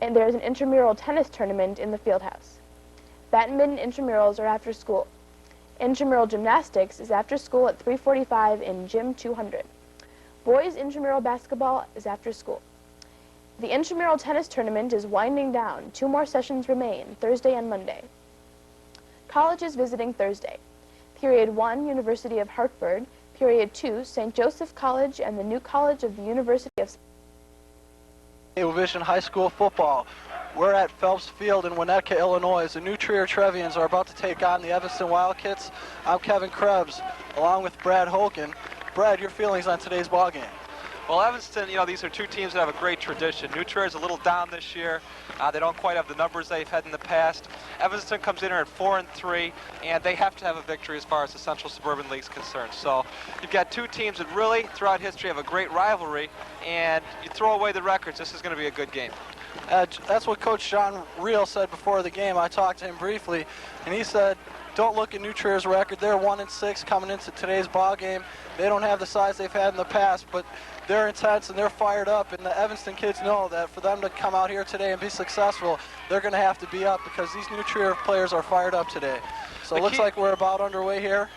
and there is an intramural tennis tournament in the field house. Badminton intramurals are after school. Intramural gymnastics is after school at 3:45 in Gym 200. Boys intramural basketball is after school. The intramural tennis tournament is winding down. 2 more sessions remain, Thursday and Monday. Colleges visiting Thursday. Period 1, University of Hartford. Period 2, St. Joseph College and the new college of the University of... Division High School football. We're at Phelps Field in Winnetka, Illinois. The New Trier Trevians are about to take on the Evanston Wildcats. I'm Kevin Krebs, along with Brad Holken. Brad, your feelings on today's ball game? Well, Evanston, these are two teams that have a great tradition. New Trier is a little down this year. They don't quite have the numbers they've had in the past. Evanston comes in here at 4-3, and they have to have a victory as far as the Central Suburban League is concerned. So you've got two teams that really, throughout history, have a great rivalry, and you throw away the records, this is going to be a good game. That's what Coach John Reel said before the game. I talked to him briefly, and he said, don't look at New Trier's record. They're 1-6 coming into today's ball game. They don't have the size they've had in the past, but they're intense and they're fired up, and the Evanston kids know that for them to come out here today and be successful, they're going to have to be up because these New Trier players are fired up today. So it looks like we're about underway here.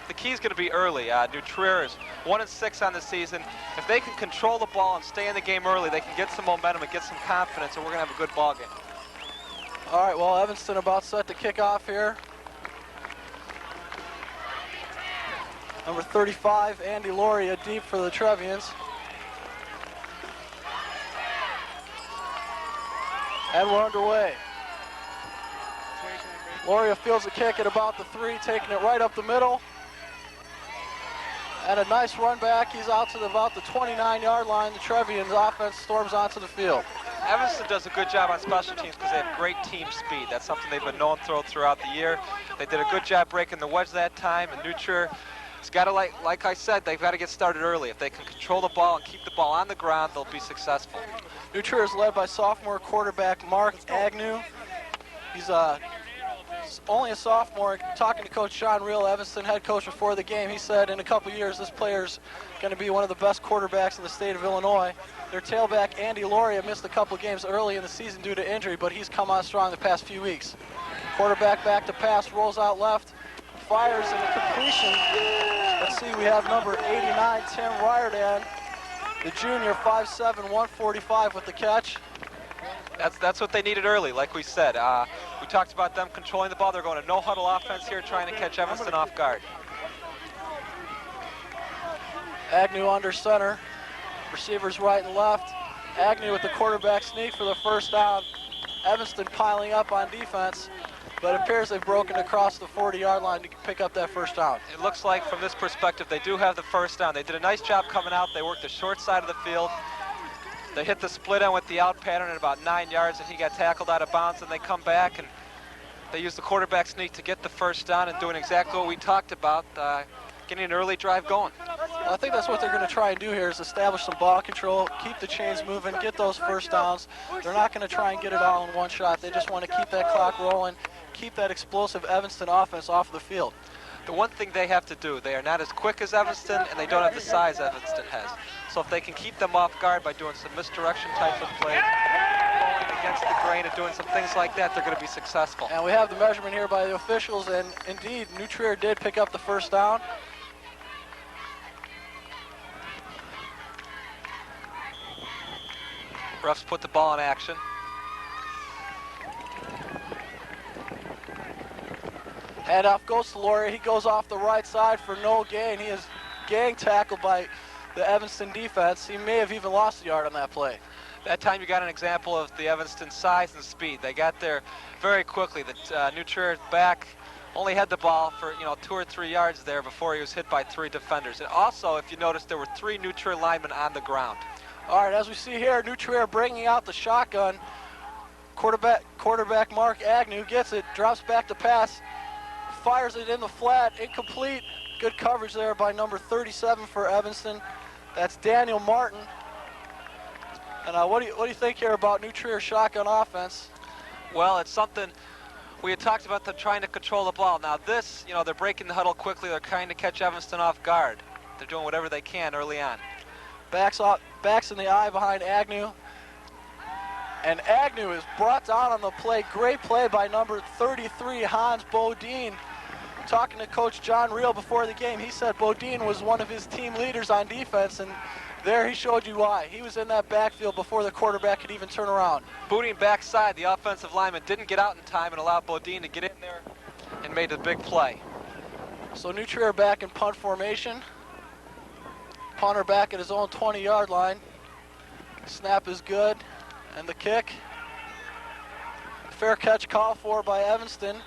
The key is going to be early. New Trier is 1-6 on the season. If they can control the ball and stay in the game early, they can get some momentum and get some confidence, and we're going to have a good ball game. All right, well, Evanston about set to kick off here. Number 35, Andy Loria, deep for the Trevians. And we're underway. Loria fields a kick at about the 3, taking it right up the middle. And a nice run back. He's out to about the 29-yard line. The Trevians offense storms onto the field. Evanston does a good job on special teams because they have great team speed. That's something they've been known throughout the year. They did a good job breaking the wedge that time, and New Trier has got to, like I said, they've got to get started early. If they can control the ball and keep the ball on the ground, they'll be successful. New Trier is led by sophomore quarterback Mark Agnew. He's only a sophomore. Talking to Coach John Reel, Evanston head coach before the game, he said in a couple years this player's going to be one of the best quarterbacks in the state of Illinois. Their tailback Andy Loria missed a couple games early in the season due to injury, but he's come on strong the past few weeks. Quarterback back to pass, rolls out left, fires in the completion. Let's see, we have number 89, Tim Riordan, the junior, 5'7", 145 with the catch. That's what they needed early, like we said. We talked about them controlling the ball. They're going to no-huddle offense here, trying to catch Evanston off guard. Agnew under center. Receivers right and left. Agnew with the quarterback sneak for the first down. Evanston piling up on defense, but it appears they've broken across the 40-yard line to pick up that first down. It looks like from this perspective they do have the first down. They did a nice job coming out. They worked the short side of the field. They hit the split end with the out pattern at about 9 yards, and he got tackled out of bounds, and they come back, and they use the quarterback sneak to get the first down and doing exactly what we talked about, getting an early drive going. Well, I think that's what they're going to try and do here is establish some ball control, keep the chains moving, get those first downs. They're not going to try and get it all in one shot. They just want to keep that clock rolling, keep that explosive Evanston offense off the field. The one thing they have to do, they are not as quick as Evanston, and they don't have the size Evanston has. So if they can keep them off guard by doing some misdirection types of plays, going against the grain and doing some things like that, they're going to be successful. And we have the measurement here by the officials, and indeed, New Trier did pick up the first down. Refs put the ball in action. Handoff goes to Loria. He goes off the right side for no gain. He is gang tackled by the Evanston defense. He may have even lost a yard on that play. That time you got an example of the Evanston size and speed. They got there very quickly. The New Trier back only had the ball for 2 or 3 yards there before he was hit by 3 defenders. And also, if you notice, there were 3 New Trier linemen on the ground. All right, as we see here, New Trier bringing out the shotgun. Quarterback Mark Agnew gets it, drops back to pass, fires it in the flat, incomplete. Good coverage there by number 37 for Evanston. That's Daniel Martin. And what do you think here about New Trier shotgun offense? Well, it's something we had talked about, them trying to control the ball. Now this, they're breaking the huddle quickly. They're trying to catch Evanston off guard. They're doing whatever they can early on. Backs in the eye behind Agnew. And Agnew is brought down on the play. Great play by number 33, Hans Bodine. Talking to Coach John Reel before the game, he said Bodine was one of his team leaders on defense, and there he showed you why. He was in that backfield before the quarterback could even turn around. Bodine backside, the offensive lineman didn't get out in time and allowed Bodine to get in there and made a big play. So New Trier back in punt formation. Punter back at his own 20-yard line. Snap is good, and the kick. Fair catch call for by Evanston.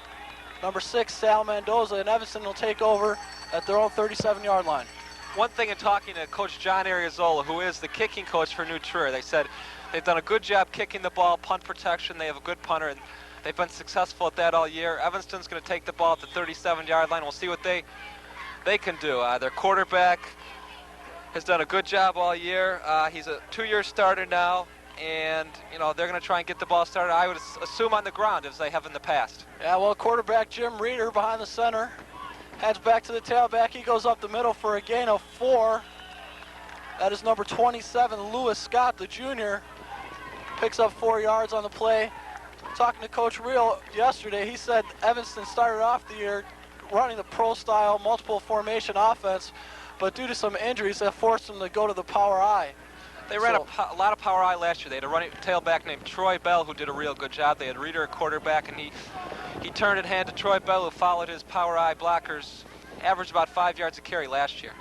Number 6, Sal Mendoza, and Evanston will take over at their own 37-yard line. One thing in talking to Coach John Ariozola, who is the kicking coach for New Trier, they said they've done a good job kicking the ball, punt protection. They have a good punter, and they've been successful at that all year. Evanston's going to take the ball at the 37-yard line. We'll see what they can do. Their quarterback has done a good job all year. He's a 2-year starter now, and they're going to try and get the ball started, I would assume, on the ground as they have in the past. Yeah, well, quarterback Jim Reeder behind the center heads back to the tailback. He goes up the middle for a gain of 4. That is number 27, Lewis Scott, the junior. Picks up 4 yards on the play. Talking to Coach Reel yesterday, he said Evanston started off the year running the pro-style multiple formation offense, but due to some injuries that forced them to go to the power I. They ran a lot of power I last year. They had a running tailback named Troy Bell who did a real good job. They had Reeder at quarterback, and he turned it hand to Troy Bell, who followed his power I blockers, averaged about 5 yards a carry last year.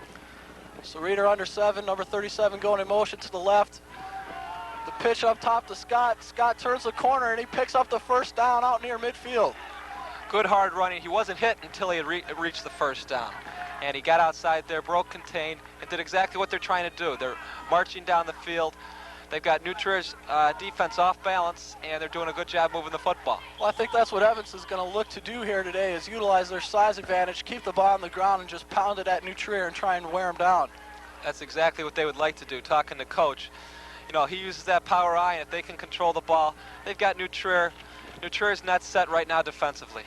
So Reeder under 7, number 37 going in motion to the left. The pitch up top to Scott. Scott turns the corner, and he picks up the first down out near midfield. Good hard running. He wasn't hit until he had reached the first down. And he got outside there, broke contained, and did exactly what they're trying to do. They're marching down the field. They've got New Trier's defense off balance, and they're doing a good job moving the football. Well, I think that's what Evans is going to look to do here today, is utilize their size advantage, keep the ball on the ground, and just pound it at New Trier and try and wear them down. That's exactly what they would like to do. Talking to Coach, he uses that power I, and if they can control the ball, they've got New Trier. New Trier's not set right now defensively.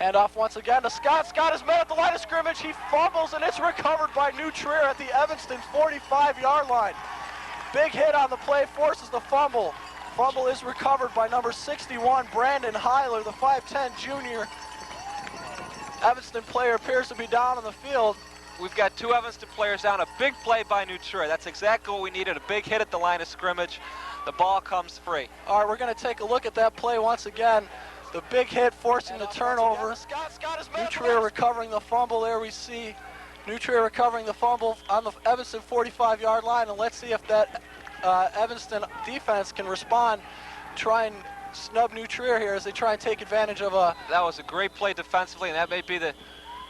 Handoff once again to Scott. Scott is met at the line of scrimmage. He fumbles, and it's recovered by New Trier at the Evanston 45-yard line. Big hit on the play, forces the fumble. Fumble is recovered by number 61, Brandon Heiler, the 5'10 junior. Evanston player appears to be down on the field. We've got 2 Evanston players down. A big play by New Trier. That's exactly what we needed, a big hit at the line of scrimmage. The ball comes free. All right, we're going to take a look at that play once again. The big hit forcing the turnover. New Trier recovering the fumble. There we see New Trier recovering the fumble on the Evanston 45-yard line. And let's see if that Evanston defense can respond, try and snub New Trier here as they try and take advantage of a... That was a great play defensively, and that may be the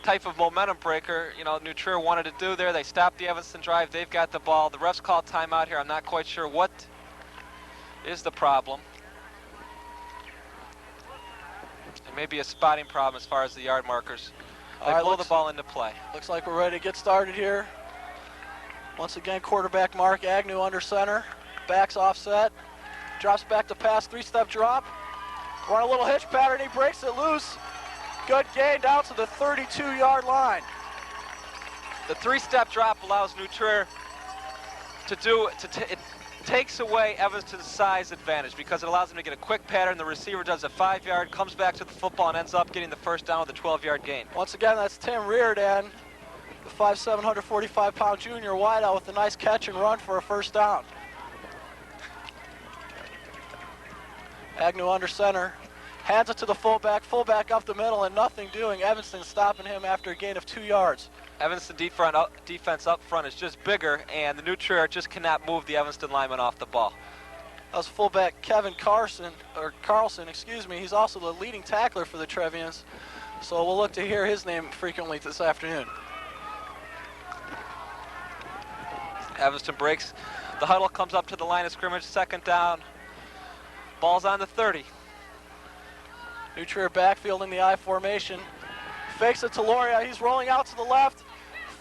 type of momentum breaker New Trier wanted to do there. They stopped the Evanston drive. They've got the ball. The refs called timeout here. I'm not quite sure what is the problem. Maybe a spotting problem as far as the yard markers. They blow the ball into play. Looks like we're ready to get started here. Once again, quarterback Mark Agnew under center. Backs offset. Drops back to pass, 3-step drop. Run a little hitch pattern, he breaks it loose. Good gain down to the 32-yard line. The 3-step drop allows New Trier it takes away Evanston's size advantage because it allows them to get a quick pattern. The receiver does a 5-yard, comes back to the football, and ends up getting the first down with a 12-yard gain. Once again, that's Tim Reardon, the 5'7", 145-pound junior wideout with a nice catch and run for a first down. Agnew under center, hands it to the fullback up the middle, and nothing doing. Evanston stopping him after a gain of 2 yards. Evanston defense up front is just bigger, and the New Trier just cannot move the Evanston lineman off the ball. That was fullback Kevin Carlson. He's also the leading tackler for the Trevians, so we'll look to hear his name frequently this afternoon. Evanston breaks. The huddle comes up to the line of scrimmage, second down. Ball's on the 30. New Trier backfield in the I formation. Fakes it to Loria. He's rolling out to the left.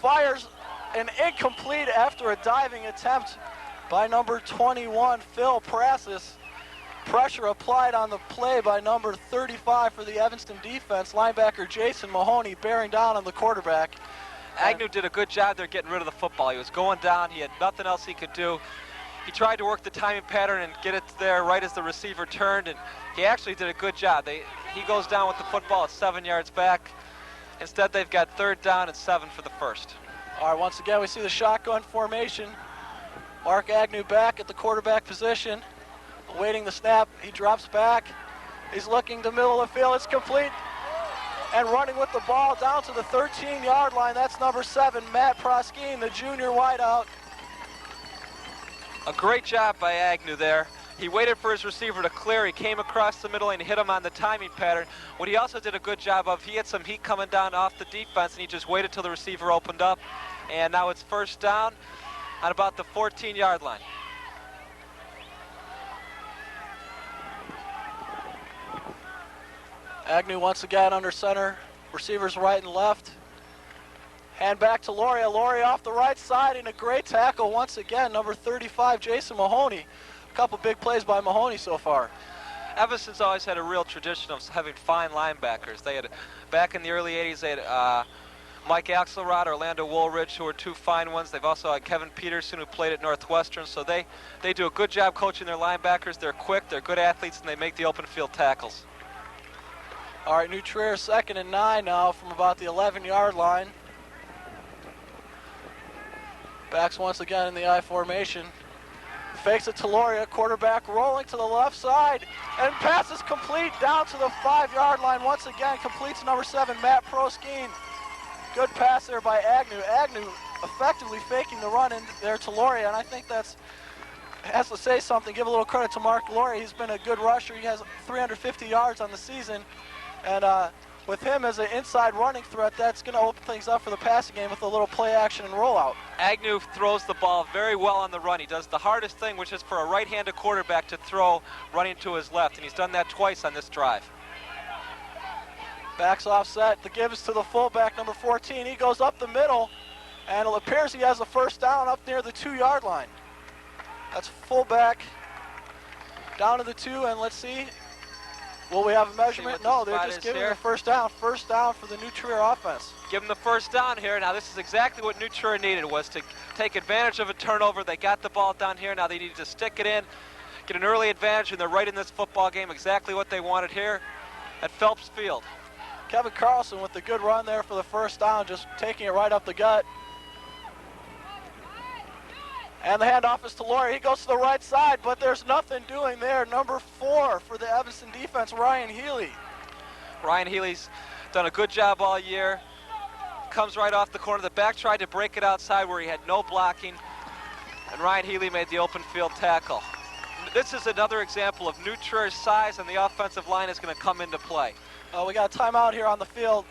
Fires an incomplete after a diving attempt by number 21, Phil Prasis. Pressure applied on the play by number 35 for the Evanston defense. Linebacker Jason Mahoney bearing down on the quarterback. Agnew did a good job there getting rid of the football. He was going down. He had nothing else he could do. He tried to work the timing pattern and get it there right as the receiver turned, and he actually did a good job. He goes down with the football at 7 yards back. Instead, they've got 3rd down and 7 for the first. All right, once again, we see the shotgun formation. Mark Agnew back at the quarterback position, awaiting the snap. He drops back. He's looking the middle of the field. It's complete. And running with the ball down to the 13-yard line. That's number 7, Matt Proskeen, the junior wideout. A great job by Agnew there. He waited for his receiver to clear. He came across the middle and hit him on the timing pattern. What he also did a good job of, he had some heat coming down off the defense, and he just waited till the receiver opened up. And now it's 1st down on about the 14-yard line. Agnew once again under center. Receivers right and left. Hand back to Loria. Loria off the right side, and a great tackle once again. Number 35, Jason Mahoney. A couple big plays by Mahoney so far. Evanston's always had a real tradition of having fine linebackers. They had, back in the early 80s, they had Mike Axelrod, Orlando Woolridge, who were 2 fine ones. They've also had Kevin Peterson, who played at Northwestern. So they do a good job coaching their linebackers. They're quick, they're good athletes, and they make the open field tackles. All right, New Trier 2nd and 9 now from about the 11-yard line. Backs once again in the I formation. Fakes it to Loria, quarterback rolling to the left side, and passes complete down to the 5-yard line. Once again, completes number 7, Matt Proskeen. Good pass there by Agnew. Agnew effectively faking the run in there to Loria, and I think that's has to say something. Give a little credit to Mark Loria. He's been a good rusher. He has 350 yards on the season, and with him as an inside running threat, that's going to open things up for the passing game with a little play action and rollout. Agnew throws the ball very well on the run. He does the hardest thing, which is for a right-handed quarterback to throw running to his left, and he's done that twice on this drive. Backs offset. The give is to the fullback, number 14. He goes up the middle, and it appears he has a 1st down up near the 2-yard line. That's fullback down to the 2, and let's see. Will we have a measurement? No, they're just giving the 1st down. 1st down for the New Trier offense. Give them the 1st down here. Now this is exactly what New Trier needed, was to take advantage of a turnover. They got the ball down here. Now they need to stick it in, get an early advantage, and they're right in this football game. Exactly what they wanted here at Phelps Field. Kevin Carlson with the good run there for the 1st down, just taking it right up the gut. And the handoff is to Loria. He goes to the right side, but there's nothing doing there. Number 4 for the Evanston defense, Ryan Healy. Ryan Healy's done a good job all year. Comes right off the corner. The back tried to break it outside where he had no blocking, and Ryan Healy made the open field tackle. This is another example of New Trier's size, and the offensive line is going to come into play. We got a timeout here on the field.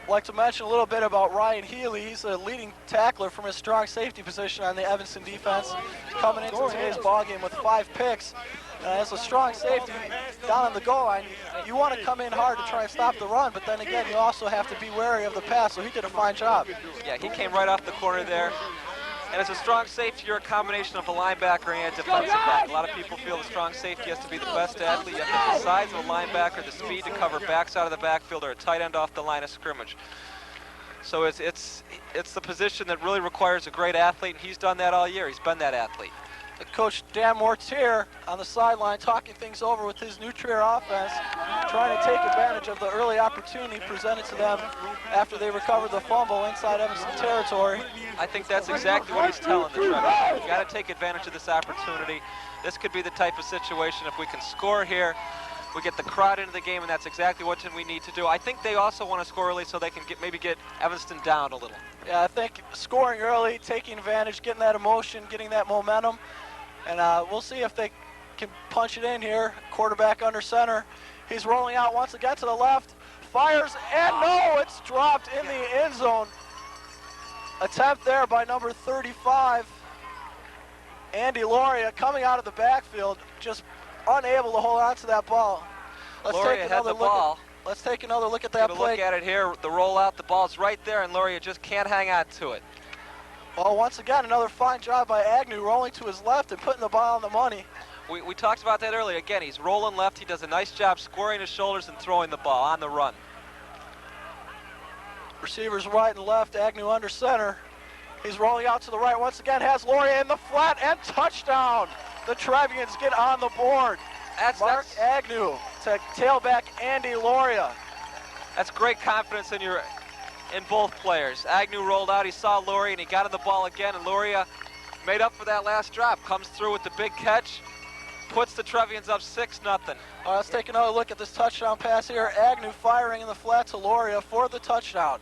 I'd like to mention a little bit about Ryan Healy. He's a leading tackler from his strong safety position on the Evanston defense. Coming into today's ballgame with 5 picks. As a strong safety down on the goal line, you want to come in hard to try and stop the run, but then again, you also have to be wary of the pass, so he did a fine job. Yeah, he came right off the corner there. And as a strong safety, you're a combination of a linebacker and a defensive back. A lot of people feel the strong safety has to be the best athlete. You have the size of a linebacker, the speed to cover backs out of the backfield, or a tight end off the line of scrimmage. So it's the position that really requires a great athlete, and he's done that all year. He's been that athlete. Coach Dan Mortier on the sideline talking things over with his New Trier offense, trying to take advantage of the early opportunity presented to them after they recovered the fumble inside Evanston territory. I think that's exactly what he's telling the Trevor. We've got to take advantage of this opportunity. This could be the type of situation, if we can score here, we get the crowd into the game, and that's exactly what we need to do. I think they also want to score early so they can maybe get Evanston down a little. Yeah, I think scoring early, taking advantage, getting that emotion, getting that momentum, and we'll see if they can punch it in here. Quarterback under center. He's rolling out once again to the left. Fires, and no, it's dropped in the end zone. Attempt there by number 35, Andy Loria, coming out of the backfield, just unable to hold on to that ball. Loria had the ball. Let's take another look at that play. Look at it here, the rollout, the ball's right there, and Loria just can't hang on to it. Well, once again, another fine job by Agnew, rolling to his left and putting the ball on the money. We talked about that earlier. Again, he's rolling left. He does a nice job squaring his shoulders and throwing the ball on the run. Receivers right and left, Agnew under center. He's rolling out to the right once again, has Loria in the flat, and touchdown. The Trevians get on the board. Mark Agnew to tailback Andy Loria. That's great confidence in both players. Agnew rolled out, he saw Loria, and he got on the ball again, and Loria made up for that last drop, comes through with the big catch, puts the Trevians up 6-0. All right, let's take another look at this touchdown pass here. Agnew firing in the flat to Loria for the touchdown.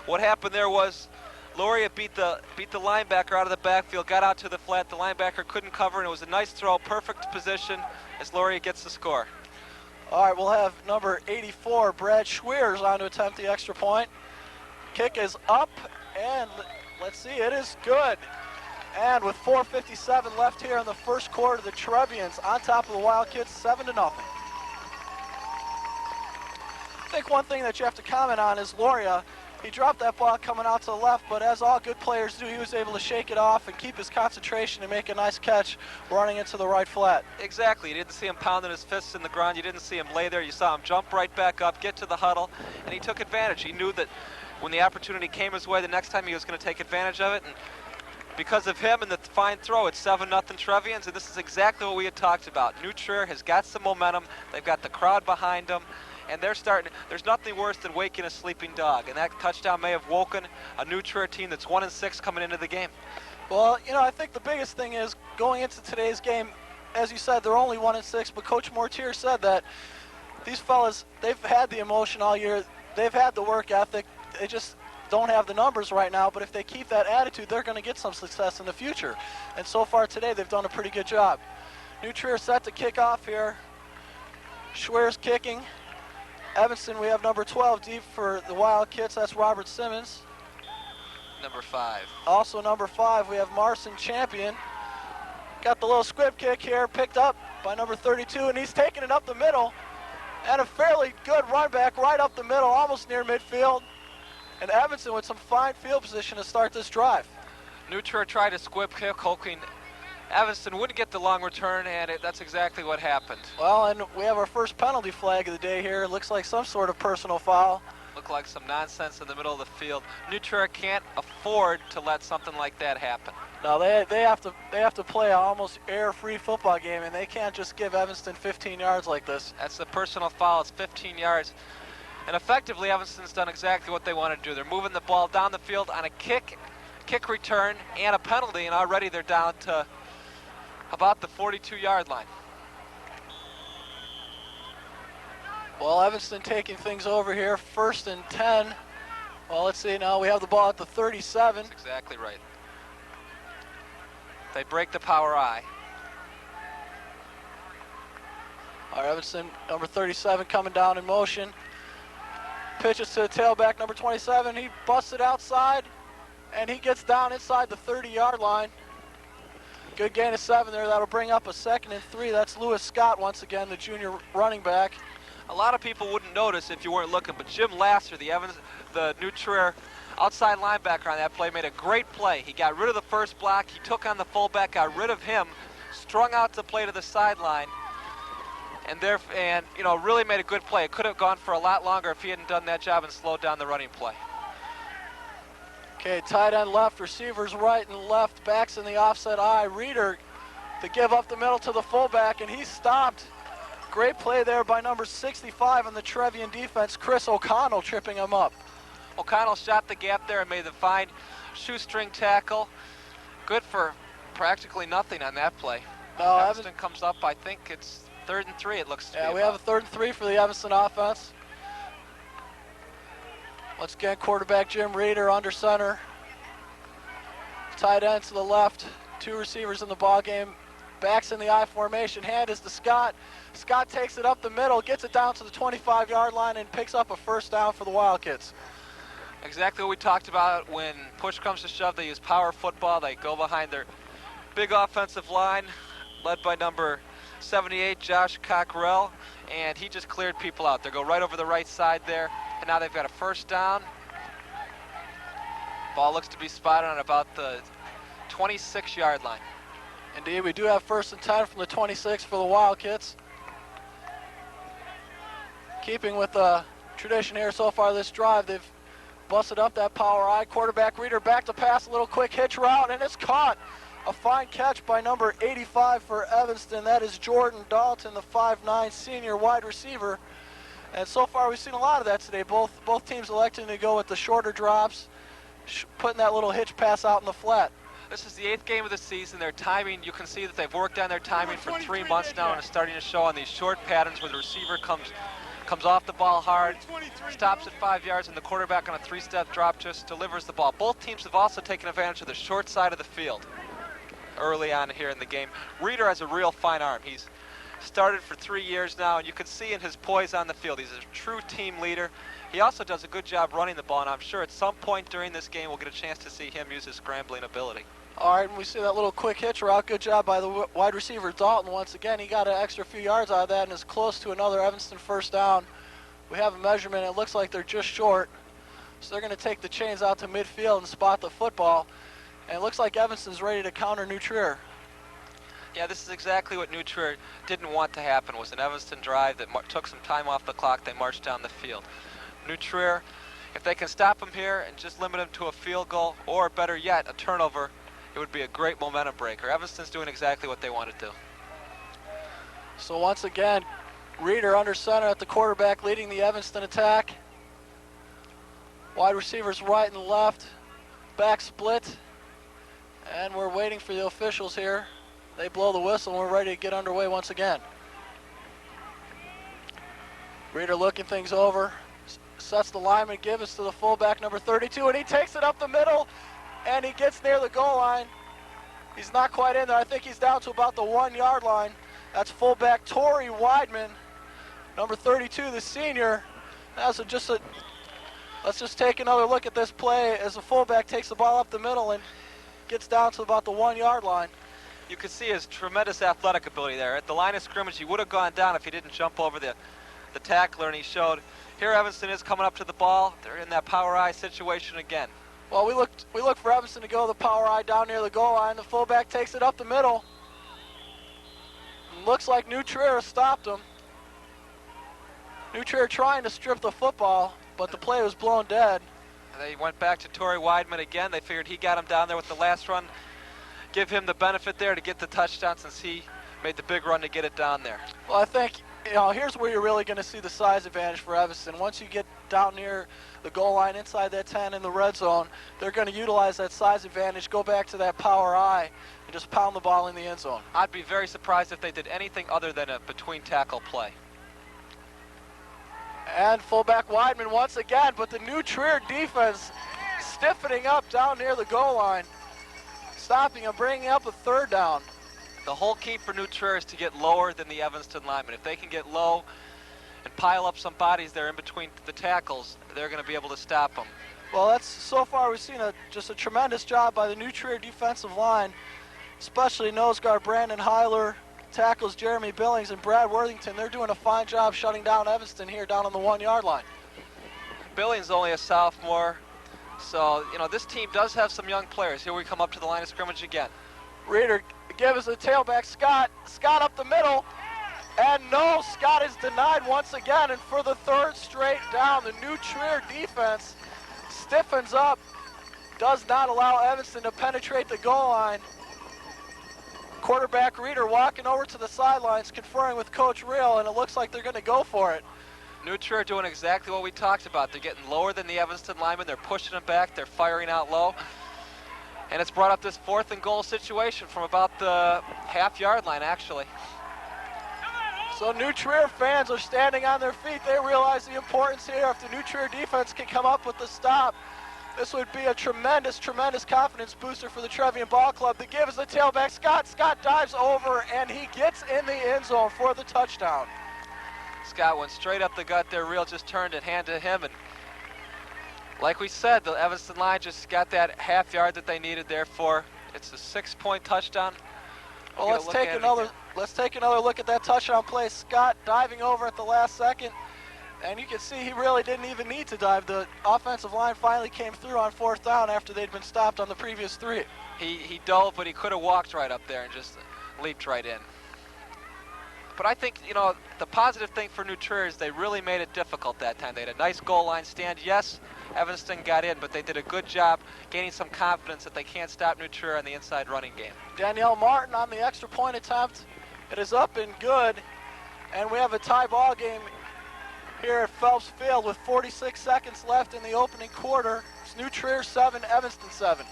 What happened there was Loria beat the linebacker out of the backfield, got out to the flat. The linebacker couldn't cover, and it was a nice throw, perfect position as Loria gets the score. All right, we'll have number 84, Brad Schweers, on to attempt the extra point. Kick is up, and let's see, it is good. And with 4:57 left here in the first quarter, the Trevians on top of the Wildcats, 7-0. I think one thing that you have to comment on is Loria. He dropped that ball coming out to the left, but as all good players do, he was able to shake it off and keep his concentration and make a nice catch running into the right flat. Exactly. You didn't see him pounding his fists in the ground. You didn't see him lay there. You saw him jump right back up, get to the huddle, and he took advantage. He knew that when the opportunity came his way, the next time he was going to take advantage of it. And because of him and the fine throw, it's 7-0 Trevians, and this is exactly what we had talked about. New Trier has got some momentum. They've got the crowd behind them. And they're starting. There's nothing worse than waking a sleeping dog, and that touchdown may have woken a New Trier team that's 1-6 coming into the game. Well, you know, I think the biggest thing is going into today's game, as you said, they're only 1-6, but Coach Mortier said that these fellas, they've had the emotion all year, they've had the work ethic, they just don't have the numbers right now, but if they keep that attitude, they're going to get some success in the future. And so far today, they've done a pretty good job. New Trier set to kick off here. Schweers kicking. Evanston, we have number 12 deep for the Wildcats. That's Robert Simmons. Number 5. Also number 5, we have Marcin Champion. Got the little squib kick here, picked up by number 32, and he's taking it up the middle. And a fairly good run back right up the middle, almost near midfield. And Evanston with some fine field position to start this drive. New Trier tried a squib kick, hoping Evanston wouldn't get the long return, and that's exactly what happened. Well, and we have our first penalty flag of the day here. It looks like some sort of personal foul. Looked like some nonsense in the middle of the field. New Trier can't afford to let something like that happen. No, they have to play an almost error-free football game, and they can't just give Evanston 15 yards like this. That's the personal foul. It's 15 yards. And effectively, Evanston's done exactly what they want to do. They're moving the ball down the field on a kick return, and a penalty, and already they're down to about the 42-yard line. Well, Evanston taking things over here, 1st and 10. Well, let's see now, we have the ball at the 37. That's exactly right. They break the power I. All right, Evanston, number 37 coming down in motion. Pitches to the tailback, number 27. He busts it outside, and he gets down inside the 30-yard line. Good gain of 7 there. That'll bring up a 2nd and 3. That's Lewis Scott once again, the junior running back. A lot of people wouldn't notice if you weren't looking, but Jim Lasser, the New Trier outside linebacker on that play, made a great play. He got rid of the first block. He took on the fullback, got rid of him, strung out the play to the sideline, and you know, really made a good play. It could have gone for a lot longer if he hadn't done that job and slowed down the running play. Okay, tight end left, receivers right and left, backs in the offset I. Reeder to give up the middle to the fullback, and he's stopped. Great play there by number 65 on the Trevian defense, Chris O'Connell, tripping him up. O'Connell shot the gap there and made the fine shoestring tackle. Good for practically nothing on that play. No, Evanston comes up, I think it's 3rd and 3, it looks to be. Yeah, we have a 3rd and 3 for the Evanston offense. Once again, quarterback Jim Reeder under center. Tight end to the left, 2 receivers in the ball game. Backs in the I formation, hand is to Scott. Scott takes it up the middle, gets it down to the 25-yard line, and picks up a 1st down for the Wildcats. Exactly what we talked about. When push comes to shove, they use power football. They go behind their big offensive line, led by number 78, Josh Cockrell, and he just cleared people out. They go right over the right side there, and now they've got a 1st down. Ball looks to be spotted on about the 26-yard line. Indeed, we do have 1st and 10 from the 26 for the Wildcats. Keeping with the tradition here so far this drive, they've busted up that power I. Quarterback Reeder back to pass, a little quick hitch route, and it's caught. A fine catch by number 85 for Evanston. That is Jordan Dalton, the 5'9" senior wide receiver. And so far we've seen a lot of that today. Both teams electing to go with the shorter drops, putting that little hitch pass out in the flat. This is the 8th game of the season. Their timing, you can see that they've worked on their timing for 3 months now, and it's starting to show on these short patterns where the receiver comes off the ball hard, stops at 5 yards, and the quarterback on a 3-step drop just delivers the ball. Both teams have also taken advantage of the short side of the field early on here in the game. Reeder has a real fine arm. He's started for 3 years now, and you can see in his poise on the field, he's a true team leader. He also does a good job running the ball, and I'm sure at some point during this game we'll get a chance to see him use his scrambling ability. All right, and we see that little quick hitch route. Good job by the wide receiver Dalton once again. He got an extra few yards out of that and is close to another Evanston first down. We have a measurement. It looks like they're just short. So they're going to take the chains out to midfield and spot the football. And it looks like Evanston's ready to counter New Trier. Yeah, this is exactly what New Trier didn't want to happen. Was an Evanston drive that took some time off the clock. They marched down the field. New Trier, if they can stop him here and just limit him to a field goal, or better yet, a turnover, it would be a great momentum breaker. Evanston's doing exactly what they want to do. So once again, Reeder under center at the quarterback leading the Evanston attack. Wide receivers right and left. Back split. And we're waiting for the officials here. They blow the whistle and we're ready to get underway once again. Reeder looking things over. Sets the lineman, gives to the fullback number 32, and he takes it up the middle. And he gets near the goal line. He's not quite in there. I think he's down to about the 1 yard line. That's fullback Torrey Weidman, number 32, the senior. Let's just take another look at this play as the fullback takes the ball up the middle and gets down to about the 1 yard line. You can see his tremendous athletic ability there. At the line of scrimmage, he would have gone down if he didn't jump over the tackler, and he showed. Here Evanston is coming up to the ball. They're in that power I situation again. Well, we look for Evanston to go the power I down near the goal line. The fullback takes it up the middle. Looks like New Trier has stopped him. New Trier trying to strip the football, but the play was blown dead. They went back to Torrey Weidman again. They figured he got him down there with the last run. Give him the benefit there to get the touchdown since he made the big run to get it down there. Well, I think, here's where you're really going to see the size advantage for Evanston. Once you get down near the goal line inside that 10 in the red zone, they're going to utilize that size advantage, go back to that power I, and just pound the ball in the end zone. I'd be very surprised if they did anything other than a between tackle play. And fullback Weidman once again, but the New Trier defense stiffening up down near the goal line, stopping and bringing up a third down. The whole key for New Trier is to get lower than the Evanston linemen. If they can get low and pile up some bodies there in between the tackles, they're going to be able to stop them. Well, so far we've seen just a tremendous job by the New Trier defensive line, especially nose guard Brandon Heiler, tackles Jeremy Billings and Brad Worthington. They're doing a fine job shutting down Evanston here down on the 1 yard line. Billings only a sophomore, so this team does have some young players. Here we come up to the line of scrimmage again. Reeder gives the tailback Scott up the middle, and no, Scott is denied once again, and for the third straight down, the New Trier defense stiffens up, does not allow Evanston to penetrate the goal line. Quarterback Reeder walking over to the sidelines, conferring with Coach Real, and it looks like they're going to go for it. New Trier doing exactly what we talked about. They're getting lower than the Evanston linemen. They're pushing them back. They're firing out low. And it's brought up this 4th and goal situation from about the half-yard line, actually. So New Trier fans are standing on their feet. They realize the importance here. If the New Trier defense can come up with the stop, this would be a tremendous, tremendous confidence booster for the Trevian Ball Club. The give is the tailback, Scott. Scott dives over, and he gets in the end zone for the touchdown. Scott went straight up the gut there. Real just turned it, hand to him, and like we said, the Evanston line just got that half yard that they needed there for. It's a 6-point touchdown. Well, let's take another look at that touchdown play. Scott diving over at the last second, and you can see he really didn't even need to dive. The offensive line finally came through on 4th down after they'd been stopped on the previous 3. He dove, but he could have walked right up there and just leaped right in. But I think, you know, the positive thing for New Trier is they really made it difficult that time. They had a nice goal line stand. Yes, Evanston got in, but they did a good job gaining some confidence that they can't stop New Trier on the inside running game. Danielle Martin on the extra point attempt. It is up and good, and we have a tie ball game here at Phelps Field with 46 seconds left in the opening quarter. It's New Trier 7, Evanston 7.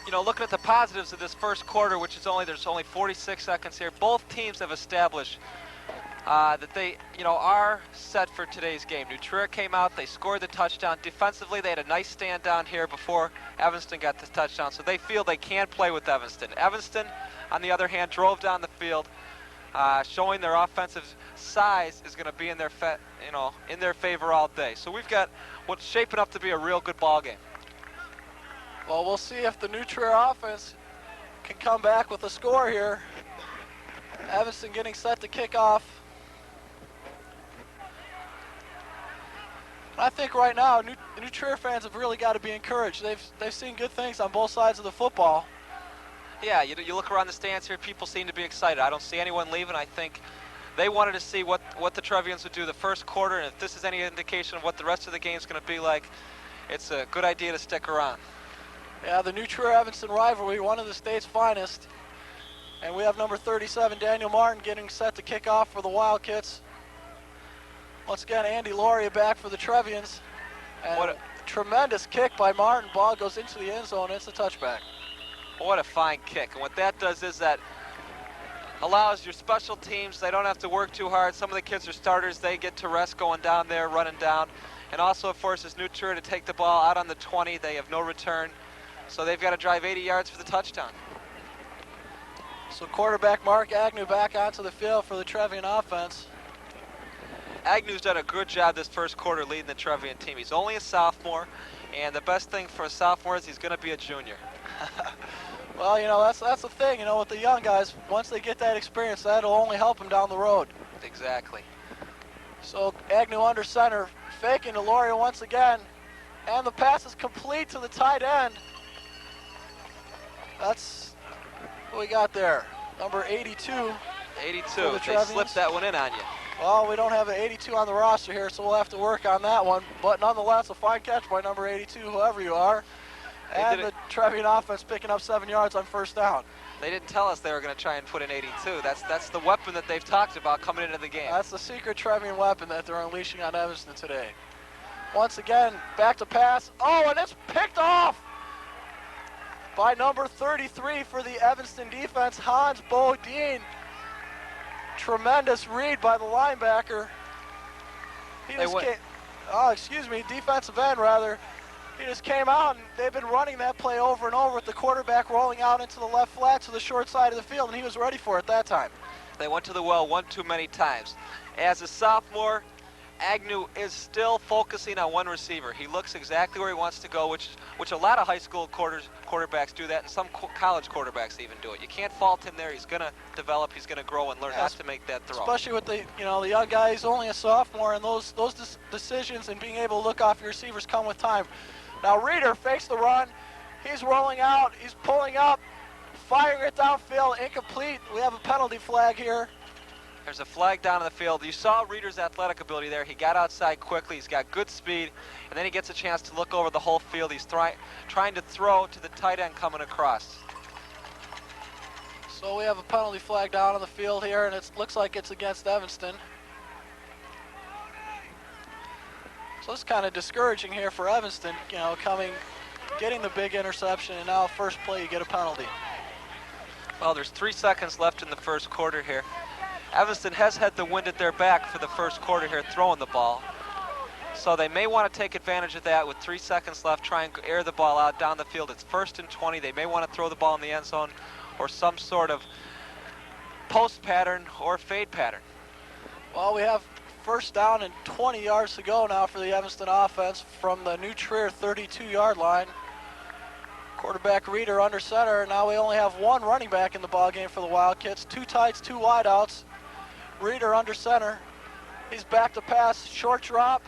You know, looking at the positives of this first quarter, which is there's only 46 seconds here, both teams have established that they, you know, are set for today's game. New Trier came out, they scored the touchdown. Defensively, they had a nice stand down here before Evanston got the touchdown, so they feel they can play with Evanston. Evanston, on the other hand, drove down the field, showing their offensive size is going to be in their, in their favor all day. So we've got what's shaping up to be a real good ball game. Well, we'll see if the New Trier offense can come back with a score here. Evanston getting set to kick off. I think right now, New Trier fans have really got to be encouraged. They've seen good things on both sides of the football. Yeah, you look around the stands here, people seem to be excited. I don't see anyone leaving. I think they wanted to see what the Trevians would do the first quarter, and if this is any indication of what the rest of the game is going to be like, it's a good idea to stick around. Yeah, the New Trier-Evanston rivalry, one of the state's finest. And we have number 37, Daniel Martin, getting set to kick off for the Wildcats. Once again, Andy Lauria back for the Trevians. And what a tremendous kick by Martin. Ball goes into the end zone. It's a touchback. What a fine kick. And what that does is that allows your special teams, they don't have to work too hard. Some of the kids are starters. They get to rest going down there, running down. And also, it forces New Trier to take the ball out on the 20. They have no return. So they've got to drive 80 yards for the touchdown. So quarterback Mark Agnew back onto the field for the Trevian offense. Agnew's done a good job this first quarter leading the Trevian team. He's only a sophomore, and the best thing for a sophomore is he's going to be a junior. Well, you know, that's the thing, you know, with the young guys. Once they get that experience, that'll only help them down the road. Exactly. So Agnew under center, faking to Lauria once again, and the pass is complete to the tight end. That's what we got there. Number 82. 82. The They slipped that one in on you. Well, we don't have an 82 on the roster here, so we'll have to work on that one. But nonetheless, a fine catch by number 82, whoever you are. And the Trevian offense picking up 7 yards on first down. They didn't tell us they were going to try and put in 82. That's the weapon that they've talked about coming into the game. That's the secret Trevian weapon that they're unleashing on Evanston today. Once again, back to pass. Oh, and it's picked off by number 33 for the Evanston defense, Hans Bodine. Tremendous read by the linebacker. Defensive end rather. He just came out, and they've been running that play over and over with the quarterback rolling out into the left flat to the short side of the field, and he was ready for it that time. They went to the well one too many times. As a sophomore, Agnew is still focusing on one receiver. He looks exactly where he wants to go, which a lot of high school quarterbacks do that, and some college quarterbacks even do it. You can't fault him there. He's going to develop. He's going to grow and learn not to make that throw. Especially with the young guy. He's only a sophomore, and those decisions and being able to look off your receivers come with time. Now Reeder fakes the run. He's rolling out. He's pulling up, firing it downfield, incomplete. We have a penalty flag here. There's a flag down in the field. You saw Reeder's athletic ability there. He got outside quickly. He's got good speed, and then he gets a chance to look over the whole field. He's trying to throw to the tight end coming across. So we have a penalty flag down on the field here, and it looks like it's against Evanston. So it's kind of discouraging here for Evanston, getting the big interception, and now first play you get a penalty. Well, there's 3 seconds left in the first quarter here. Evanston has had the wind at their back for the first quarter here throwing the ball. So they may want to take advantage of that with 3 seconds left, try and air the ball out down the field. It's 1st and 20. They may want to throw the ball in the end zone or some sort of post pattern or fade pattern. Well, we have first down and 20 yards to go now for the Evanston offense from the New Trier 32-yard line. Quarterback Reeder under center. Now we only have one running back in the ballgame for the Wildcats. 2 tights, 2 wideouts. Reeder under center. He's back to pass, short drop.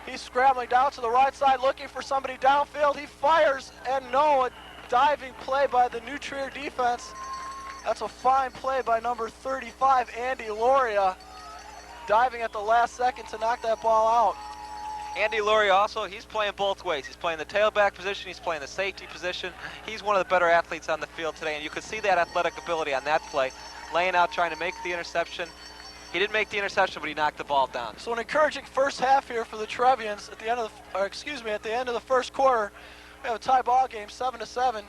He's scrambling down to the right side looking for somebody downfield. He fires, and no, a diving play by the New Trier defense. That's a fine play by number 35, Andy Loria, diving at the last second to knock that ball out. Andy Lurie also, he's playing both ways. He's playing the tailback position, he's playing the safety position. He's one of the better athletes on the field today, and you could see that athletic ability on that play, laying out, trying to make the interception. He didn't make the interception, but he knocked the ball down. So an encouraging first half here for the Trevians. At the end of the end of the first quarter, we have a tie ball game, 7-7,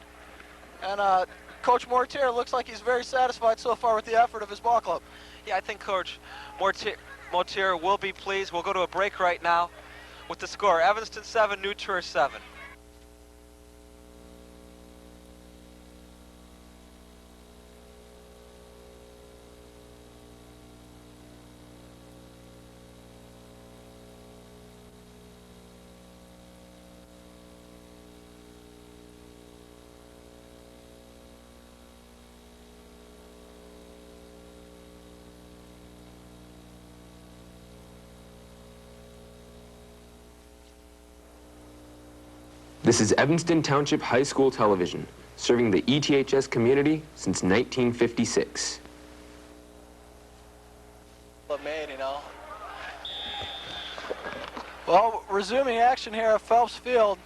and Coach Mortier looks like he's very satisfied so far with the effort of his ball club. Yeah, I think Coach Mortier will be pleased. We'll go to a break right now with the score: Evanston 7, New Trier 7. This is Evanston Township High School Television, serving the ETHS community since 1956. Made, you know. Well, resuming action here at Phelps Field.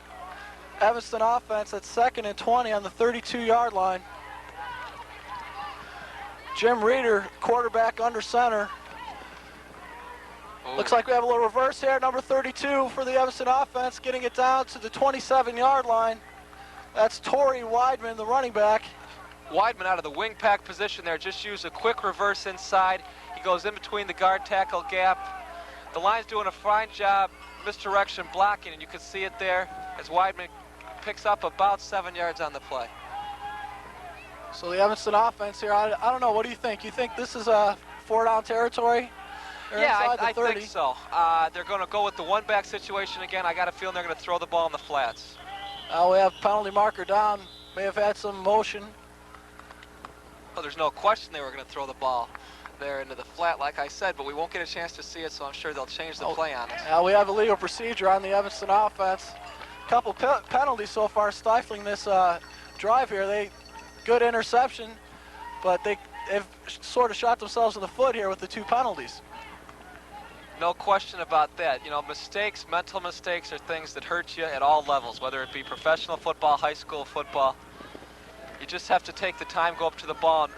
Evanston offense at 2nd and 20 on the 32-yard line. Jim Reeder, quarterback under center. Looks like we have a little reverse here. Number 32 for the Evanston offense, getting it down to the 27-yard line. That's Torrey Weidman, the running back. Weidman out of the wing pack position there, just used a quick reverse inside. He goes in between the guard tackle gap. The line's doing a fine job, misdirection blocking, and you can see it there as Weidman picks up about 7 yards on the play. So the Evanston offense here, I don't know, what do you think? You think this is a 4-down territory? Yeah, I think so. They're going to go with the one-back situation again. I got a feeling they're going to throw the ball in the flats. We have penalty marker down. May have had some motion. Well, there's no question they were going to throw the ball there into the flat, like I said, but we won't get a chance to see it, so I'm sure they'll change the play on us. We have a legal procedure on the Evanston offense. Couple penalties so far stifling this drive here. Good interception, but they've sort of shot themselves in the foot here with the 2 penalties. No question about that. You know, mistakes, mental mistakes are things that hurt you at all levels, whether it be professional football, high school football. You just have to take the time, go up to the ball, and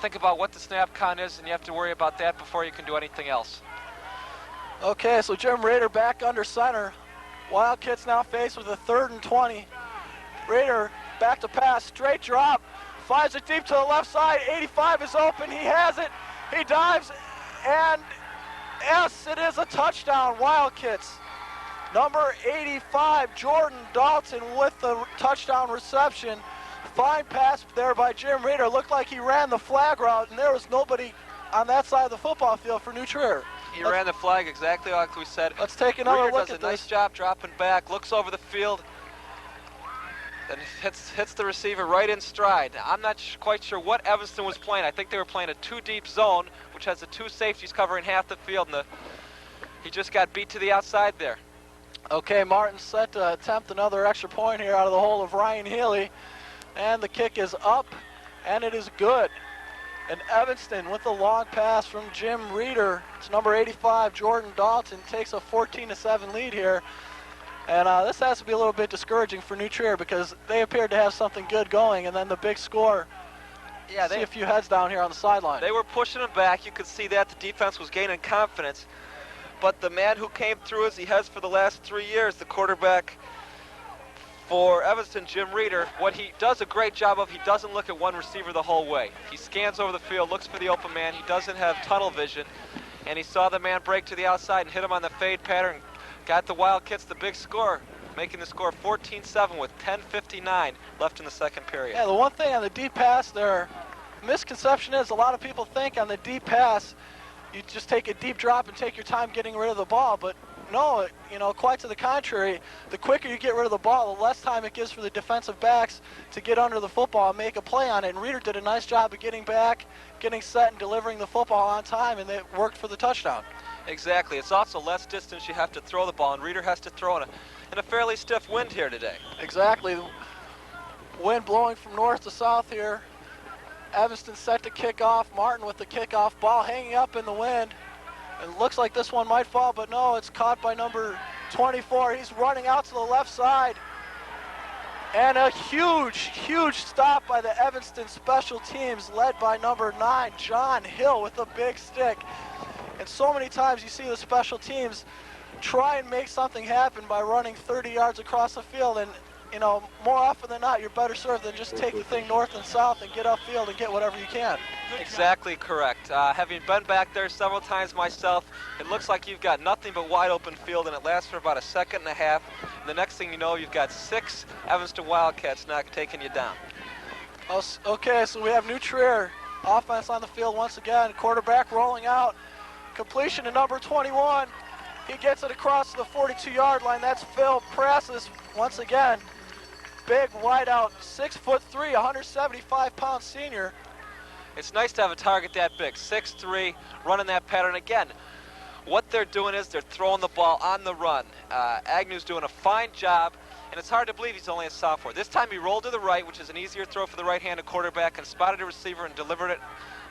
think about what the snap count is, and you have to worry about that before you can do anything else. Okay, so Jim Rader back under center. Wildcats now faced with a 3rd and 20. Rader back to pass, straight drop, finds it deep to the left side. 85 is open, he has it, he dives, and yes, it is a touchdown, Wildcats. Number 85, Jordan Dalton with the touchdown reception. Fine pass there by Jim Reeder. Looked like he ran the flag route, and there was nobody on that side of the football field for New Trier. He ran the flag exactly like we said. Let's take another Reeder look does at a nice job dropping back, looks over the field, then hits the receiver right in stride. I'm not quite sure what Evanston was playing. I think they were playing a 2-deep zone, which has the 2 safeties covering half the field, and he just got beat to the outside there. Okay, Martin set to attempt another extra point here out of the hole of Ryan Healy, and the kick is up, and it is good. And Evanston with the long pass from Jim Reeder. It's number 85, Jordan Dalton, takes a 14-7 lead here. And this has to be a little bit discouraging for New Trier because they appeared to have something good going, and then the big score. Yeah, see a few heads down here on the sideline. They were pushing him back. You could see that the defense was gaining confidence. But the man who came through as he has for the last 3 years, the quarterback for Evanston, Jim Reeder, what he does a great job of, he doesn't look at one receiver the whole way. He scans over the field, looks for the open man. He doesn't have tunnel vision. And he saw the man break to the outside and hit him on the fade pattern. Got the Wildcats the big score, making the score 14-7 with 10:59 left in the second period. Yeah, the one thing on the deep pass there, misconception is a lot of people think on the deep pass, you just take a deep drop and take your time getting rid of the ball, but no, you know, quite to the contrary. The quicker you get rid of the ball, the less time it gives for the defensive backs to get under the football and make a play on it. And Reeder did a nice job of getting back, getting set, and delivering the football on time, and it worked for the touchdown. Exactly. It's also less distance you have to throw the ball, and Reeder has to throw in a fairly stiff wind here today. Exactly. Wind blowing from north to south here Evanston set to kick off. Martin with the kickoff, ball hanging up in the wind. It looks like this one might fall, but no, it's caught by number 24. He's running out to the left side. And a huge stop by the Evanston special teams, led by number 9, John Hill, with a big stick. And so many times you see the special teams try and make something happen by running 30 yards across the field, and you know, more often than not, you're better served than just take the thing north and south and get upfield and get whatever you can. Exactly correct. Having been back there several times myself, it looks like you've got nothing but wide open field, and it lasts for about a second and a half. And the next thing you know, you've got 6 Evanston Wildcats now taking you down. Okay, so we have New Trier offense on the field once again. Quarterback rolling out. Completion to number 21. He gets it across the 42-yard line. That's Phil Prassis once again. Big wideout, 6'3", 175-pound senior. It's nice to have a target that big, 6'3", running that pattern again. What they're doing is they're throwing the ball on the run. Agnew's doing a fine job, and it's hard to believe he's only a sophomore. This time he rolled to the right, which is an easier throw for the right-handed quarterback, and spotted a receiver and delivered it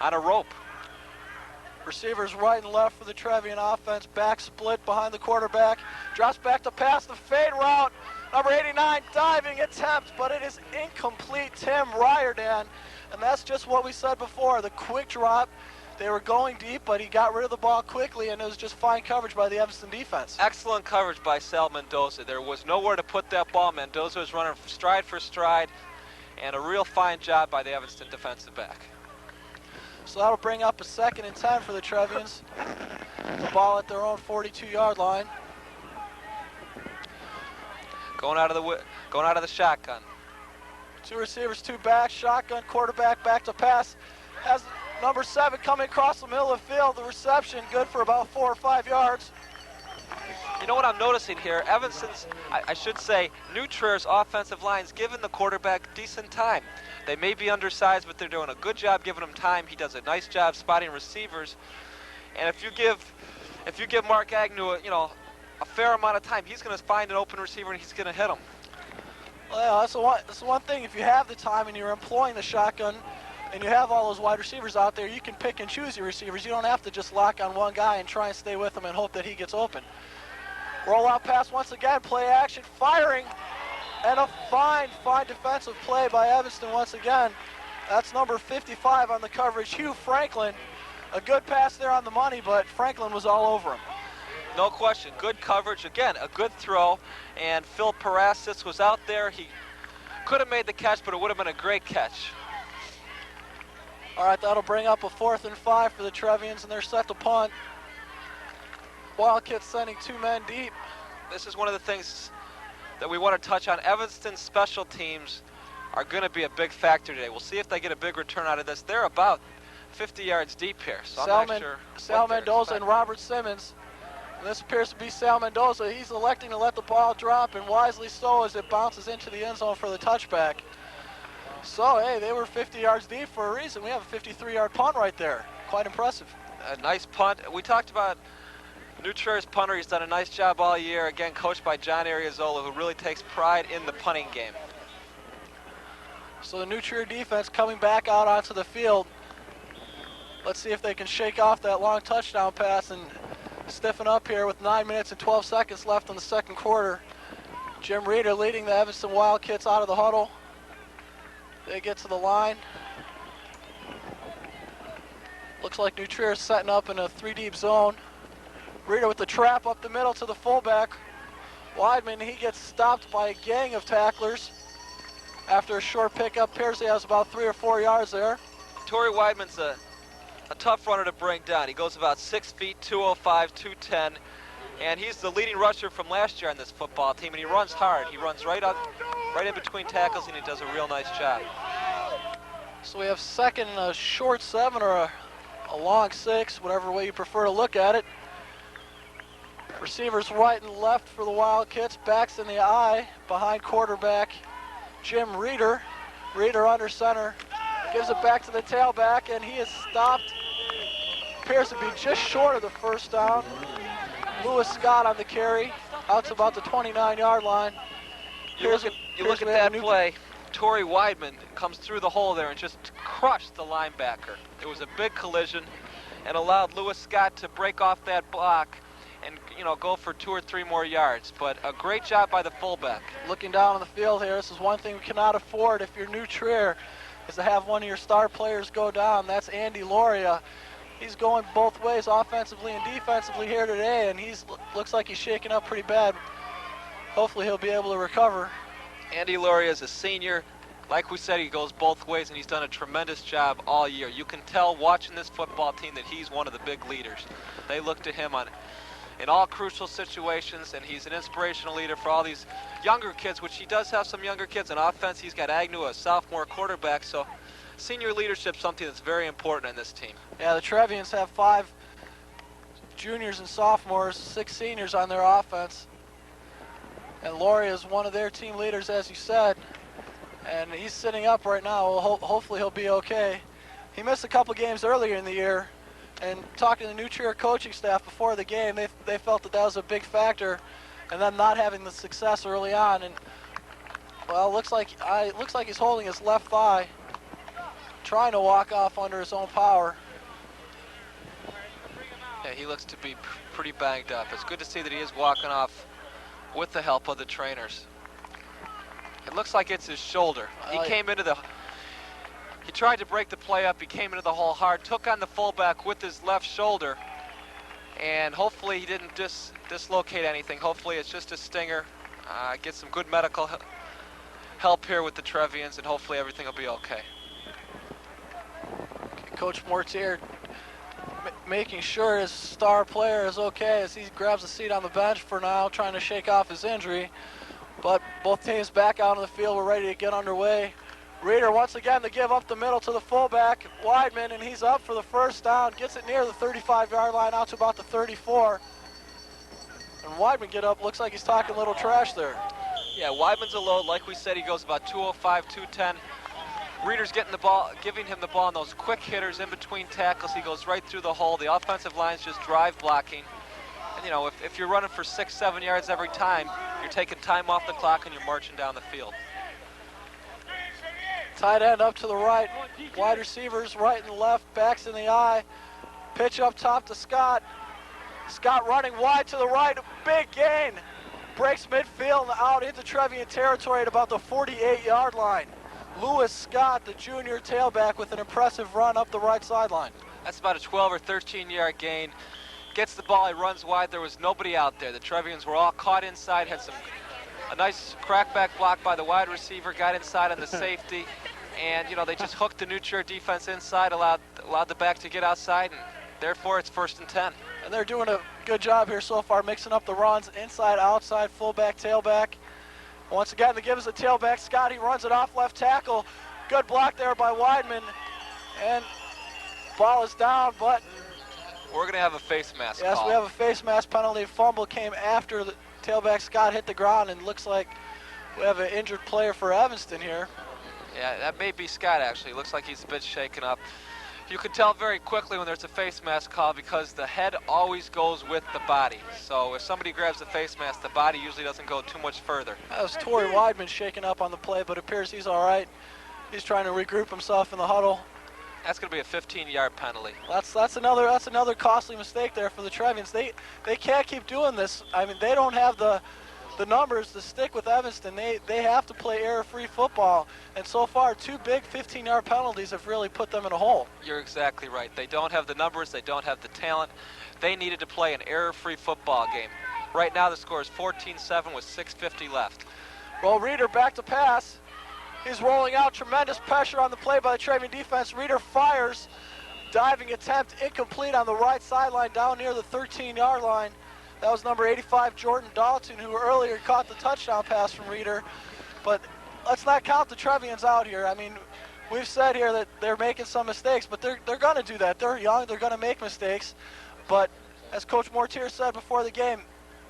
on a rope. Receivers right and left for the Trevian offense. Back split behind the quarterback. Drops back to pass the fade route. Number 89 diving attempt, but it is incomplete. Tim Ryerdan, and that's just what we said before. The quick drop. They were going deep, but he got rid of the ball quickly, and it was just fine coverage by the Evanston defense. Excellent coverage by Sal Mendoza. There was nowhere to put that ball. Mendoza was running stride for stride, and a real fine job by the Evanston defensive back. So that'll bring up a 2nd and 10 for the Trevians. The ball at their own 42-yard line. Going out of the shotgun. 2 receivers, 2 backs, shotgun, quarterback back to pass. Has number 7 coming across the middle of the field. The reception good for about 4 or 5 yards. You know what I'm noticing here? Evanston's, I should say, New Trier's offensive line's giving the quarterback decent time. They may be undersized, but they're doing a good job giving him time. He does a nice job spotting receivers. And if you give Mark Agnew a fair amount of time, he's going to find an open receiver and he's going to hit him. Well, that's the one thing. If you have the time and you're employing the shotgun and you have all those wide receivers out there, you can pick and choose your receivers. You don't have to just lock on one guy and try and stay with him and hope that he gets open. Roll out pass once again, play action, firing, and a fine defensive play by Evanston once again. That's number 55 on the coverage, Hugh Franklin. A good pass there on the money, but Franklin was all over him. No question, good coverage. Again, a good throw, and Phil Parasis was out there. He could have made the catch, but it would have been a great catch. All right, that'll bring up a 4th and 5 for the Trevians, and they're set to punt. Wildcats sending 2 men deep. This is one of the things that we want to touch on. Evanston's special teams are going to be a big factor today. We'll see if they get a big return out of this. They're about 50 yards deep here, so I'm not sure. Sal Mendoza and Robert Simmons. And this appears to be Sal Mendoza. He's electing to let the ball drop, and wisely so, as it bounces into the end zone for the touchback. So, hey, they were 50 yards deep for a reason. We have a 53-yard punt right there. Quite impressive. A nice punt. We talked about New Trier's punter. He's done a nice job all year, again coached by John Ariazola, who really takes pride in the punting game. So the New Trier defense coming back out onto the field. Let's see if they can shake off that long touchdown pass and stiffen up here with 9 minutes and 12 seconds left in the 2nd quarter. Jim Reeder leading the Evanston Wildcats out of the huddle. They get to the line. Looks like New Trier is setting up in a 3-deep zone. Reeder with the trap up the middle to the fullback. Weidman, he gets stopped by a gang of tacklers. After a short pickup, Pearsley has about 3 or 4 yards there. Torrey Weidman's a tough runner to bring down. He goes about 6 feet, 205, 210, and he's the leading rusher from last year on this football team, and he runs hard. He runs right in between tackles, and he does a real nice job. So we have 2nd and a short 7 or a long 6, whatever way you prefer to look at it. Receivers right and left for the Wildcats. Backs in the eye behind quarterback Jim Reeder. Reeder under center. Gives it back to the tailback, and he is stopped. Appears to be just short of the 1st down. Lewis Scott on the carry. Out to about the 29-yard line. You look at that play. Torrey Weidman comes through the hole there and just crushed the linebacker. It was a big collision and allowed Lewis Scott to break off that block and, you know, go for 2 or 3 more yards. But a great job by the fullback. Looking down on the field here, this is one thing we cannot afford if you're New Trier, is to have one of your star players go down. That's Andy Loria. He's going both ways, offensively and defensively here today, and looks like he's shaking up pretty bad. Hopefully he'll be able to recover. Andy Loria is a senior. Like we said, he goes both ways, and he's done a tremendous job all year. You can tell watching this football team that he's one of the big leaders. They look to him in all crucial situations, and he's an inspirational leader for all these younger kids, which he does have some younger kids. On offense, he's got Agnew, a sophomore quarterback, so senior leadership is something that's very important in this team. Yeah, the Trevians have 5 juniors and sophomores, 6 seniors on their offense. And Loria is one of their team leaders, as you said. And he's sitting up right now. Well, hopefully he'll be okay. He missed a couple games earlier in the year. And talking to the New Trier coaching staff before the game, they felt that was a big factor in them not having the success early on. And, well, looks like he's holding his left thigh, trying to walk off under his own power. Yeah, he looks to be pretty banged up. It's good to see that he is walking off with the help of the trainers. It looks like it's his shoulder. He tried to break the play up. He came into the hole hard, took on the fullback with his left shoulder, and hopefully he didn't dislocate anything. Hopefully it's just a stinger. Get some good medical help here with the Trevians, and hopefully everything will be okay. Coach Mortier making sure his star player is okay as he grabs a seat on the bench for now, trying to shake off his injury. But both teams back out on the field. We're ready to get underway. Reeder once again to give up the middle to the fullback, Weidman, and he's up for the first down. Gets it near the 35-yard line, out to about the 34. And Weidman get up, looks like he's talking a little trash there. Yeah, Weidman's a load. Like we said, he goes about 205, 210. Reeder's getting the ball, giving him the ball, and those quick hitters in between tackles. He goes right through the hole. The offensive line's just drive blocking. And, you know, if you're running for 6, 7 yards every time, you're taking time off the clock and you're marching down the field. Tight end up to the right, wide receivers right and left, backs in the eye. Pitch up top to Scott. Scott running wide to the right, a big gain. Breaks midfield and out into Trevian territory at about the 48-yard line. Lewis Scott, the junior tailback, with an impressive run up the right sideline. That's about a 12 or 13-yard gain. Gets the ball, he runs wide. There was nobody out there. The Trevians were all caught inside, had a nice crackback block by the wide receiver, got inside on the safety, and, you know, they just hooked the New Trier defense inside, allowed the back to get outside, and therefore it's 1st and 10. And they're doing a good job here so far, mixing up the runs, inside, outside, fullback, tailback. Once again, they give us a tailback. Scott, he runs it off left tackle. Good block there by Weidman, and ball is down, but we're going to have a face mask yes, call. we have a face mask penalty. Fumble came after the tailback Scott hit the ground, and looks like we have an injured player for Evanston here. Yeah, that may be Scott, actually. Looks like he's a bit shaken up. You can tell very quickly when there's a face mask call because the head always goes with the body. So if somebody grabs the face mask, the body usually doesn't go too much further. That was Torrey Weidman shaking up on the play, but it appears he's all right. He's trying to regroup himself in the huddle. That's going to be a 15-yard penalty. That's another costly mistake there for the Trevians. They can't keep doing this. I mean, they don't have the numbers to stick with Evanston. They have to play error-free football. And so far, 2 big 15-yard penalties have really put them in a hole. You're exactly right. They don't have the numbers. They don't have the talent. They needed to play an error-free football game. Right now, the score is 14-7 with 6:50 left. Well, Reeder back to pass. He's rolling out, tremendous pressure on the play by the Trevian defense. Reeder fires, diving attempt incomplete on the right sideline down near the 13-yard line. That was number 85, Jordan Dalton, who earlier caught the touchdown pass from Reeder. But let's not count the Trevians out here. I mean, we've said here that they're making some mistakes, but they're going to do that. They're young, they're going to make mistakes. But as Coach Mortier said before the game,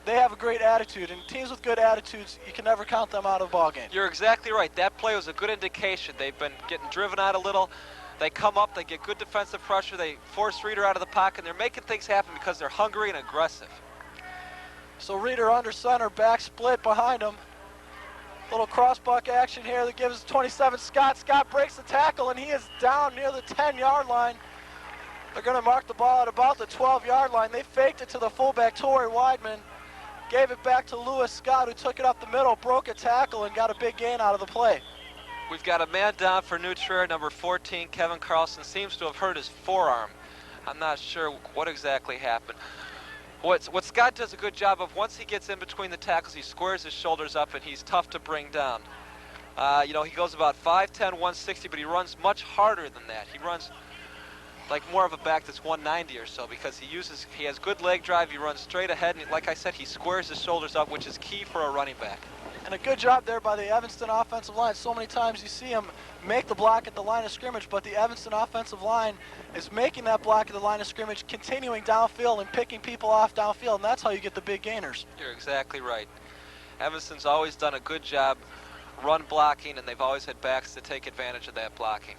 they have a great attitude, and teams with good attitudes, you can never count them out of the ball game. You're exactly right. That play was a good indication. They've been getting driven out a little. They come up, they get good defensive pressure, they force Reeder out of the pocket, and they're making things happen because they're hungry and aggressive. So Reeder under center, back split behind him. Little cross-buck action here that gives 27 Scott. Scott breaks the tackle, and he is down near the 10-yard line. They're going to mark the ball at about the 12-yard line. They faked it to the fullback, Torrey Weidman. Gave it back to Lewis Scott, who took it up the middle, broke a tackle, and got a big gain out of the play. We've got a man down for New Trier, number 14, Kevin Carlson. Seems to have hurt his forearm. I'm not sure what exactly happened. What Scott does a good job of, once he gets in between the tackles, he squares his shoulders up, and he's tough to bring down. You know, he goes about 5'10", 160, but he runs much harder than that. He runs like more of a back that's 190 or so, because he has good leg drive, he runs straight ahead, and like I said, he squares his shoulders up, which is key for a running back. And a good job there by the Evanston offensive line. So many times you see him make the block at the line of scrimmage, but the Evanston offensive line is making that block at the line of scrimmage, continuing downfield and picking people off downfield, and that's how you get the big gainers. You're exactly right. Evanston's always done a good job run blocking, and they've always had backs to take advantage of that blocking.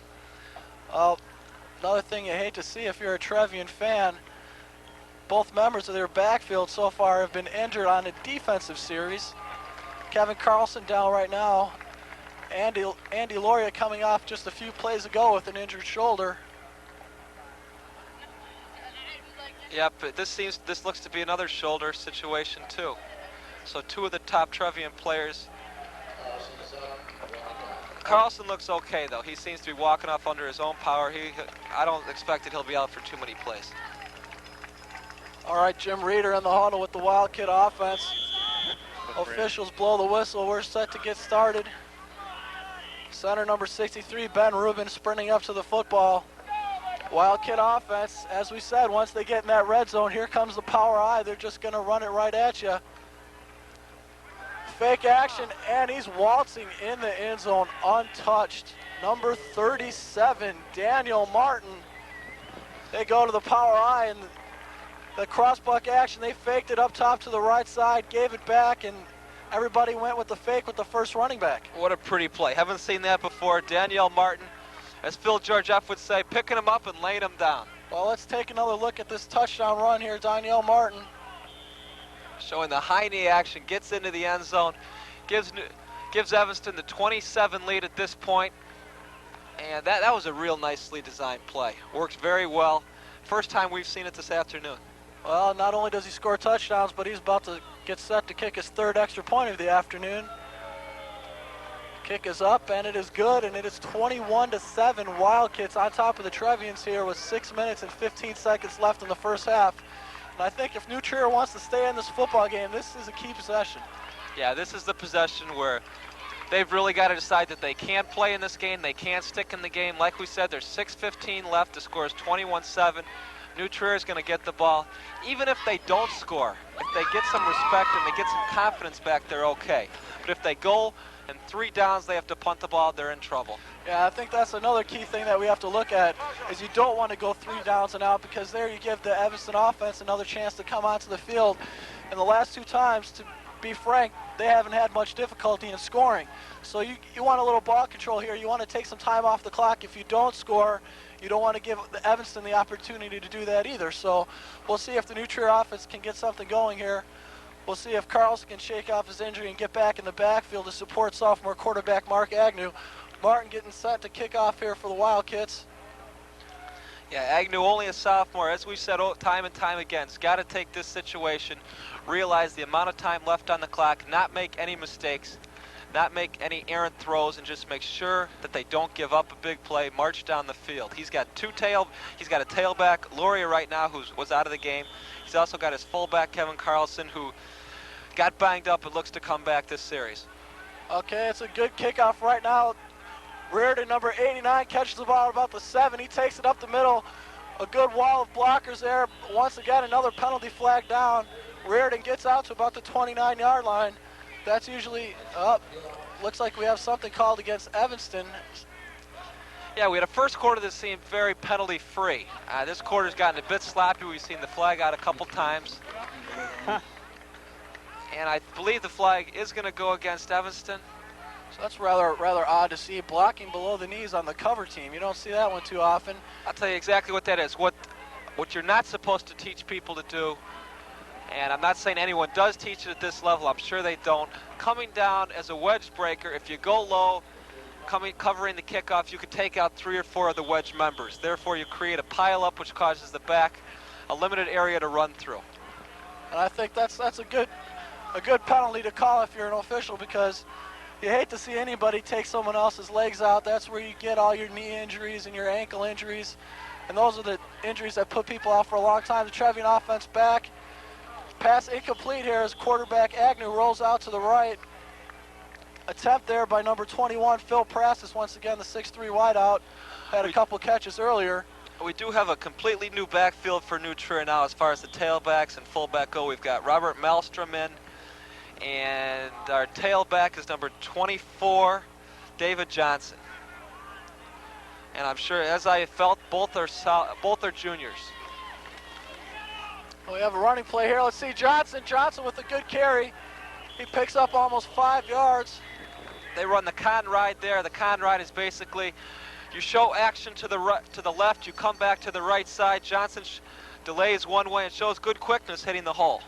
Another thing you hate to see if you're a Trevian fan, both members of their backfield so far have been injured on a defensive series. Kevin Carlson down right now. Andy Loria coming off just a few plays ago with an injured shoulder. Yep, this looks to be another shoulder situation too. So two of the top Trevian players. Carlson looks okay though. He seems to be walking off under his own power. I don't expect that he'll be out for too many plays. All right, Jim Reeder in the huddle with the Wildcat offense. Officials blow the whistle. We're set to get started. Center number 63, Ben Rubin, sprinting up to the football. Wildcat offense, as we said, once they get in that red zone, here comes the power I. They're just going to run it right at you. Fake action, and he's waltzing in the end zone untouched. Number 37, Daniel Martin. They go to the power I, and the crossbuck action, they faked it up top to the right side, gave it back, and everybody went with the fake with the first running back. What a pretty play. Haven't seen that before. Danielle Martin, as Phil George F. would say, picking him up and laying him down. Well, let's take another look at this touchdown run here. Danielle Martin showing the high knee action, gets into the end zone, gives Evanston the 27 lead at this point. And that was a real nicely designed play. Worked very well. First time we've seen it this afternoon. Well, not only does he score touchdowns, but he's about to get set to kick his third extra point of the afternoon. Kick is up, and it is good, and it is 21-7 Wildcats on top of the Trevians here with 6 minutes and 15 seconds left in the first half. And I think if New Trier wants to stay in this football game, this is a key possession. Yeah, this is the possession where they've really got to decide that they can't play in this game, they can't stick in the game. Like we said, there's 6:15 left, the score is 21-7. New Trier is going to get the ball. Even if they don't score, if they get some respect and they get some confidence back, they're okay. But if they go and 3 downs, they have to punt the ball, they're in trouble. Yeah, I think that's another key thing that we have to look at, is you don't want to go 3 downs and out, because there you give the Evanston offense another chance to come onto the field. And the last 2 times, to be frank, they haven't had much difficulty in scoring. So you want a little ball control here. You want to take some time off the clock. If you don't score, you don't want to give the Evanston the opportunity to do that either. So we'll see if the New Trier offense can get something going here. We'll see if Carlson can shake off his injury and get back in the backfield to support sophomore quarterback Mark Agnew. Martin getting set to kick off here for the Wildcats. Yeah, Agnew only a sophomore. As we said time and time again, he's got to take this situation, realize the amount of time left on the clock, not make any mistakes, not make any errant throws, and just make sure that they don't give up a big play, march down the field. He's got a tailback, Loria right now, who was out of the game. He's also got his fullback, Kevin Carlson, who got banged up and looks to come back this series. Okay, it's a good kickoff right now. Reardon, number 89, catches the ball at about the 7. He takes it up the middle. A good wall of blockers there. Once again, another penalty flag down. Reardon gets out to about the 29-yard line. That's usually up. Looks like we have something called against Evanston. Yeah, we had a first quarter that seemed very penalty-free. This quarter's gotten a bit sloppy. We've seen the flag out a couple times. And I believe the flag is going to go against Evanston. So that's rather odd to see, blocking below the knees on the cover team. You don't see that one too often. I'll tell you exactly what that is. What you're not supposed to teach people to do And I'm not saying anyone does teach it at this level. I'm sure they don't. Coming down as a wedge breaker, if you go low, covering the kickoff, you could take out 3 or 4 of the wedge members. Therefore, you create a pile-up, which causes the back a limited area to run through. And I think that's a good penalty to call if you're an official, because you hate to see anybody take someone else's legs out. That's where you get all your knee injuries and your ankle injuries. And those are the injuries that put people out for a long time. The Trevian offense back. Pass incomplete here as quarterback Agnew rolls out to the right. Attempt there by number 21, Phil Prastis, once again the 6'3" wideout. Had a couple catches earlier. We do have a completely new backfield for New Trier now as far as the tailbacks and fullback go. We've got Robert Malmstrom in, and our tailback is number 24, David Johnson. And I'm sure, as I felt, both are juniors. We have a running play here. Let's see Johnson. Johnson with a good carry. He picks up almost 5 yards. They run the con ride there. The con ride is basically you show action to the left, you come back to the right side. Johnson delays one way and shows good quickness hitting the hole.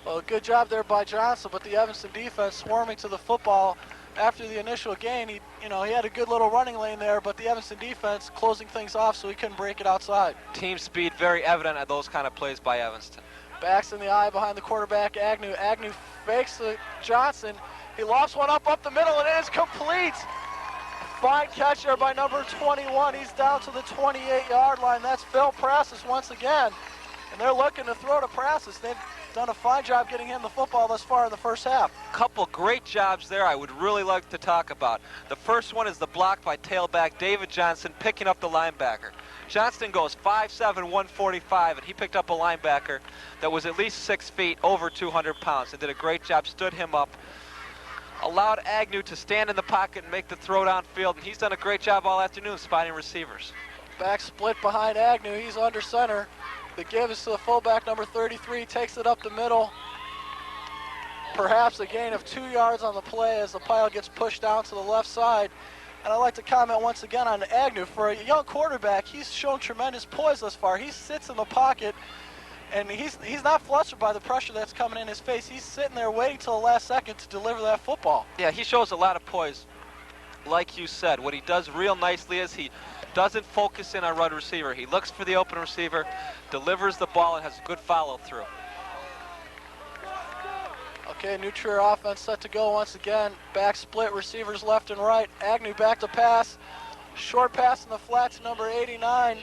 Well, good job there by Johnson, but the Evanston defense swarming to the football after the initial gain. He had a good little running lane there, but the Evanston defense closing things off so he couldn't break it outside. Team speed very evident at those kind of plays by Evanston. Backs in the eye behind the quarterback, Agnew. Agnew fakes the Johnson. He lofts one up the middle, and it is complete. Fine catch there by number 21. He's down to the 28-yard line. That's Phil Prastis once again. And they're looking to throw to Prastis. They've done a fine job getting him the football thus far in the first half. Couple great jobs there I would really like to talk about. The first one is the block by tailback David Johnson picking up the linebacker. Johnston goes 5'7", 145, and he picked up a linebacker that was at least 6 feet, over 200 pounds, and did a great job, stood him up, allowed Agnew to stand in the pocket and make the throw downfield, and he's done a great job all afternoon spotting receivers. Back split behind Agnew. He's under center. The give is to the fullback, number 33, takes it up the middle. Perhaps a gain of 2 yards on the play as the pile gets pushed down to the left side. And I'd like to comment once again on Agnew. For a young quarterback, he's shown tremendous poise thus far. He sits in the pocket, and he's not flustered by the pressure that's coming in his face. He's sitting there waiting till the last second to deliver that football. Yeah, he shows a lot of poise. Like you said, what he does real nicely is he doesn't focus in on run receiver. He looks for the open receiver, delivers the ball, and has a good follow-through. Okay, New Trier offense set to go once again. Back split, receivers left and right. Agnew back to pass. Short pass in the flat to number 89,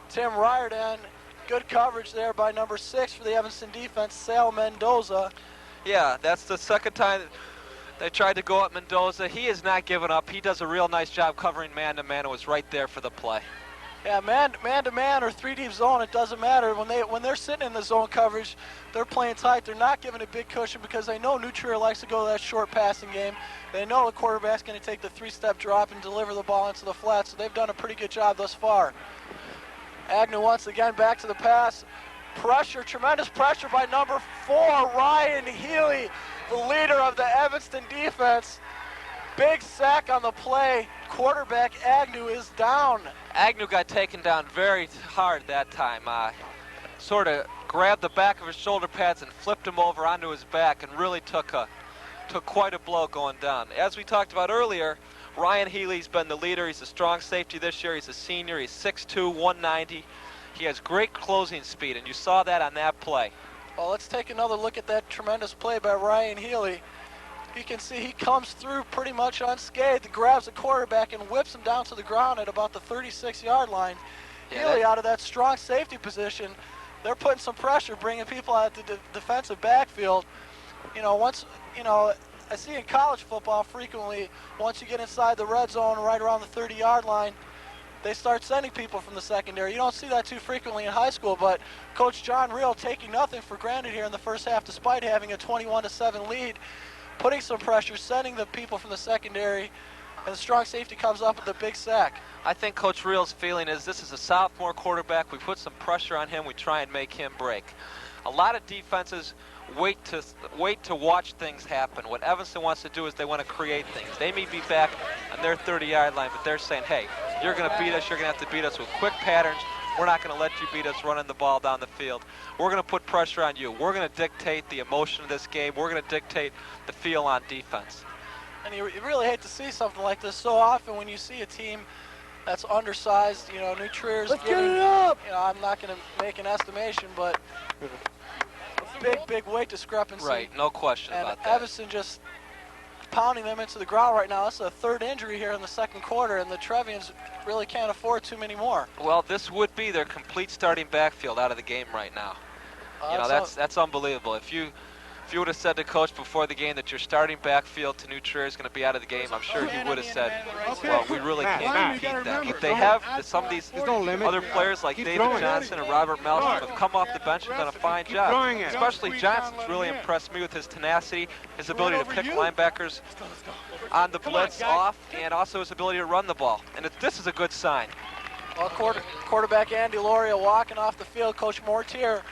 Tim Riordan. Good coverage there by number 6 for the Evanston defense, Sal Mendoza. Yeah, that's the second time they tried to go at Mendoza. He has not given up. He does a real nice job covering man-to-man and was right there for the play. Yeah, man-to-man or 3-deep zone, it doesn't matter. When they're sitting in the zone coverage, they're playing tight. They're not giving a big cushion because they know New Trier likes to go to that short passing game. They know the quarterback's going to take the 3-step drop and deliver the ball into the flat, so they've done a pretty good job thus far. Agnew once again back to the pass. Pressure, tremendous pressure by number 4, Ryan Healy, the leader of the Evanston defense. Big sack on the play. Quarterback Agnew is down. Agnew got taken down very hard that time. Sort of grabbed the back of his shoulder pads and flipped him over onto his back and really took quite a blow going down. As we talked about earlier, Ryan Healy's been the leader. He's a strong safety this year. He's a senior. He's 6'2", 190. He has great closing speed, and you saw that on that play. Well, let's take another look at that tremendous play by Ryan Healy. You can see he comes through pretty much unscathed, grabs the quarterback and whips him down to the ground at about the 36-yard line. Yeah, Healy out of that strong safety position. They're putting some pressure, bringing people out to the defensive backfield. I see in college football frequently, once you get inside the red zone right around the 30-yard line, they start sending people from the secondary. You don't see that too frequently in high school, but Coach John Reel taking nothing for granted here in the first half despite having a 21-7 lead, putting some pressure, sending the people from the secondary, and the strong safety comes up with a big sack. I think Coach Reel's feeling is this is a sophomore quarterback. We put some pressure on him. We try and make him break. A lot of defenses wait to watch things happen. What Evanston wants to do is they want to create things. They may be back on their 30-yard line, but they're saying, hey, you're going to beat us. You're going to have to beat us with quick patterns, we're not going to let you beat us running the ball down the field. We're going to put pressure on you. We're going to dictate the emotion of this game. We're going to dictate the feel on defense. And you really hate to see something like this so often when you see a team that's undersized. You know, New Trier's giving, you know, I'm not going to make an estimation, but a big weight discrepancy. Right, no question and about that. Evanston just pounding them into the ground right now. That's a third injury here in the second quarter, and the Trevians really can't afford too many more. Well, this would be their complete starting backfield out of the game right now. You know, that's unbelievable. If you would have said to Coach before the game that your starting backfield to New Trier is going to be out of the game, I'm sure he would have said, well, we really can't compete that. But they have some of these other players like David Johnson and Robert Melcham have come off the bench and done a fine job. Especially Johnson's really impressed me with his tenacity, his ability to pick linebackers on the blitz off, and also his ability to run the ball. And this is a good sign. Well, quarterback Andy Loria walking off the field. Coach Mortier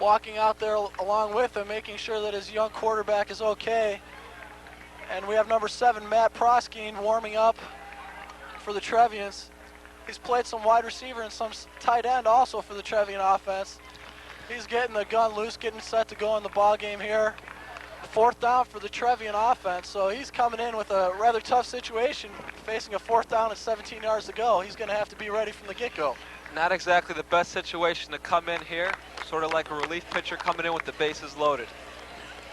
walking out there along with him, making sure that his young quarterback is okay. And we have number 7, Matt Proskine, warming up for the Trevians. He's played some wide receiver and some tight end also for the Trevian offense. He's getting the gun loose, getting set to go in the ball game here. 4th down for the Trevian offense, so he's coming in with a rather tough situation, facing a 4th down and 17 yards to go. He's going to have to be ready from the get-go. Not exactly the best situation to come in here, sort of like a relief pitcher coming in with the bases loaded.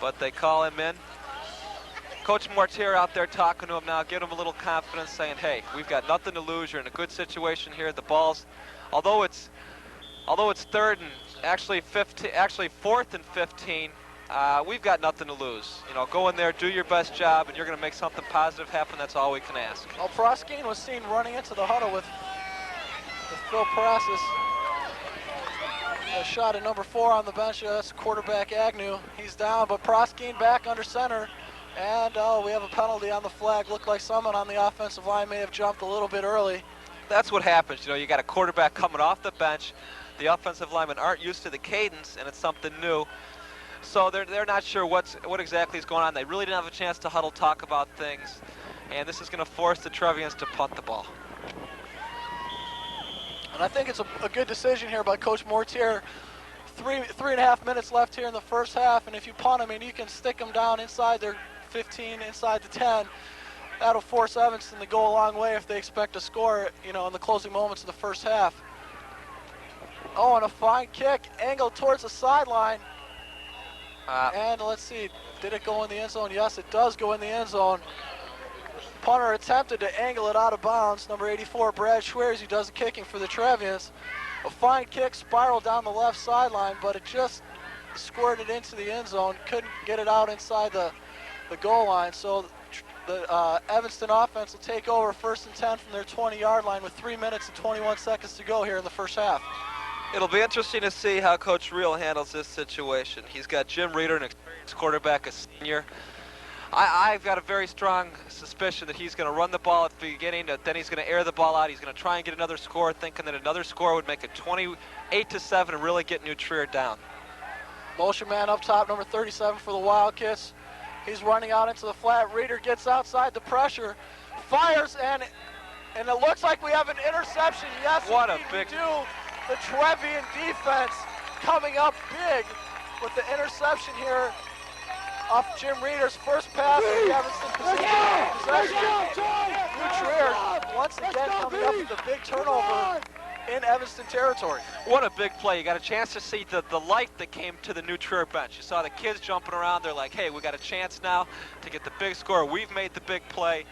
But they call him in. Coach Mortier out there talking to him now, giving him a little confidence, saying, hey, we've got nothing to lose. You're in a good situation here. The ball's, although it's 3rd and actually 4th and 15, we've got nothing to lose. You know, go in there, do your best job, and you're going to make something positive happen. That's all we can ask. Well, Proskine was seen running into the huddle with Phil Parasis. A shot at number 4 on the bench. That's quarterback Agnew. He's down, but Proskine back under center. And we have a penalty on the flag. Looked like someone on the offensive line may have jumped a little bit early. That's what happens. You know, you got a quarterback coming off the bench. The offensive linemen aren't used to the cadence, and it's something new. So they're not sure what exactly is going on. They really didn't have a chance to huddle, talk about things. And this is going to force the Trevians to punt the ball. And I think it's a good decision here by Coach Mortier. 3.5 minutes left here in the first half, and if you punt, I mean, you can stick them down inside their 15, inside the 10. That'll force Evanston to go a long way if they expect to score, you know, in the closing moments of the first half. Oh, and a fine kick, angled towards the sideline. And let's see, did it go in the end zone? Yes, it does go in the end zone. Punter attempted to angle it out of bounds. Number 84, Brad Schweers, who does the kicking for the Trevians. A fine kick, spiraled down the left sideline, but it just squirted into the end zone. Couldn't get it out inside the goal line. So the Evanston offense will take over 1st and 10 from their 20-yard line with 3 minutes and 21 seconds to go here in the first half. It'll be interesting to see how Coach Reel handles this situation. He's got Jim Reeder, an experienced quarterback, a senior. I've got a very strong suspicion that he's going to run the ball at the beginning, then he's going to air the ball out. He's going to try and get another score, thinking that another score would make it 28-7 and really get New Trier down. Motion man up top, number 37 for the Wildcats. He's running out into the flat. Reeder gets outside the pressure, fires, and it looks like we have an interception. Yes, what indeed, a big... we do. The Trevian defense coming up big with the interception here off Jim Reeder's first pass in the Evanston possession. New Trier once again coming up with a big turnover in Evanston territory. What a big play. You got a chance to see the light that came to the New Trier bench. You saw the kids jumping around. They're like, hey, we got a chance now to get the big score. We've made the big play.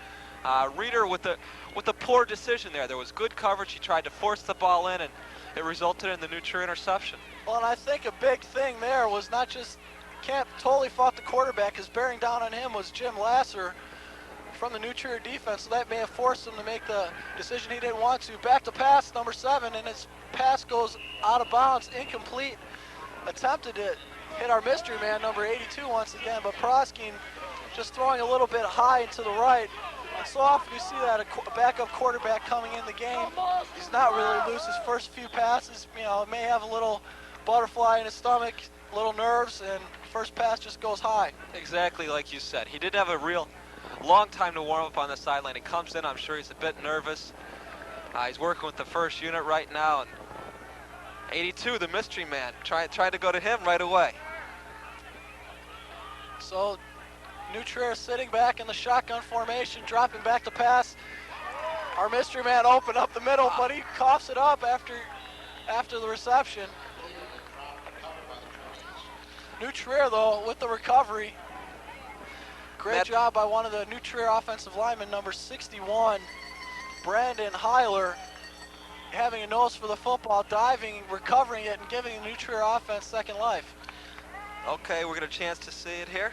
Reeder with a poor decision there. There was good coverage. He tried to force the ball in, and it resulted in the New Trier interception. Well, and I think a big thing there was not just Camp totally fought the quarterback, because bearing down on him was Jim Lasser from the New Trier defense, so that may have forced him to make the decision he didn't want to. Back to pass, number 7, and his pass goes out of bounds, incomplete. Attempted to hit our mystery man, number 82, once again, but Proskine just throwing a little bit high and to the right. And so often you see that a backup quarterback coming in the game, he's not really loose. His first few passes, you know, may have a little butterfly in his stomach, little nerves, and first pass just goes high. Exactly like you said. He didn't have a real long time to warm up on the sideline. He comes in, I'm sure he's a bit nervous. He's working with the first unit right now. And 82, the mystery man, trying to go to him right away. So New Trier sitting back in the shotgun formation, dropping back to pass. Our mystery man opened up the middle, but he coughs it up after the reception. New Trier, though, with the recovery. Great job by one of the New Trier offensive linemen, number 61, Brandon Heiler, having a nose for the football, diving, recovering it, and giving the New Trier offense second life. Okay, we're going to a chance to see it here.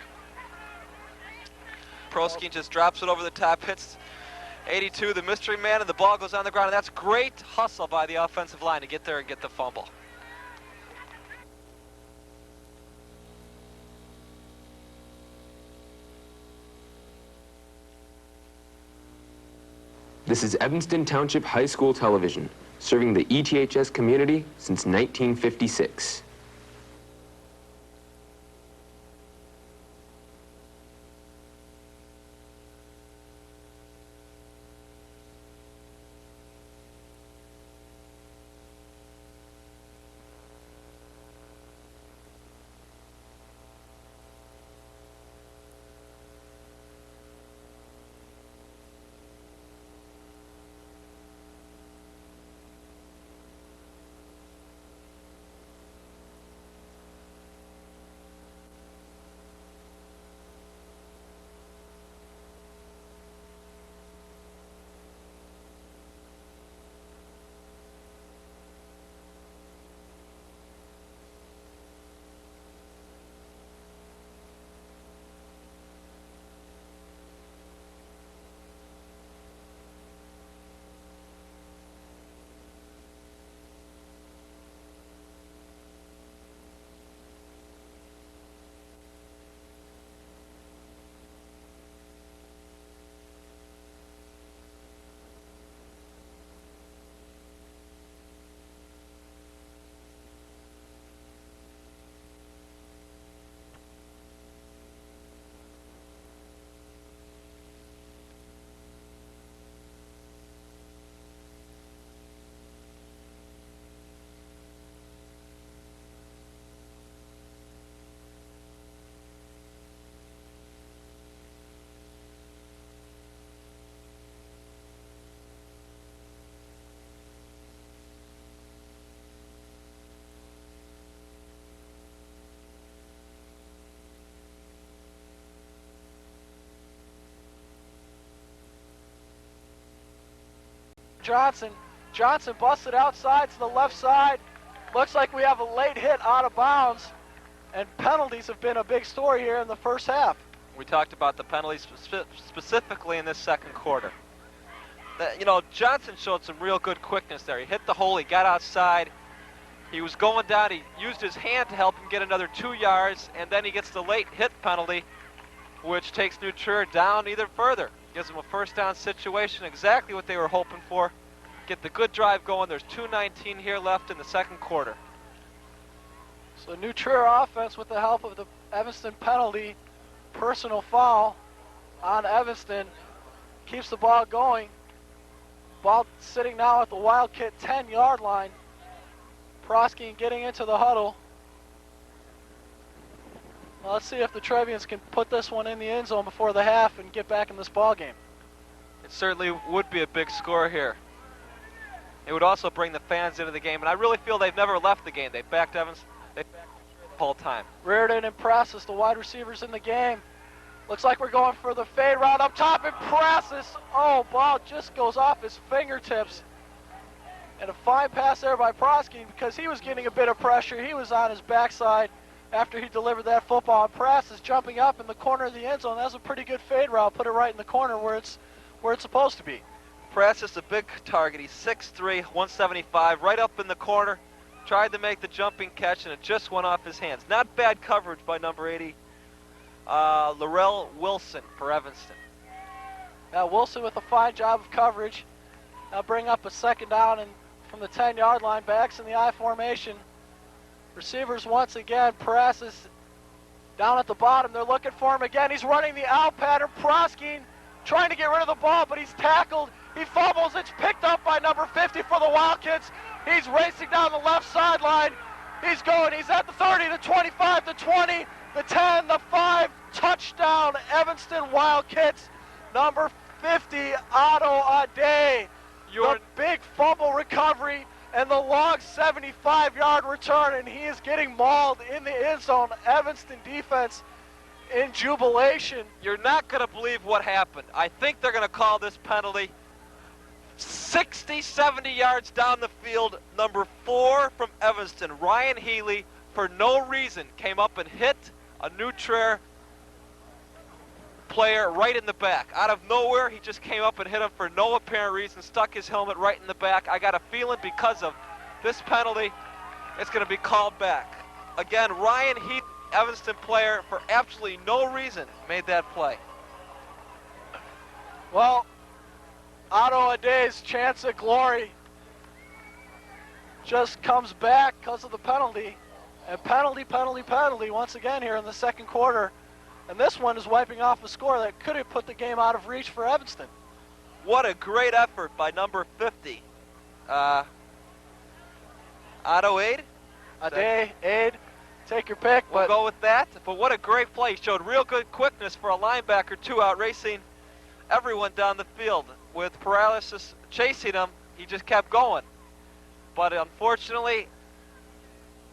Prosky just drops it over the top, hits 82, the mystery man, and the ball goes on the ground. And that's great hustle by the offensive line to get there and get the fumble. This is Evanston Township High School Television, serving the ETHS community since 1956. Johnson busted outside to the left side. Looks like we have a late hit out of bounds, and penalties have been a big story here in the first half. We talked about the penalties specifically in this second quarter. You know, Johnson showed some real good quickness there. He hit the hole, he got outside, he was going down, he used his hand to help him get another 2 yards, and then he gets the late hit penalty, which takes New Trier down even further. Gives them a first down situation, exactly what they were hoping for. Get the good drive going. There's 2:19 here left in the second quarter. So New Trier offense, with the help of the Evanston penalty, personal foul on Evanston, keeps the ball going. Ball sitting now at the Wildcat 10-yard line. Prosky getting into the huddle. Well, let's see if the Trevians can put this one in the end zone before the half and get back in this ball game. It certainly would be a big score here. It would also bring the fans into the game, and I really feel they've never left the game. They've backed Evans the whole time. Reardon and Prassis, the wide receivers in the game. Looks like we're going for the fade route up top, and Prassis, oh, ball just goes off his fingertips. And a fine pass there by Prosky because he was getting a bit of pressure. He was on his backside after he delivered that football. And Prassis jumping up in the corner of the end zone. That was a pretty good fade route. Put it right in the corner where it's supposed to be. Prassis, a big target. He's 6'3", 175, right up in the corner. Tried to make the jumping catch, and it just went off his hands. Not bad coverage by number 80, Laurel Wilson for Evanston. Now Wilson with a fine job of coverage. Now bring up a second down and from the 10-yard line, backs in the I formation. Receivers once again, Prassis down at the bottom. They're looking for him again. He's running the out pattern. Prosky trying to get rid of the ball, but he's tackled He fumbles. It's picked up by number 50 for the Wildcats. He's racing down the left sideline. He's going. He's at the 30, the 25, the 20, the 10, the 5. Touchdown, Evanston Wildcats. Number 50, Otto Ade. The big fumble recovery and the long 75-yard return, and he is getting mauled in the end zone. Evanston defense in jubilation. You're not going to believe what happened. I think they're going to call this penalty. 60, 70 yards down the field, number 4 from Evanston, Ryan Healy, for no reason, came up and hit a New Trier player right in the back. Out of nowhere, he just came up and hit him for no apparent reason, stuck his helmet right in the back. I got a feeling because of this penalty, it's going to be called back. Again, Ryan Heath, Evanston player, for absolutely no reason, made that play. Well, Otto Ade's chance at glory just comes back because of the penalty. And penalty once again here in the second quarter. And this one is wiping off a score that could have put the game out of reach for Evanston. What a great effort by number 50. Otto Ade? Ade, take your pick. We'll go with that. But what a great play. He showed real good quickness for a linebacker, too, out racing everyone down the field. With paralysis chasing him, he just kept going. But unfortunately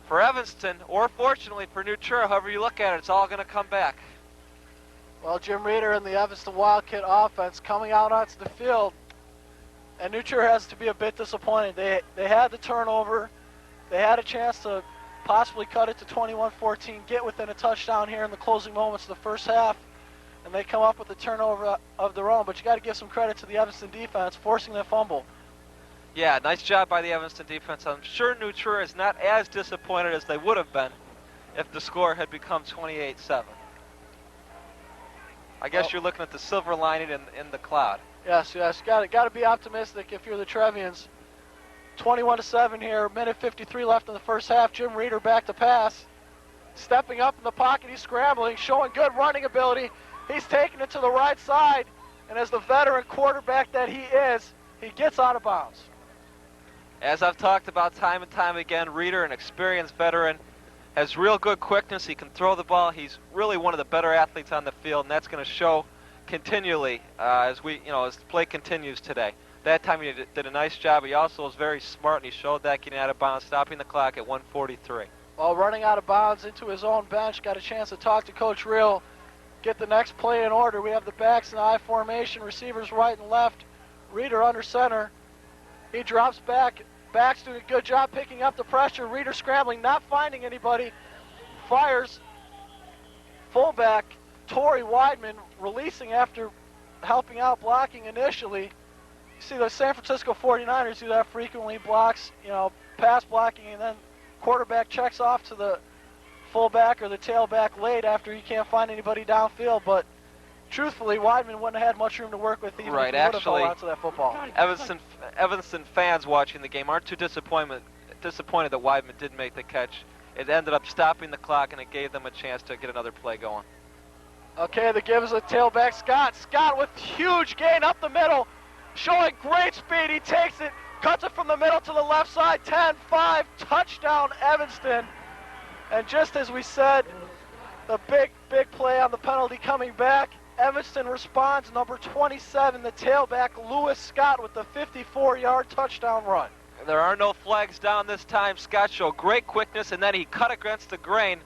for Evanston, or fortunately for New Trier, however you look at it, it's all going to come back. Well, Jim Reeder and the Evanston Wildcat offense coming out onto the field, and New Trier has to be a bit disappointed. They had the turnover. They had a chance to possibly cut it to 21-14, get within a touchdown here in the closing moments of the first half, and they come up with a turnover of their own. But you got to give some credit to the Evanston defense forcing that fumble. Yeah, nice job by the Evanston defense. I'm sure New Trier is not as disappointed as they would have been if the score had become 28-7. I guess you're looking at the silver lining in the cloud. Yes, got to be optimistic if you're the Trevians. 21-7 here, minute 53 left in the first half. Jim Reeder back to pass. Stepping up in the pocket, he's scrambling, showing good running ability. He's taking it to the right side, and as the veteran quarterback that he is, he gets out of bounds. As I've talked about time and time again, Reeder, an experienced veteran, has real good quickness. He can throw the ball. He's really one of the better athletes on the field, and that's going to show continually as the play continues today. That time he did a nice job. He also was very smart, and he showed that getting out of bounds, stopping the clock at 1:43. Well, running out of bounds into his own bench, got a chance to talk to Coach Real, get the next play in order. We have the backs in I formation, receivers right and left, Reeder under center. He drops back. Back's doing a good job picking up the pressure. Reeder scrambling, not finding anybody. Fires. Fullback Torrey Weidman releasing after helping out blocking initially. You see the San Francisco 49ers do that frequently, blocks, pass blocking, and then quarterback checks off to the fullback or the tailback late after he can't find anybody downfield. But truthfully, Weidman wouldn't have had much room to work with even if he would have held on to that football. Evanston fans watching the game aren't too disappointed that Weidman did make the catch. It ended up stopping the clock, and it gave them a chance to get another play going. Okay, the give is a tailback, Scott. Scott with huge gain up the middle, showing great speed. He takes it, cuts it from the middle to the left side, 10-5, touchdown Evanston. And just as we said, the big play on the penalty coming back. Evanston responds, number 27, the tailback, Lewis Scott, with the 54-yard touchdown run. There are no flags down this time. Scott showed great quickness, and then he cut against the grain.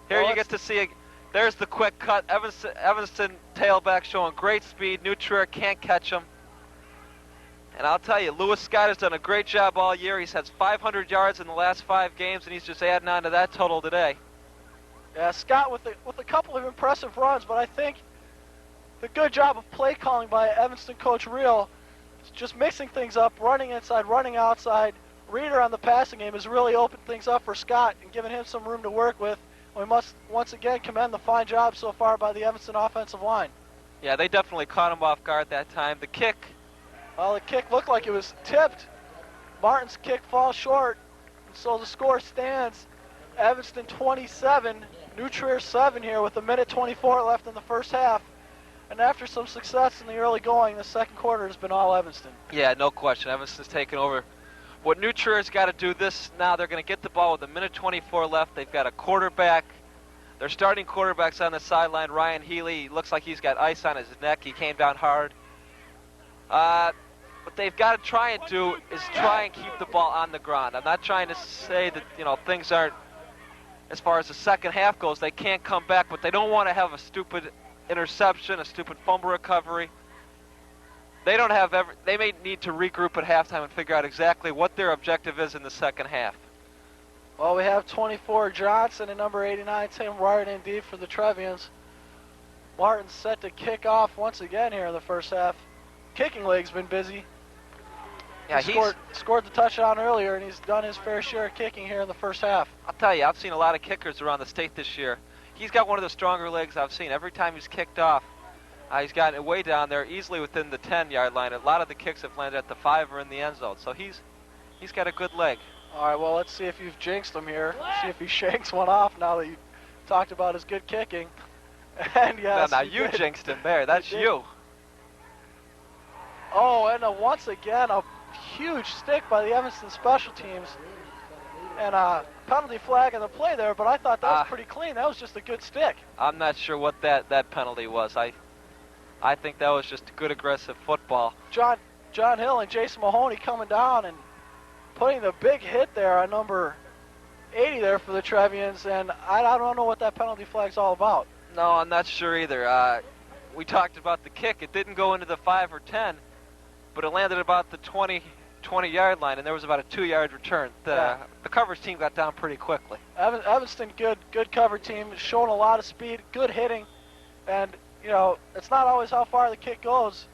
Here you get to see, there's the quick cut. Evanston tailback showing great speed. New Trier can't catch him. And I'll tell you, Lewis Scott has done a great job all year. He's had 500 yards in the last 5 games, and he's just adding on to that total today. Yeah, Scott with a couple of impressive runs, but I think the good job of play calling by Evanston coach Real, just mixing things up, running inside, running outside. Reeder on the passing game has really opened things up for Scott and given him some room to work with. We must once again commend the fine job so far by the Evanston offensive line. Yeah, they definitely caught him off guard that time. The kick. Well, the kick looked like it was tipped. Martin's kick falls short, and so the score stands. Evanston 27, New Trier 7 here with 1:24 left in the first half. And after some success in the early going, the second quarter has been all Evanston. Yeah, no question. Evanston's taken over. What New Trier's got to do this now, they're going to get the ball with 1:24 left. They've got a quarterback. Their starting quarterback's on the sideline, Ryan Healy. Looks like he's got ice on his neck. He came down hard. What they've got to try and do is try and keep the ball on the ground. I'm not trying to say that, you know, things aren't, as far as the second half goes, they can't come back, but they don't want to have a stupid interception, a stupid fumble recovery. They don't have they may need to regroup at halftime and figure out exactly what their objective is in the second half. Well, we have 24 Johnson and number 89 Tim Martin in deep for the Trevians. Martin's set to kick off once again here in the first half. Kicking leg's been busy. Yeah, he scored the touchdown earlier, and he's done his fair share of kicking here in the first half. I'll tell you, I've seen a lot of kickers around the state this year. He's got one of the stronger legs I've seen. Every time he's kicked off, he's gotten it way down there, easily within the 10-yard line. A lot of the kicks have landed at the 5 or in the end zone, so he's got a good leg. All right, well, let's see if you've jinxed him here. See if he shanks one off now that you talked about his good kicking. And yes, now you jinxed him there. That's you. Oh, and once again, a huge stick by the Evanston special teams. And a penalty flag in the play there, but I thought that was pretty clean. That was just a good stick. I'm not sure what that penalty was. I think that was just good aggressive football. John Hill and Jason Mahoney coming down and putting the big hit there on number 80 there for the Trevians, and I don't know what that penalty flag's all about. No, I'm not sure either. We talked about the kick. It didn't go into the 5 or 10, but it landed about the 20-yard line, and there was about a 2-yard return. The coverage team got down pretty quickly. Evanston, good cover team, showing a lot of speed, good hitting, and you know, it's not always how far the kick goes.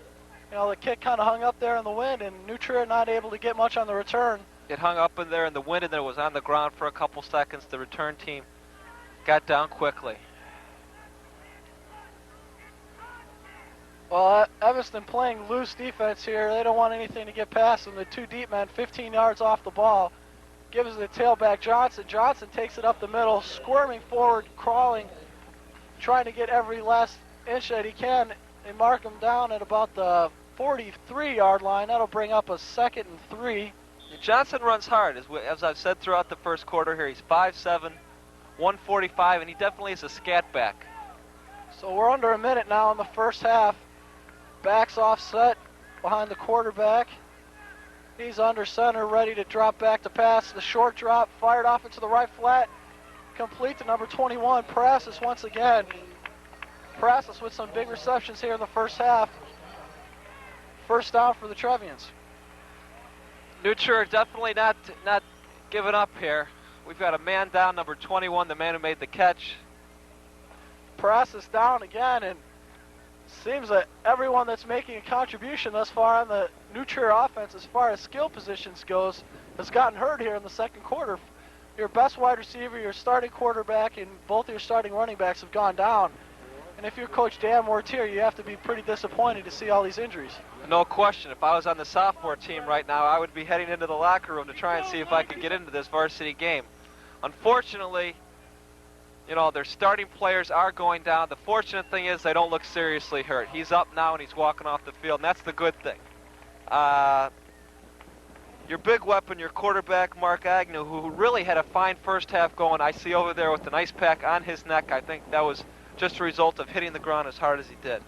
You know, the kick kind of hung up there in the wind, and New Trier not able to get much on the return. It hung up in there in the wind, and then it was on the ground for a couple seconds. The return team got down quickly. Well, Evanston playing loose defense here. They don't want anything to get past them. The 2 deep men, 15 yards off the ball. Gives it to tailback Johnson. Johnson takes it up the middle, squirming forward, crawling, trying to get every last inch that he can. They mark him down at about the 43-yard line. That'll bring up a 2nd and 3. Johnson runs hard, as I've said throughout the first quarter here. He's 5'7", 145, and he definitely is a scat back. So we're under a minute now in the first half. Backs offset behind the quarterback. He's under center, ready to drop back to pass. The short drop, fired off into the right flat. Complete to number 21, Parasis once again. Parasis with some big receptions here in the first half. First down for the Trevians. New Trier definitely not giving up here. We've got a man down, number 21, the man who made the catch. Parasis down again, and seems that everyone that's making a contribution thus far on the New Trier offense as far as skill positions goes has gotten hurt here in the second quarter. Your best wide receiver, your starting quarterback, and both your starting running backs have gone down. And if you're Coach Dan Mortier, you have to be pretty disappointed to see all these injuries. No question. If I was on the sophomore team right now, I would be heading into the locker room to try and see if I could get into this varsity game. Unfortunately, you know, their starting players are going down. The fortunate thing is they don't look seriously hurt. He's up now and he's walking off the field, and that's the good thing. Your big weapon, your quarterback, Mark Agnew, who really had a fine first half going, I see over there with the nice pack on his neck. I think that was just a result of hitting the ground as hard as he did.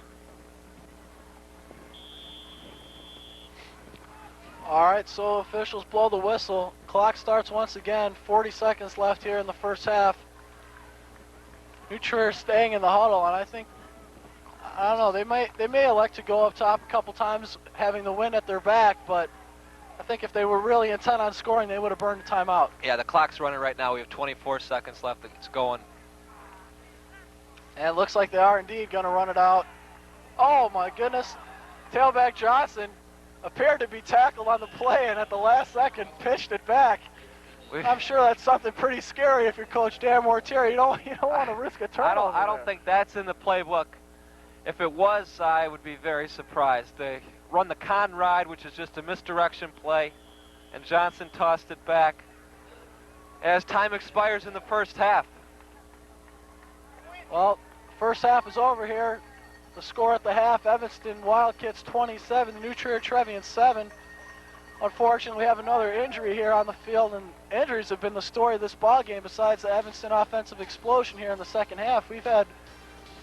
All right, so officials blow the whistle. Clock starts once again. 40 seconds left here in the first half. New Trier staying in the huddle, and I think, I don't know, they may elect to go up top a couple times, having the wind at their back, but I think if they were really intent on scoring, they would have burned the timeout. Yeah, the clock's running right now. We have 24 seconds left. It's going. And it looks like they are indeed going to run it out. Oh, my goodness. Tailback Johnson appeared to be tackled on the play, and at the last second pitched it back. I'm sure that's something pretty scary if you're Coach Dan Mortier. You don't want to risk a turnover. I don't think that's in the playbook. If it was, I would be very surprised. They run the con ride, which is just a misdirection play, and Johnson tossed it back as time expires in the first half. Well, first half is over here. The score at the half, Evanston Wildcats 27, New Trier Trevian 7. Unfortunately, we have another injury here on the field, and injuries have been the story of this ball game besides the Evanston offensive explosion here in the second half. We've had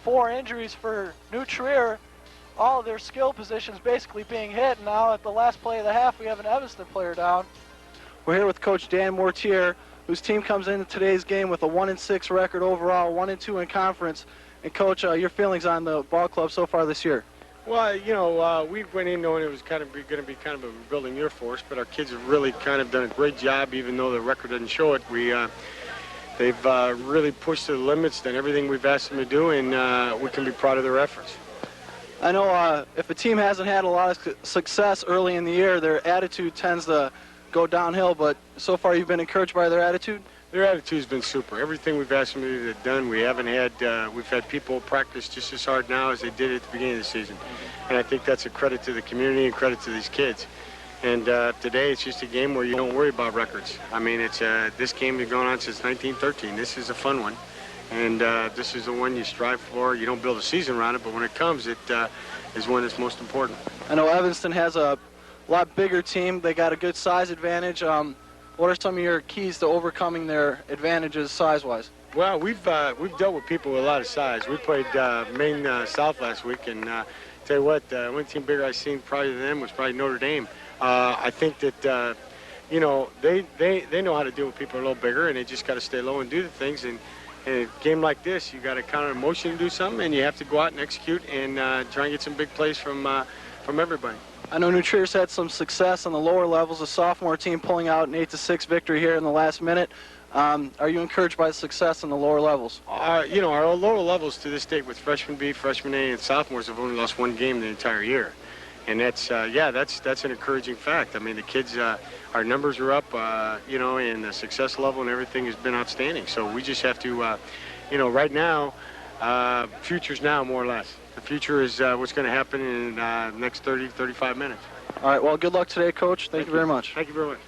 4 injuries for New Trier, all of their skill positions basically being hit, and now at the last play of the half, we have an Evanston player down. We're here with Coach Dan Mortier, whose team comes into today's game with a 1-6 record overall, 1-2 in conference. And Coach, your feelings on the ball club so far this year? Well, you know, we went in knowing it was going to be kind of a rebuilding year for us, but our kids have really kind of done a great job, even though the record doesn't show it. They've really pushed to the limits, done everything we've asked them to do, and we can be proud of their efforts. I know if a team hasn't had a lot of success early in the year, their attitude tends to go downhill, but so far you've been encouraged by their attitude? Their attitude's been super. Everything we've asked them to do, they've done. We've had people practice just as hard now as they did at the beginning of the season. And I think that's a credit to the community and credit to these kids. And today it's just a game where you don't worry about records. I mean, this game has been going on since 1913. This is a fun one. And this is the one you strive for. You don't build a season around it, but when it comes, it is one that's most important. I know Evanston has a lot bigger team. They got a good size advantage. What are some of your keys to overcoming their advantages size-wise? Well, we've dealt with people with a lot of size. We played Maine South last week, and tell you what, the only team bigger I've seen probably than them was probably Notre Dame. I think that you know, they know how to deal with people a little bigger, and they just got to stay low and do the things. And in a game like this, you got to count on emotion to do something, and you have to go out and execute and try and get some big plays from everybody. I know New Trier's had some success on the lower levels, a sophomore team pulling out an 8-6 victory here in the last minute. Are you encouraged by the success on the lower levels? You know, our lower levels to this date with freshman B, freshman A, and sophomores have only lost 1 game the entire year. And that's an encouraging fact. I mean, the kids, our numbers are up, you know, and the success level and everything has been outstanding. So we just have to, you know, right now, future's now more or less. The future is what's going to happen in the next 30, 35 minutes. All right, well, good luck today, Coach. Thank you very much. Thank you very much.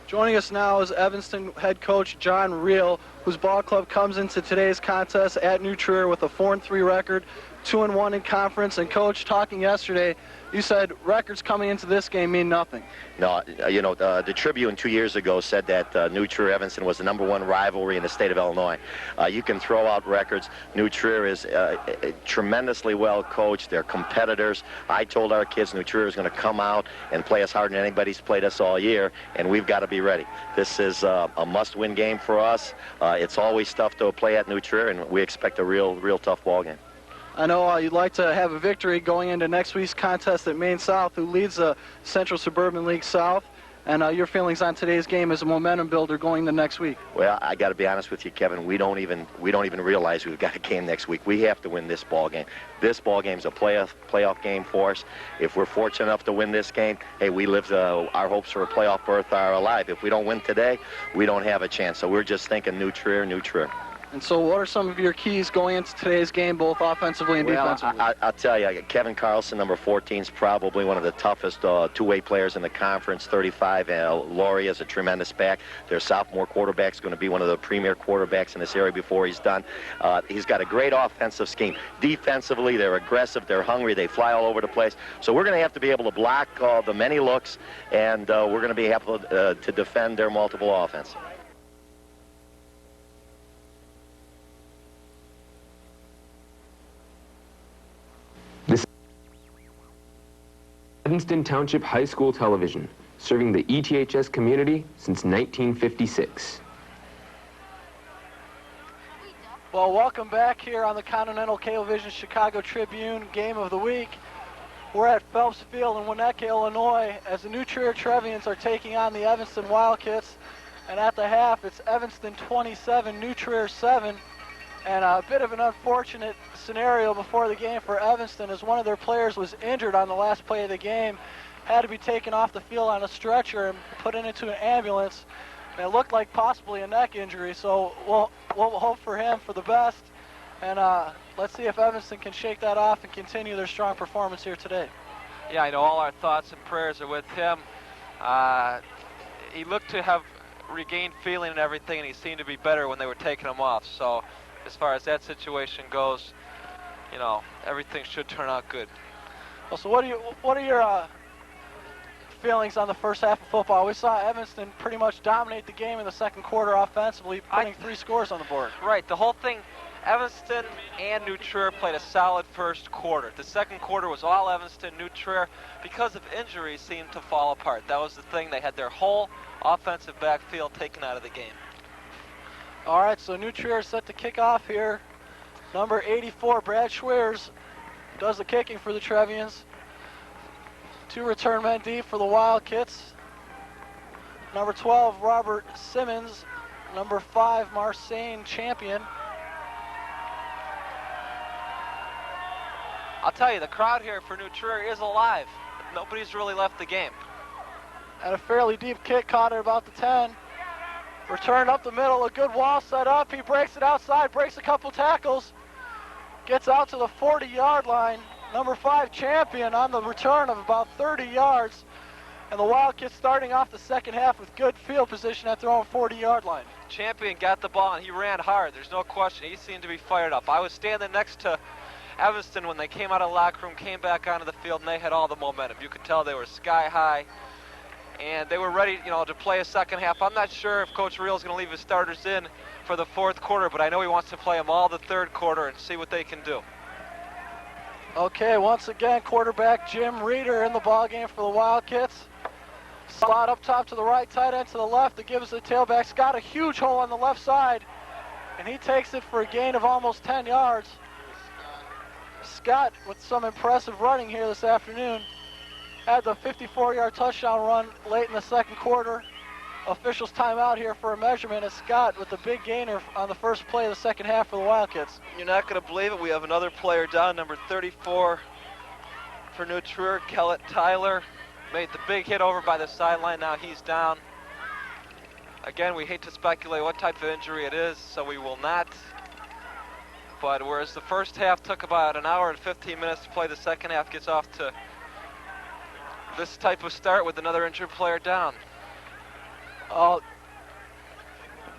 Joining us now is Evanston head coach John Reel, whose ball club comes into today's contest at New Trier with a 4-3 record, 2-1 in conference. And Coach, talking yesterday, you said records coming into this game mean nothing. No, you know, the Tribune 2 years ago said that New Trier-Evanston was the #1 rivalry in the state of Illinois. You can throw out records. New Trier is tremendously well coached. They're competitors. I told our kids New Trier is going to come out and play us harder than anybody's played us all year, and we've got to be ready. This is a must-win game for us. It's always tough to play at New Trier, and we expect a real tough ball game. I know you'd like to have a victory going into next week's contest at Maine South, who leads the Central Suburban League South. And your feelings on today's game as a momentum builder going the next week? Well, I got to be honest with you, Kevin. We don't even realize we've got a game next week. We have to win this ball game. This ball game's a playoff game for us. If we're fortunate enough to win this game, hey, we live our hopes for a playoff berth are alive. If we don't win today, we don't have a chance. So we're just thinking New Trier, New Trier. And so what are some of your keys going into today's game, both offensively and defensively? I'll tell you, Kevin Carlson, number 14, is probably one of the toughest two-way players in the conference, 35. Laurie is a tremendous back. Their sophomore quarterback is going to be one of the premier quarterbacks in this area before he's done. He's got a great offensive scheme. Defensively, they're aggressive, they're hungry, they fly all over the place. So we're going to have to be able to block the many looks, and we're going to be able to defend their multiple offense. Evanston Township High School Television, serving the ETHS community since 1956. Well, welcome back here on the Continental Cablevision Chicago Tribune Game of the Week. We're at Phelps Field in Winnetka, Illinois, as the New Trier Trevians are taking on the Evanston Wildcats. And at the half, it's Evanston 27, New Trier 7. And a bit of an unfortunate scenario before the game for Evanston, as one of their players was injured on the last play of the game, had to be taken off the field on a stretcher and put into an ambulance. And it looked like possibly a neck injury, so we'll hope for him for the best. And let's see if Evanston can shake that off and continue their strong performance here today. Yeah, I know all our thoughts and prayers are with him. He looked to have regained feeling and everything, and he seemed to be better when they were taking him off. So as far as that situation goes, you know, everything should turn out good. Well, so what are your feelings on the first half of football? We saw Evanston pretty much dominate the game in the second quarter offensively, putting 3 scores on the board. Right, the whole thing, Evanston and New Trier played a solid first quarter. The second quarter was all Evanston. New Trier, because of injuries, seemed to fall apart. That was the thing. They had their whole offensive backfield taken out of the game. All right, so New Trier is set to kick off here. Number 84, Brad Schweers, does the kicking for the Trevians. 2 return men deep for the Wildcats. Number 12, Robert Simmons. Number 5, Marseille Champion. I'll tell you, the crowd here for New Trier is alive. Nobody's really left the game. And a fairly deep kick caught at about the 10. Return up the middle, a good wall set up. He breaks it outside, breaks a couple tackles. Gets out to the 40-yard line. Number 5, Champion, on the return of about 30 yards. And the Wildcats starting off the second half with good field position at their own 40-yard line. Champion got the ball, and he ran hard. There's no question. He seemed to be fired up. I was standing next to Evanston when they came out of the locker room, came back onto the field, and they had all the momentum. You could tell they were sky high, and they were ready, you know, to play a second half. I'm not sure if Coach Reel's going to leave his starters in for the fourth quarter, but I know he wants to play them all the third quarter and see what they can do. Okay, once again, quarterback Jim Reeder in the ballgame for the Wildcats. Slot up top to the right, tight end to the left to give us the tailback. Scott, a huge hole on the left side, and he takes it for a gain of almost 10 yards. Scott with some impressive running here this afternoon. Had the 54-yard touchdown run late in the second quarter. Officials timeout here for a measurement as Scott with the big gainer on the first play of the second half for the Wildcats. You're not going to believe it. We have another player down, number 34 for New Trier, Kellett Tyler. Made the big hit over by the sideline. Now he's down. Again, we hate to speculate what type of injury it is, so we will not. But whereas the first half took about an hour and 15 minutes to play, the second half gets off to this type of start with another injured player down.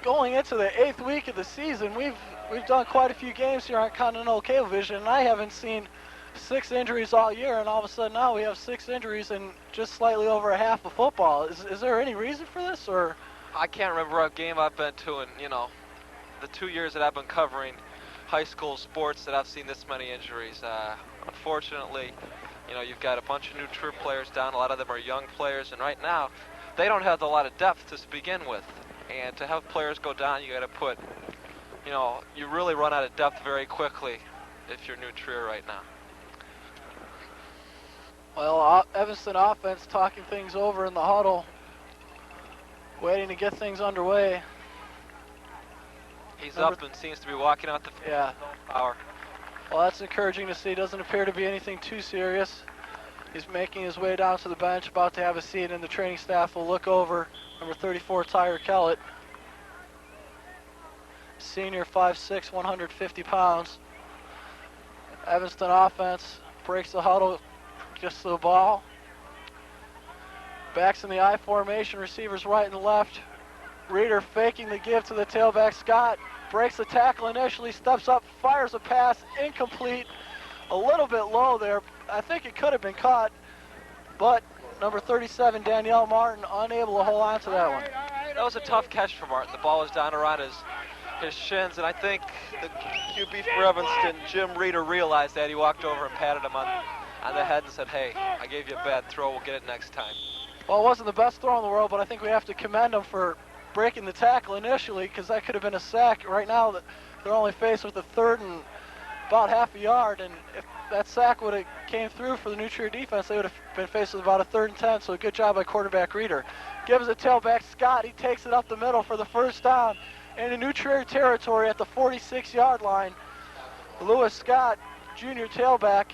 Going into the 8th week of the season, we've done quite a few games here on Continental Cablevision, and I haven't seen 6 injuries all year, and all of a sudden now we have 6 injuries in just slightly over a half of football. Is there any reason for this, or? I can't remember a game I've been to in, you know, the 2 years that I've been covering high school sports that I've seen this many injuries. Unfortunately, you know, you've got a bunch of New Trier players down. A lot of them are young players, and right now they don't have a lot of depth to begin with. And to have players go down, you got to put, you know, you really run out of depth very quickly if you're New Trier right now. Well, Evanston offense talking things over in the huddle, waiting to get things underway. He's up and seems to be walking out the field. Yeah. Power. Well, that's encouraging to see. Doesn't appear to be anything too serious. He's making his way down to the bench, about to have a seat, and the training staff will look over number 34, Tyler Kellett. Senior, 5'6", 150 pounds. Evanston offense breaks the huddle, gets to the ball. Backs in the I formation, receivers right and left. Reeder faking the give to the tailback. Scott breaks the tackle initially, steps up, fires a pass, incomplete. A little bit low there. I think it could have been caught, but number 37, Danielle Martin, unable to hold on to that one. That was a tough catch for Martin. The ball was down around his shins, and I think the QB for Evanston, Jim Reeder, realized that. He walked over and patted him on the head and said, "Hey, I gave you a bad throw. We'll get it next time." Well, it wasn't the best throw in the world, but I think we have to commend him for breaking the tackle initially, because that could have been a sack. Right now, they're only faced with a 3rd and about half a yard, and if that sack would have came through for the New Trier defense, they would have been faced with about a 3rd and 10, so a good job by quarterback Reeder. Gives it tailback Scott. He takes it up the middle for the first down into New Trier territory at the 46-yard line. Lewis Scott, junior tailback,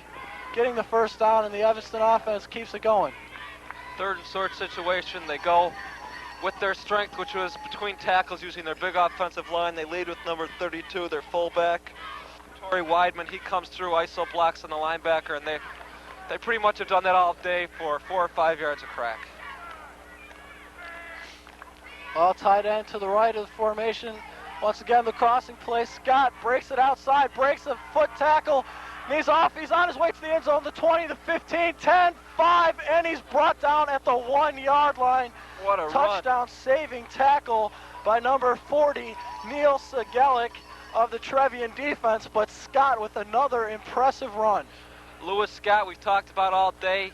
getting the first down, and the Evanston offense keeps it going. 3rd and short situation. They go with their strength, which was between tackles, using their big offensive line. They lead with number 32, their fullback, Torrey Weidman. He comes through, ISO blocks on the linebacker, and they pretty much have done that all day for 4 or 5 yards of crack. All tight end to the right of the formation. Once again, the crossing play. Scott breaks it outside, breaks a foot tackle, and he's off. He's on his way to the end zone, the 20, the 15, 10, 5, and he's brought down at the 1-yard line. What a touchdown run. Saving tackle by number 40, Neil Segelic of the Trevian defense, but Scott with another impressive run. Lewis Scott, we've talked about all day.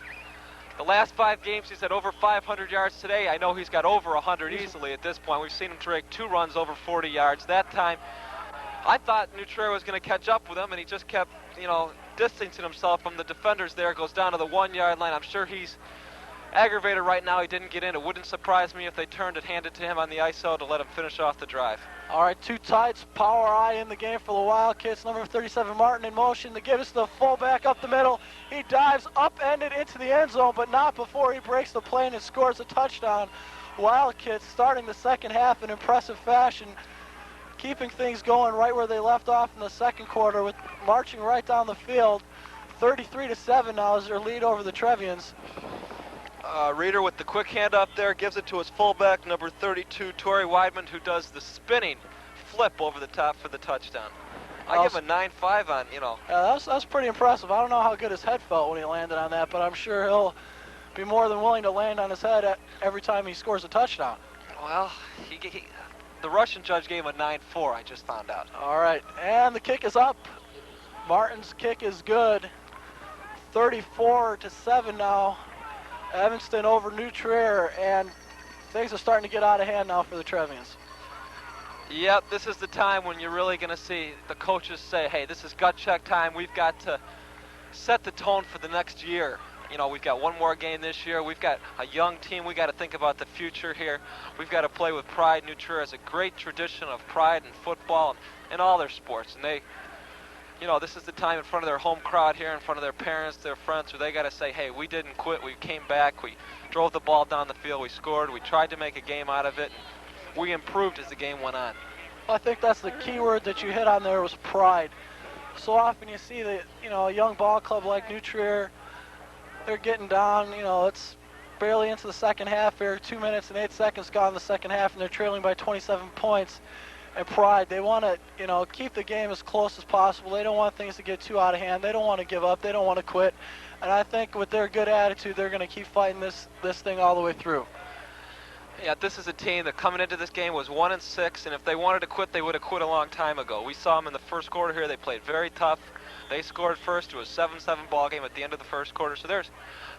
The last 5 games, he's had over 500 yards today. I know he's got over 100 easily at this point. We've seen him take 2 runs over 40 yards. That time, I thought New Trier was going to catch up with him, and he just kept, distancing himself from the defenders there. Goes down to the 1-yard line. I'm sure he's aggravated right now he didn't get in. It wouldn't surprise me if they turned it, handed to him on the ISO to let him finish off the drive. All right, 2 tights, power eye in the game for the Wildcats. Number 37, Martin in motion to give us the fullback up the middle. He dives upended into the end zone, but not before he breaks the plane and scores a touchdown. Wildcats starting the second half in impressive fashion, keeping things going right where they left off in the second quarter, with marching right down the field. 33-7 now is their lead over the Trevians. Reeder with the quick hand up there gives it to his fullback, number 32, Torrey Weidman, who does the spinning flip over the top for the touchdown. I give him a 9.5 on, Yeah, that was pretty impressive. I don't know how good his head felt when he landed on that, but I'm sure he'll be more than willing to land on his head every time he scores a touchdown. Well, the Russian judge gave him a 9.4, I just found out. All right, and the kick is up. Martin's kick is good. 34-7 now. Evanston over New Trier, and things are starting to get out of hand now for the Trevians. Yep, this is the time when you're really going to see the coaches say, hey, this is gut check time. We've got to set the tone for the next year. We've got one more game this year. We've got a young team. We've got to think about the future here. We've got to play with pride. New Trier has a great tradition of pride in football and all their sports. And they, this is the time in front of their home crowd here, in front of their parents, their friends, where they got to say, hey, we didn't quit. We came back. We drove the ball down the field. We scored. We tried to make a game out of it. And we improved as the game went on. I think that's the key word that you hit on there, was pride. So often you see that, a young ball club like New Trier, they're getting down, it's barely into the second half here, 2 minutes and 8 seconds gone in the second half, and they're trailing by 27 points. And pride, they want to, keep the game as close as possible. They don't want things to get too out of hand. They don't want to give up. They don't want to quit. And I think with their good attitude, they're going to keep fighting this thing all the way through. Yeah, this is a team that coming into this game was 1-6, and if they wanted to quit, they would have quit a long time ago. We saw them in the first quarter here. They played very tough. They scored first. It was a 7-7 ball game at the end of the first quarter. So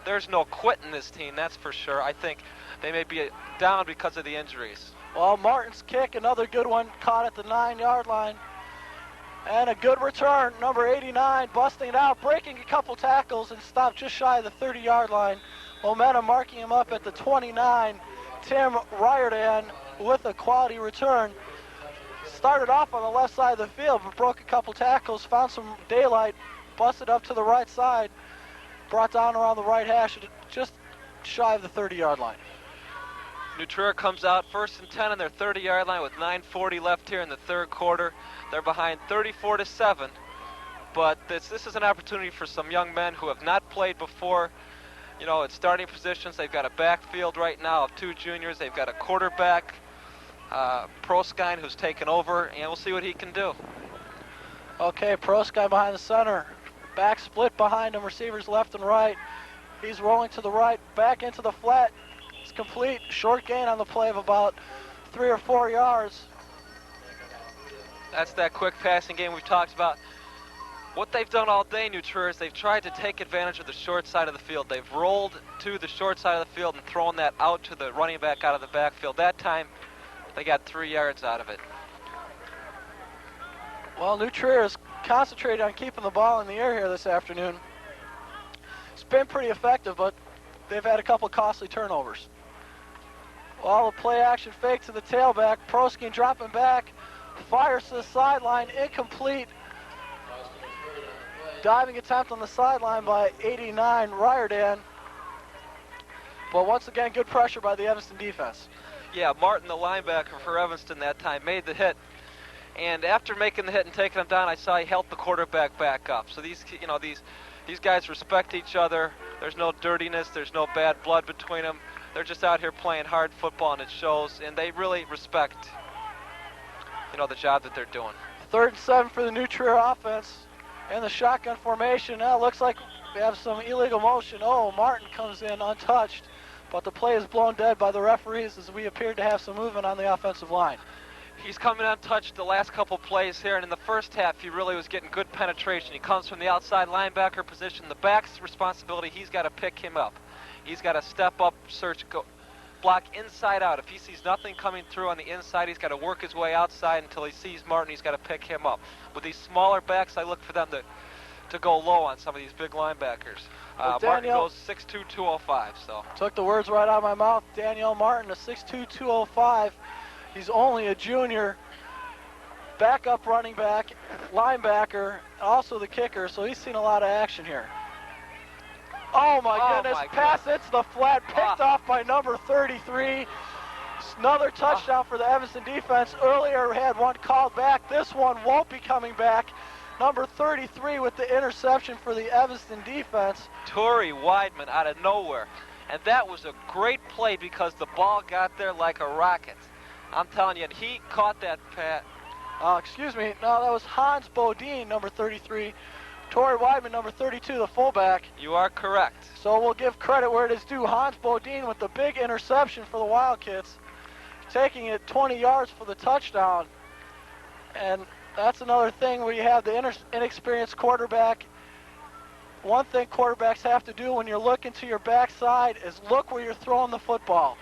there's no quit in this team, that's for sure. I think they may be down because of the injuries. Well, Martin's kick, another good one, caught at the 9-yard line. And a good return, number 89, busting it out, breaking a couple tackles, and stopped just shy of the 30-yard line. Momentum marking him up at the 29. Tim Riordan with a quality return. Started off on the left side of the field, but broke a couple tackles, found some daylight, busted up to the right side, brought down around the right hash, just shy of the 30-yard line. New Trier comes out 1st and 10 on their 30-yard line with 9:40 left here in the third quarter. They're behind 34-7, but this is an opportunity for some young men who have not played before. At starting positions, they've got a backfield right now of 2 juniors. They've got a quarterback, Proskine, who's taken over, and we'll see what he can do. Okay, Proskine behind the center. Back split behind him, receivers left and right. He's rolling to the right, back into the flat. It's complete. Short gain on the play of about 3 or 4 yards. That's that quick passing game we've talked about. What they've done all day, New Trier, is they've tried to take advantage of the short side of the field. They've rolled to the short side of the field and thrown that out to the running back out of the backfield. That time, they got 3 yards out of it. Well, New Trier is concentrated on keeping the ball in the air here this afternoon. It's been pretty effective, but they've had a couple costly turnovers. Well, a play action fake to the tailback. Proskin dropping back, fires to the sideline, incomplete. Diving attempt on the sideline by 89, Riordan. But once again, good pressure by the Evanston defense. Yeah, Martin, the linebacker for Evanston that time, made the hit. And after making the hit and taking him down, I saw he helped the quarterback back up. So these guys respect each other. There's no dirtiness. There's no bad blood between them. They're just out here playing hard football, and it shows. And they really respect the job that they're doing. 3rd and 7 for the New Trier offense. In the shotgun formation, now looks like we have some illegal motion. Oh, Martin comes in untouched, but the play is blown dead by the referees as we appeared to have some movement on the offensive line. He's coming untouched the last couple plays here, and in the first half he really was getting good penetration. He comes from the outside linebacker position. The back's responsibility, he's got to pick him up. He's got to step up, search, go, block inside out. If he sees nothing coming through on the inside, he's got to work his way outside until he sees Martin. He's got to pick him up. With these smaller backs, I look for them to go low on some of these big linebackers. Martin goes 6'2", 205. So took the words right out of my mouth. Danielle Martin, a 6'2", 205. He's only a junior. Backup running back, linebacker, also the kicker, so he's seen a lot of action here. Oh my goodness, pass hits the flat, picked off by number 33. Another touchdown for the Evanston defense. Earlier had one called back. This one won't be coming back. Number 33 with the interception for the Evanston defense. Torrey Weidman out of nowhere. And that was a great play because the ball got there like a rocket. I'm telling you, and he caught that pass. Excuse me, no, that was Hans Bodine, number 33. Torrey Weidman, number 32, the fullback. You are correct. So we'll give credit where it is due. Hans Bodine with the big interception for the Wildcats, taking it 20 yards for the touchdown. And that's another thing where you have the inexperienced quarterback. One thing quarterbacks have to do when you're looking to your backside is look where you're throwing the football.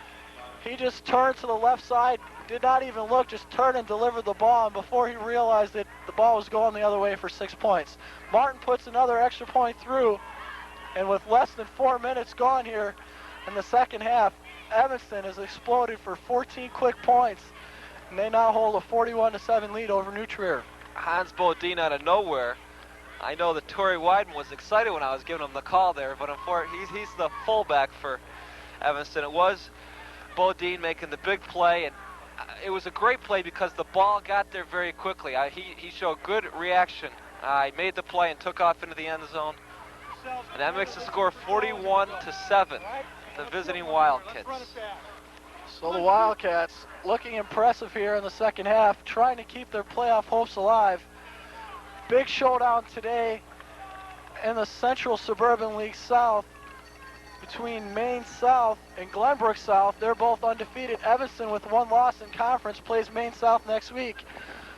He just turned to the left side, did not even look, just turned and delivered the ball, and before he realized it, the ball was going the other way for 6 points. Martin puts another extra point through, and with less than 4 minutes gone here in the second half, Evanston has exploded for 14 quick points, and they now hold a 41-7 lead over New Trier. Hans Bodine out of nowhere. I know that Torrey Weidman was excited when I was giving him the call there, but unfortunately, he's the fullback for Evanston. It was Bodine making the big play, and it was a great play because the ball got there very quickly. He showed good reaction. He made the play and took off into the end zone, and that makes the score 41-7. The visiting Wildcats. So the Wildcats looking impressive here in the second half, trying to keep their playoff hopes alive. Big showdown today in the Central Suburban League South between Maine South and Glenbrook South. They're both undefeated. Evanston, with one loss in conference, plays Maine South next week.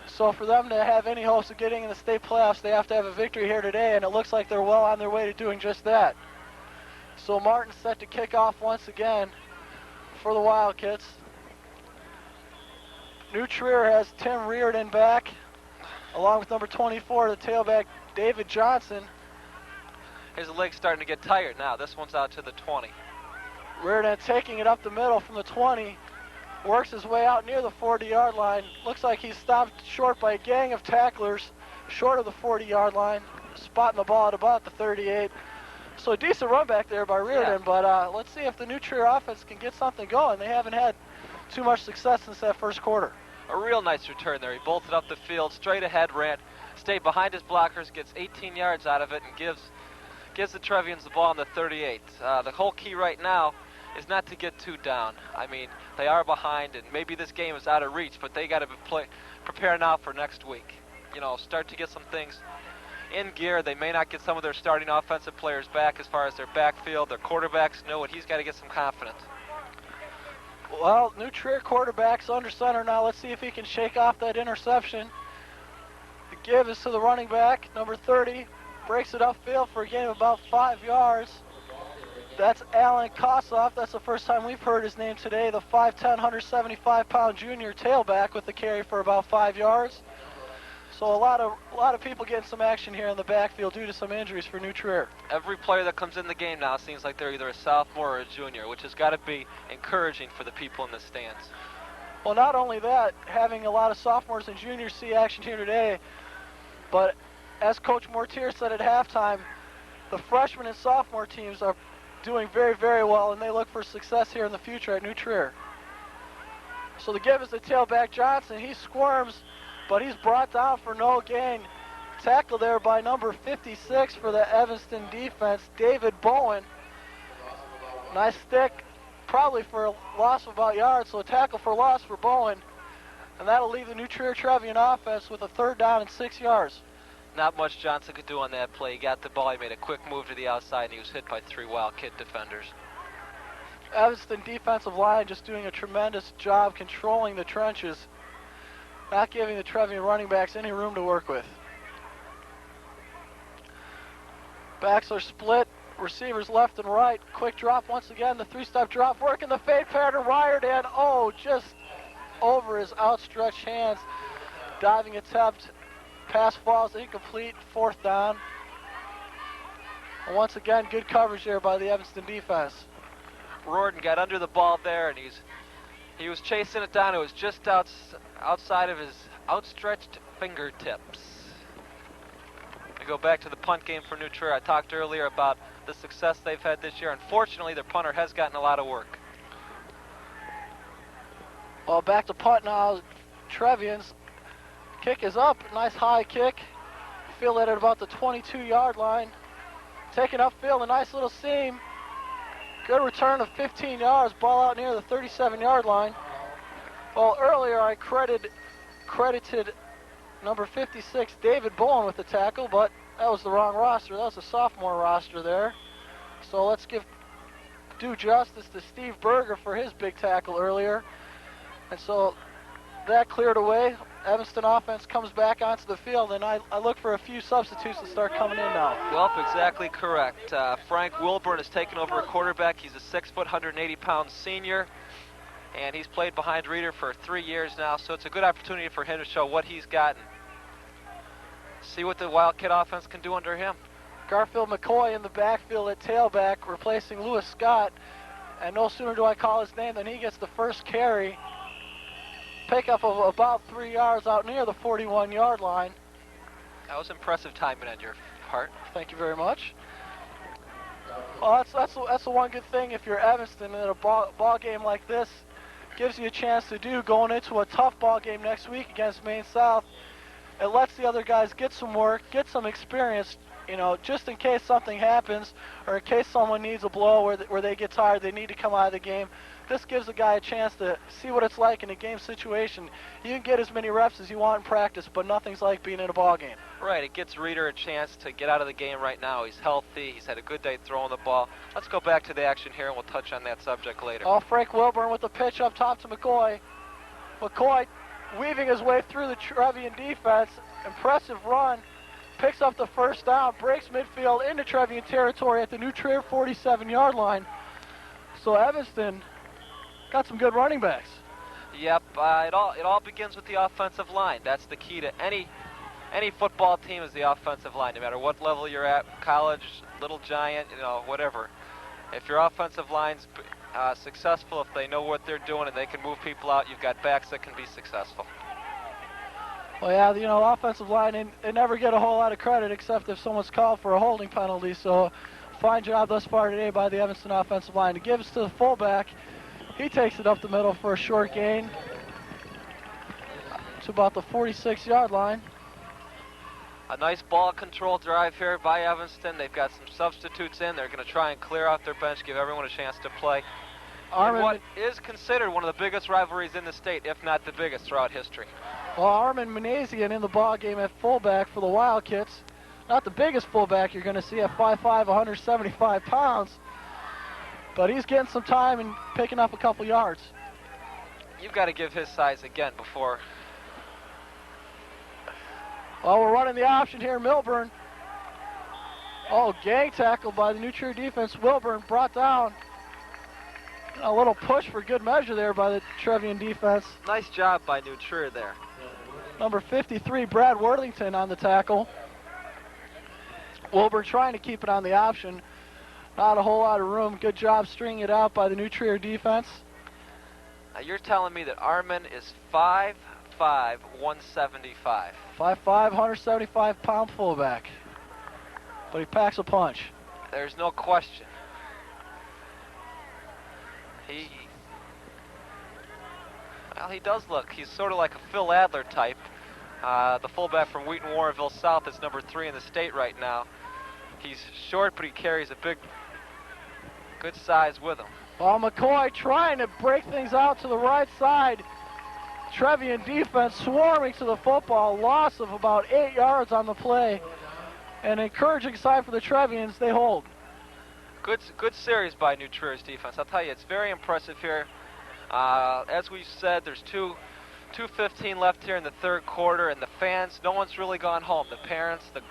So for them to have any hopes of getting in the state playoffs, they have to have a victory here today, and it looks like they're well on their way to doing just that. So Martin's set to kick off once again for the Wildcats. New Trier has Tim Reardon back, along with number 24, the tailback David Johnson. His leg's starting to get tired now. This one's out to the 20. Reardon taking it up the middle from the 20, works his way out near the 40-yard line. Looks like he's stopped short by a gang of tacklers short of the 40-yard line, spotting the ball at about the 38. So a decent run back there by Reardon, but let's see if the New Trier offense can get something going. They haven't had too much success since that first quarter. A real nice return there. He bolted up the field, straight ahead, stayed behind his blockers, gets 18 yards out of it, and gives the Trevians the ball on the 38. The whole key right now is not to get too down. I mean, they are behind, and maybe this game is out of reach, but they got to prepare now for next week. You know, start to get some things in gear. They may not get some of their starting offensive players back as far as their backfield. Their quarterbacks know it. He's got to get some confidence. Well, New Trier quarterback's under center now. Let's see if he can shake off that interception. The give is to the running back, number 30. Breaks it upfield for a gain of about 5 yards. That's Alan Kossoff. That's the first time we've heard his name today. The 5'10", 175-pound junior tailback with the carry for about 5 yards. So a lot of people getting some action here in the backfield due to some injuries for New Trier. Every player that comes in the game now seems like they're either a sophomore or a junior, which has got to be encouraging for the people in the stands. Well, not only that, having a lot of sophomores and juniors see action here today, but as Coach Mortier said at halftime, the freshman and sophomore teams are doing very, very well, and they look for success here in the future at New Trier. So the give is to tailback Johnson. He squirms, but he's brought down for no gain. Tackle there by number 56 for the Evanston defense, David Bowen. Nice stick, probably for a loss of about yards, so a tackle for loss for Bowen. And that'll leave the New Trier Trevian offense with a 3rd down and 6 yards. Not much Johnson could do on that play. He got the ball, he made a quick move to the outside, and he was hit by 3 Wildcat defenders. Evanston defensive line just doing a tremendous job controlling the trenches, not giving the Trevian running backs any room to work with. Backs are split, receivers left and right. Quick drop once again, the 3-step drop, working the fade pattern, Riordan, just over his outstretched hands. Diving attempt, pass falls incomplete, 4th down. And once again, good coverage there by the Evanston defense. Riordan got under the ball there, and he was chasing it down. It was just outside of his outstretched fingertips. We go back to the punt game for New Trier. I talked earlier about the success they've had this year. Unfortunately, their punter has gotten a lot of work. Well, back to punt now. Trevian's kick is up. Nice high kick. Field it at about the 22-yard line. Taking upfield, a nice little seam. Good return of 15 yards. Ball out near the 37-yard line. Well, earlier I credited number 56, David Bowen, with the tackle, but that was the wrong roster. That was a sophomore roster there. So let's give due justice to Steve Berger for his big tackle earlier. And so that cleared away. Evanston offense comes back onto the field, and I look for a few substitutes to start coming in now. Well, exactly correct. Frank Wilburn has taken over a quarterback. He's a 6 foot, 180-pound senior, and he's played behind Reeder for 3 years now, so it's a good opportunity for him to show what he's gotten. See what the Wildcat offense can do under him. Garfield McCoy in the backfield at tailback, replacing Lewis Scott, and no sooner do I call his name than he gets the first carry. Pickup of about 3 yards out near the 41-yard line. That was impressive timing on your part. Thank you very much. Well, that's the one good thing if you're Evanston in a ball game like this. Gives you a chance to do going into a tough ball game next week against Maine South. It lets the other guys get some work, get some experience, just in case something happens or in case someone needs a blow where they get tired, they need to come out of the game. This gives a guy a chance to see what it's like in a game situation. You can get as many reps as you want in practice, but nothing's like being in a ball game. Right, it gets Reeder a chance to get out of the game right now. He's healthy, he's had a good day throwing the ball. Let's go back to the action here and we'll touch on that subject later. Frank Wilburn with the pitch up top to McCoy. McCoy weaving his way through the Trevian defense. Impressive run. Picks up the first down, breaks midfield into Trevian territory at the New Trier 47-yard line. So Evanston got some good running backs. Yep, it all begins with the offensive line. That's the key to any football team, is the offensive line. No matter what level you're at, college, little giant, whatever. If your offensive line's successful, if they know what they're doing and they can move people out, you've got backs that can be successful. Well, yeah, offensive line, they never get a whole lot of credit except if someone's called for a holding penalty. So fine job thus far today by the Evanston offensive line. It gives to the fullback. He takes it up the middle for a short gain to about the 46-yard line. A nice ball control drive here by Evanston. They've got some substitutes in. They're going to try and clear out their bench, give everyone a chance to play. In what is considered one of the biggest rivalries in the state, if not the biggest throughout history. Well, Armin Manazian in the ball game at fullback for the Wildcats. Not the biggest fullback you're going to see at 5'5", 175 pounds. But he's getting some time and picking up a couple yards. You've got to give his size again before. Well, we're running the option here, Milburn. Gang tackle by the New Trier defense. Wilburn brought down. A little push for good measure there by the Trevian defense. Nice job by New Trier there. Number 53, Brad Worthington on the tackle. Wilburn trying to keep it on the option. Not a whole lot of room. Good job stringing it out by the New Trier defense. Now you're telling me that Armin is 5'5", 175. 5'5", 175-pound fullback. But he packs a punch. There's no question. He does look. He's sort of like a Phil Adler type. The fullback from Wheaton Warrenville South is number 3 in the state right now. He's short, but he carries a good size with him. Well, McCoy trying to break things out to the right side. Trevian defense swarming to the football, loss of about 8 yards on the play. An encouraging sign for the Trevians, they hold. Good series by New Trier's defense. I'll tell you, it's very impressive here. As we said, there's 2:15 left here in the third quarter, and the fans, no one's really gone home. The parents, the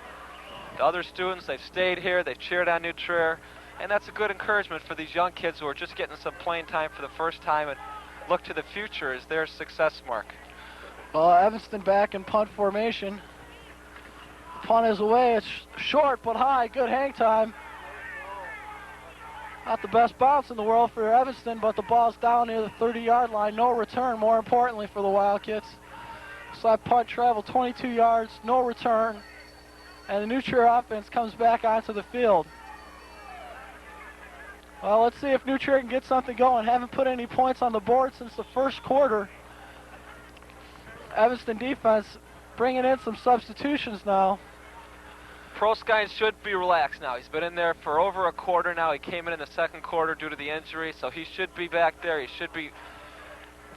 other students, they've stayed here, they've cheered on New Trier, and that's a good encouragement for these young kids who are just getting some playing time for the first time and look to the future as their success mark. Well, Evanston back in punt formation. The punt is away. It's short but high. Good hang time. Not the best bounce in the world for Evanston, but the ball's down near the 30-yard line. No return, more importantly for the Wildcats. So that punt traveled 22 yards, no return. And the New Trier offense comes back onto the field. Well, let's see if New Trier can get something going. Haven't put any points on the board since the first quarter. Evanston defense bringing in some substitutions now. Proskine should be relaxed now. He's been in there for over a quarter now. He came in the second quarter due to the injury, so he should be back there. He should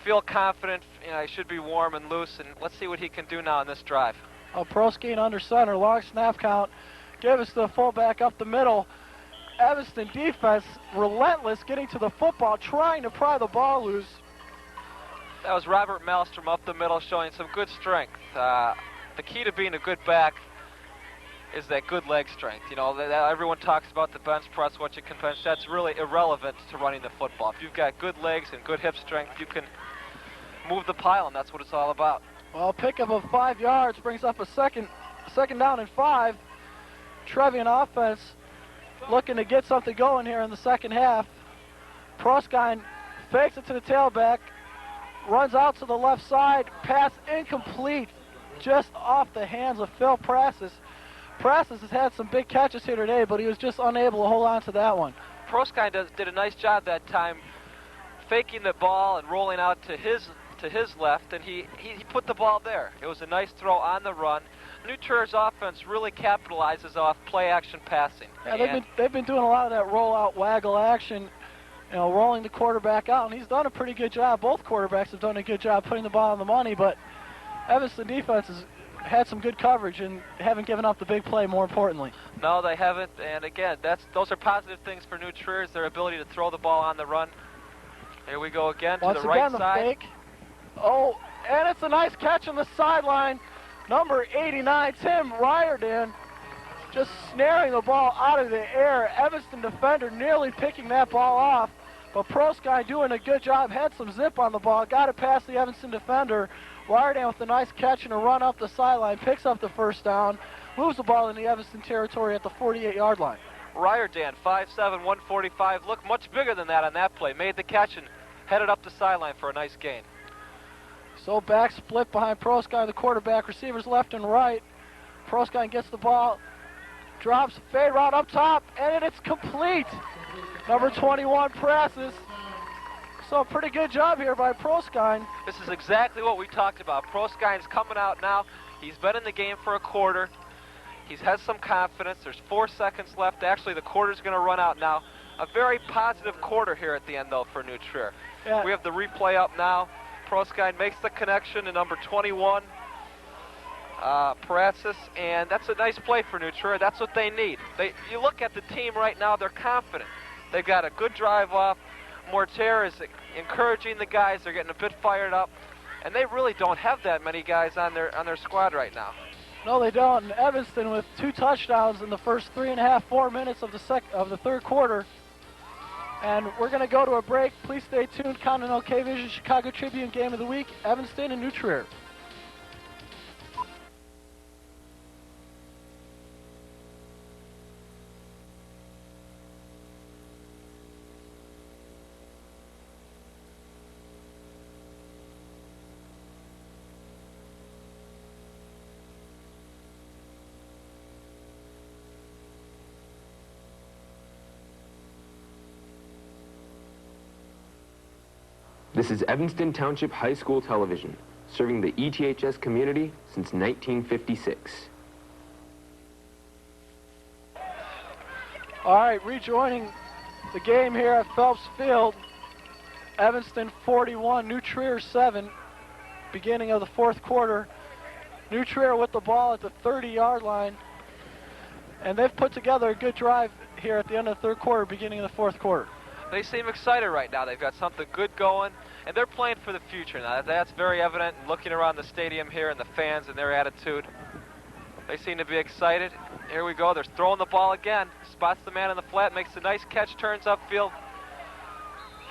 feel confident. You know, he should be warm and loose, and let's see what he can do now in this drive. Proskine under center, long snap count. Give us the fullback up the middle. Evanston defense relentless, getting to the football, trying to pry the ball loose. That was Robert Malmstrom up the middle, showing some good strength. The key to being a good back is that good leg strength. You know, everyone talks about the bench press, what you can bench. That's really irrelevant to running the football. If you've got good legs and good hip strength, you can move the pile, and that's what it's all about. Well, pickup of 5 yards brings up a second down and 5. Trevian offense looking to get something going here in the second half. Proskine fakes it to the tailback, runs out to the left side, pass incomplete, just off the hands of Phil Prassis. Prassis has had some big catches here today, but he was just unable to hold on to that one. Proskine did a nice job that time, faking the ball and rolling out to his left, and he put the ball there. It was a nice throw on the run. New Trier's offense really capitalizes off play-action passing. Yeah, they've been doing a lot of that roll-out, waggle action, you know, rolling the quarterback out, and he's done a pretty good job. Both quarterbacks have done a good job putting the ball on the money, but Evanston defense has had some good coverage and haven't given up the big play, more importantly. No, they haven't, and again, those are positive things for New Trier, is their ability to throw the ball on the run. Here we go again to the right side. Fake. Oh, and it's a nice catch on the sideline. Number 89, Tim Riordan, just snaring the ball out of the air. Evanston defender nearly picking that ball off, but Proskine doing a good job, had some zip on the ball, got it past the Evanston defender. Riordan with a nice catch and a run up the sideline, picks up the first down, moves the ball in the Evanston territory at the 48-yard line. Riordan, 5'7", 145, looked much bigger than that on that play, made the catch and headed up the sideline for a nice gain. So back split behind Proskine, the quarterback, receivers left and right. Proskine gets the ball, drops, fade route up top, and it's complete. Number 21, Prassis. So pretty good job here by Proskine. This is exactly what we talked about. Proskine's coming out now. He's been in the game for a quarter. He's had some confidence. There's 4 seconds left. Actually, the quarter's going to run out now. A very positive quarter here at the end, though, for New Trier. Yeah. We have the replay up now. Proskine makes the connection to number 21, Prassis, and that's a nice play for New Trier. That's what they need. You look at the team right now, they're confident. They've got a good drive off. Mortier is encouraging the guys. They're getting a bit fired up, and they really don't have that many guys on their squad right now. No, they don't. And Evanston with 2 touchdowns in the first 3.5, 4 minutes of the third quarter. And we're going to go to a break. Please stay tuned. Continental K-Vision Chicago Tribune Game of the Week, Evanston and New Trier. This is Evanston Township High School Television, serving the ETHS community since 1956. All right, rejoining the game here at Phelps Field. Evanston 41, New Trier 7. beginning of the fourth quarter. New Trier with the ball at the 30-yard line. And they've put together a good drive here at the end of the third quarter, beginning of the fourth quarter. They seem excited right now. They've got something good going, and they're playing for the future now. That's very evident looking around the stadium here and the fans and their attitude. They seem to be excited. Here we go. They're throwing the ball again. Spots the man in the flat, makes a nice catch, turns upfield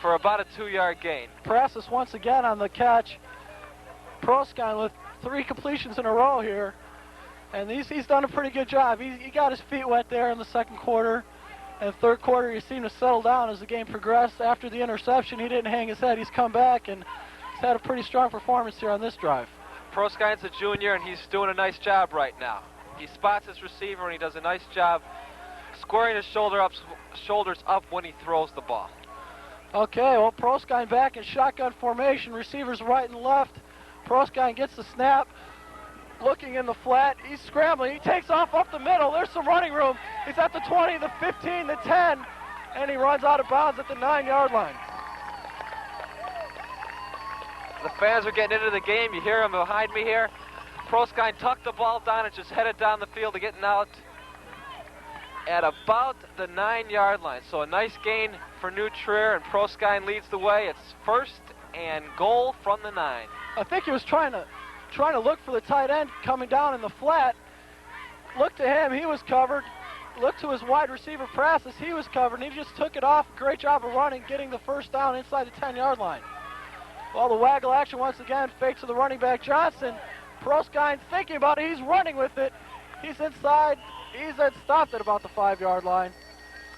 for about a 2-yard gain. Prassis once again on the catch. Proskine with 3 completions in a row here. And he's done a pretty good job. He got his feet wet there in the second quarter. And third quarter, he seemed to settle down as the game progressed. After the interception, he didn't hang his head. He's come back, and he's had a pretty strong performance here on this drive. Proskine's a junior, and he's doing a nice job right now. He spots his receiver, and he does a nice job squaring his shoulders up when he throws the ball. Okay, well, Proskine back in shotgun formation. Receivers right and left. Proskine gets the snap. Looking in the flat, he's scrambling, he takes off up the middle, there's some running room. He's at the 20, the 15, the 10, and he runs out of bounds at the 9-yard line. The fans are getting into the game. You hear them behind me here. Proskine tucked the ball down and just headed down the field to getting out at about the 9-yard line. So a nice gain for New Trier, and Proskine leads the way. It's 1st and goal from the 9. I think he was trying to look for the tight end coming down in the flat. Looked to him, he was covered. Looked to his wide receiver Prassis, he was covered, and he just took it off. Great job of running, getting the first down inside the 10-yard line. Well, the waggle action once again, fake to the running back Johnson. Proskine thinking about it, he's running with it. He's inside, he's stopped at about the 5-yard line.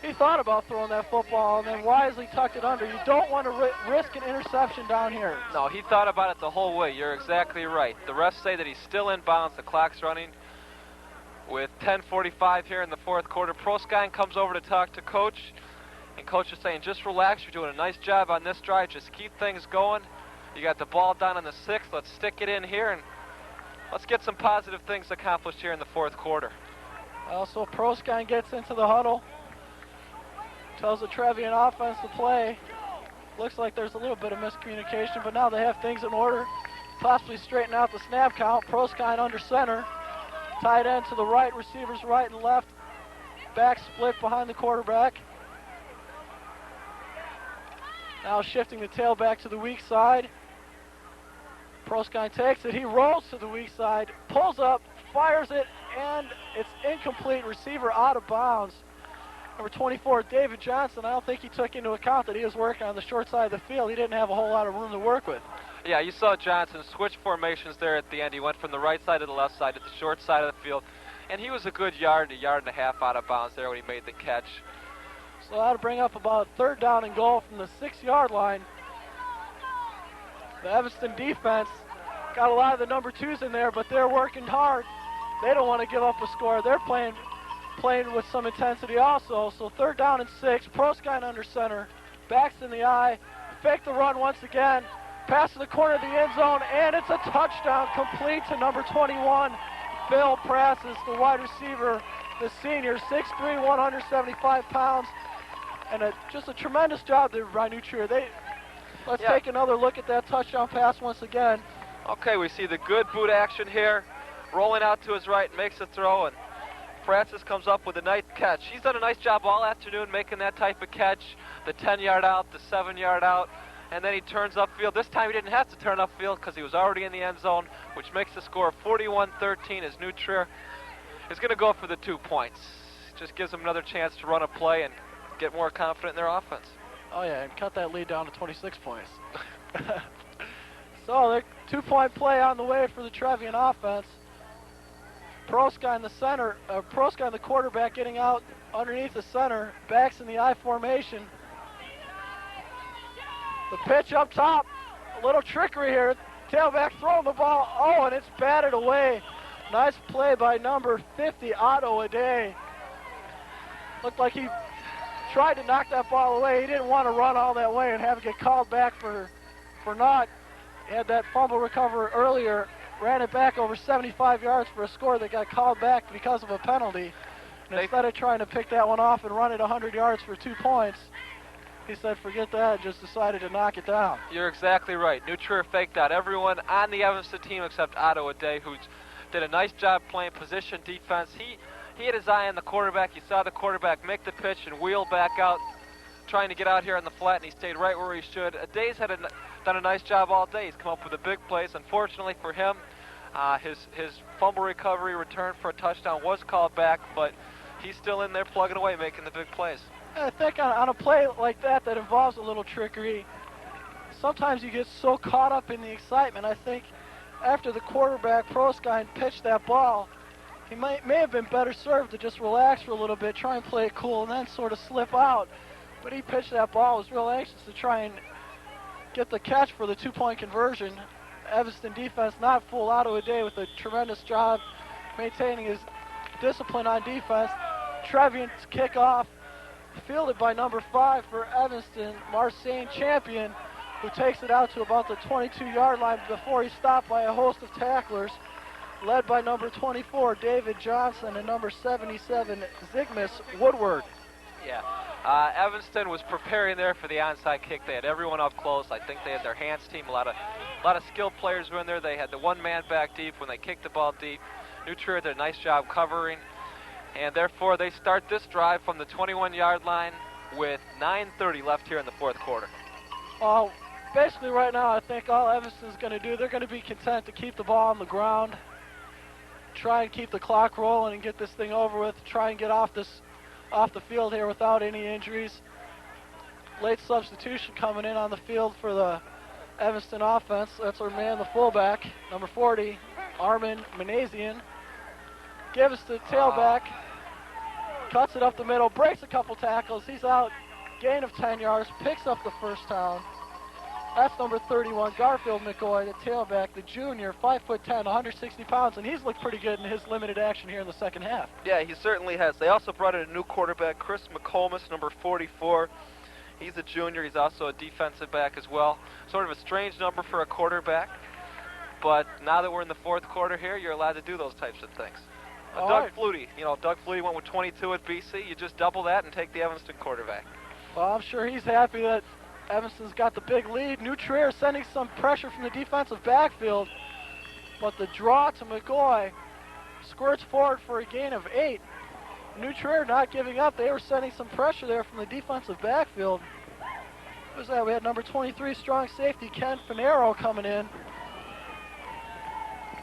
He thought about throwing that football and then wisely tucked it under. You don't want to risk an interception down here. No, he thought about it the whole way. You're exactly right. The refs say that he's still in bounds. The clock's running with 10:45 here in the fourth quarter. Proskine comes over to talk to Coach, and Coach is saying, just relax. You're doing a nice job on this drive. Just keep things going. You got the ball down on the 6th. Let's stick it in here, and let's get some positive things accomplished here in the fourth quarter. Also, Proskine gets into the huddle. Tells the Trevian offense to play. Looks like there's a little bit of miscommunication, but now they have things in order. Possibly straighten out the snap count. Proskine under center. Tight end to the right, receivers right and left. Back split behind the quarterback. Now shifting the tailback to the weak side. Proskine takes it. He rolls to the weak side, pulls up, fires it, and it's incomplete. Receiver out of bounds. Number 24, David Johnson, I don't think he took into account that he was working on the short side of the field. He didn't have a whole lot of room to work with. Yeah, you saw Johnson switch formations there at the end. He went from the right side to the left side at the short side of the field, and he was a good yard and a half out of bounds there when he made the catch. So that'll bring up about 3rd down and goal from the 6-yard line. The Evanston defense got a lot of the number 2s in there, but they're working hard. They don't want to give up a score. They're playing with some intensity also. So 3rd down and 6. Proskine under center. Backs in the eye. Fake the run once again. Pass to the corner of the end zone, and it's a touchdown complete to number 21, Phil Prassis, the wide receiver, the senior, 6'3", 175 pounds. And just a tremendous job there by New Trier. Let's take another look at that touchdown pass once again. Okay, we see the good boot action here. Rolling out to his right, makes a throw, and Prassis comes up with a nice catch. He's done a nice job all afternoon making that type of catch, the 10-yard out, the 7-yard out, and then he turns upfield. This time he didn't have to turn upfield because he was already in the end zone, which makes the score 41-13 as New Trier is going to go for the 2 points. Just gives them another chance to run a play and get more confident in their offense. Oh yeah, and cut that lead down to 26 points. So, the 2-point play on the way for the Trevian offense. Proskine the quarterback getting out underneath the center, backs in the I formation. The pitch up top, a little trickery here. Tailback throwing the ball, and it's batted away. Nice play by number 50, Otto Ade. Looked like he tried to knock that ball away. He didn't want to run all that way and have it get called back for naught. He had that fumble recover earlier, ran it back over 75 yards for a score that got called back because of a penalty. And instead of trying to pick that one off and run it 100 yards for 2 points, he said forget that and just decided to knock it down. You're exactly right. New Trier faked out everyone on the Evanston team except Otto O'Day, who did a nice job playing position defense. He had his eye on the quarterback. You saw the quarterback make the pitch and wheel back out, trying to get out here on the flat, and he stayed right where he should. O'Day's done a nice job all day. He's come up with the big plays. Unfortunately for him, his fumble recovery return for a touchdown was called back, but he's still in there plugging away, making the big plays. I think on a play like that involves a little trickery, sometimes you get so caught up in the excitement. I think after the quarterback, Proskine, pitched that ball, he may have been better served to just relax for a little bit, try and play it cool, and then sort of slip out. But he pitched that ball, was real anxious to try and get the catch for the 2-point conversion. Evanston defense not full out of a day with a tremendous job maintaining his discipline on defense. Trevian's kickoff, fielded by number 5 for Evanston, Marseille Champion, who takes it out to about the 22-yard line before he's stopped by a host of tacklers, led by number 24, David Johnson, and number 77, Zygmus Woodward. Yeah. Evanston was preparing there for the onside kick. They had everyone up close. I think they had their hands team. A lot of skilled players were in there. They had the one man back deep when they kicked the ball deep. New Trier did a nice job covering, and therefore they start this drive from the 21-yard line with 9:30 left here in the fourth quarter. Well, basically right now I think all Evanston's going to do, they're going to be content to keep the ball on the ground, try and keep the clock rolling and get this thing over with, try and get off the field here without any injuries. Late substitution coming in on the field for the Evanston offense. That's our man, the fullback, number 40, Armin Manazian. Gives the tailback, cuts it up the middle, breaks a couple tackles. He's out, gain of 10 yards, picks up the first down. That's number 31, Garfield McCoy, the tailback, the junior, 5'10", 160 pounds, and he's looked pretty good in his limited action here in the second half. Yeah, he certainly has. They also brought in a new quarterback, Chris McComas, number 44. He's a junior. He's also a defensive back as well. Sort of a strange number for a quarterback, but now that we're in the fourth quarter here, you're allowed to do those types of things. Doug Flutie, Doug Flutie went with 22 at BC. You just double that and take the Evanston quarterback. Well, I'm sure he's happy that Evanston's got the big lead. New Trier sending some pressure from the defensive backfield, but the draw to McCoy squirts forward for a gain of 8. New Trier not giving up. They were sending some pressure there from the defensive backfield. What was that? We had number 23, strong safety, Ken Finero, coming in.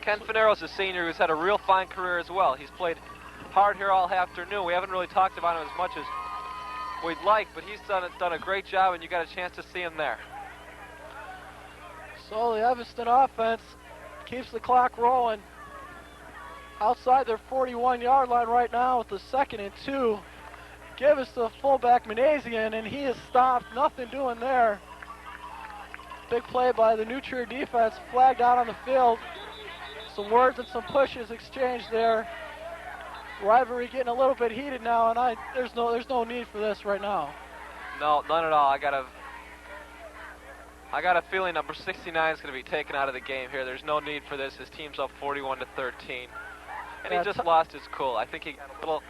Ken Finero's a senior who's had a real fine career as well. He's played hard here all afternoon. We haven't really talked about him as much as we'd like, but he's done a great job, and you got a chance to see him there. So the Evanston offense keeps the clock rolling. Outside their 41-yard line right now with the 2nd and 2. Give us the fullback Manazian, and he is stopped. Nothing doing there. Big play by the New Trier defense, flagged out on the field. Some words and some pushes exchanged there. Rivalry getting a little bit heated now, and there's no need for this right now. No, none at all. I got a feeling number 69 is going to be taken out of the game here. There's no need for this. His team's up 41-13, and he just lost his cool. I think he got a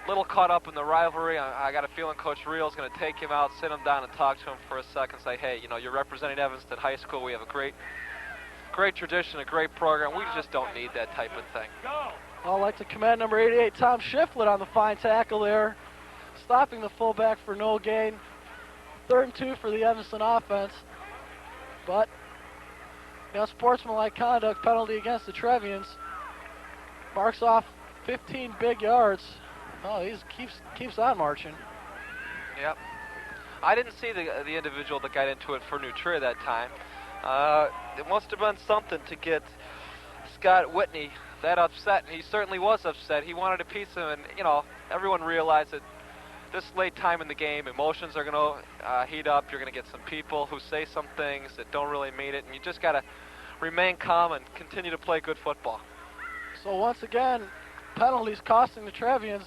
little caught up in the rivalry. I got a feeling Coach Reel is going to take him out, sit him down, and talk to him for a second. Say, hey, you're representing Evanston High School. We have a great tradition, a great program. We just don't need that type of thing. I'd like to commend number 88, Tom Shiflett, on the fine tackle there, stopping the fullback for no gain. 3rd and 2 for the Evanston offense. But, sportsmanlike conduct penalty against the Trevians. Marks off 15 big yards. Oh, he keeps on marching. Yep. I didn't see the individual that got into it for New Trier that time. It must have been something to get Scott Whitney that upset, and he certainly was upset. He wanted a piece of him, and everyone realized that this late time in the game, emotions are going to heat up. You're going to get some people who say some things that don't really mean it, and you just got to remain calm and continue to play good football. So once again, penalties costing the Trevians.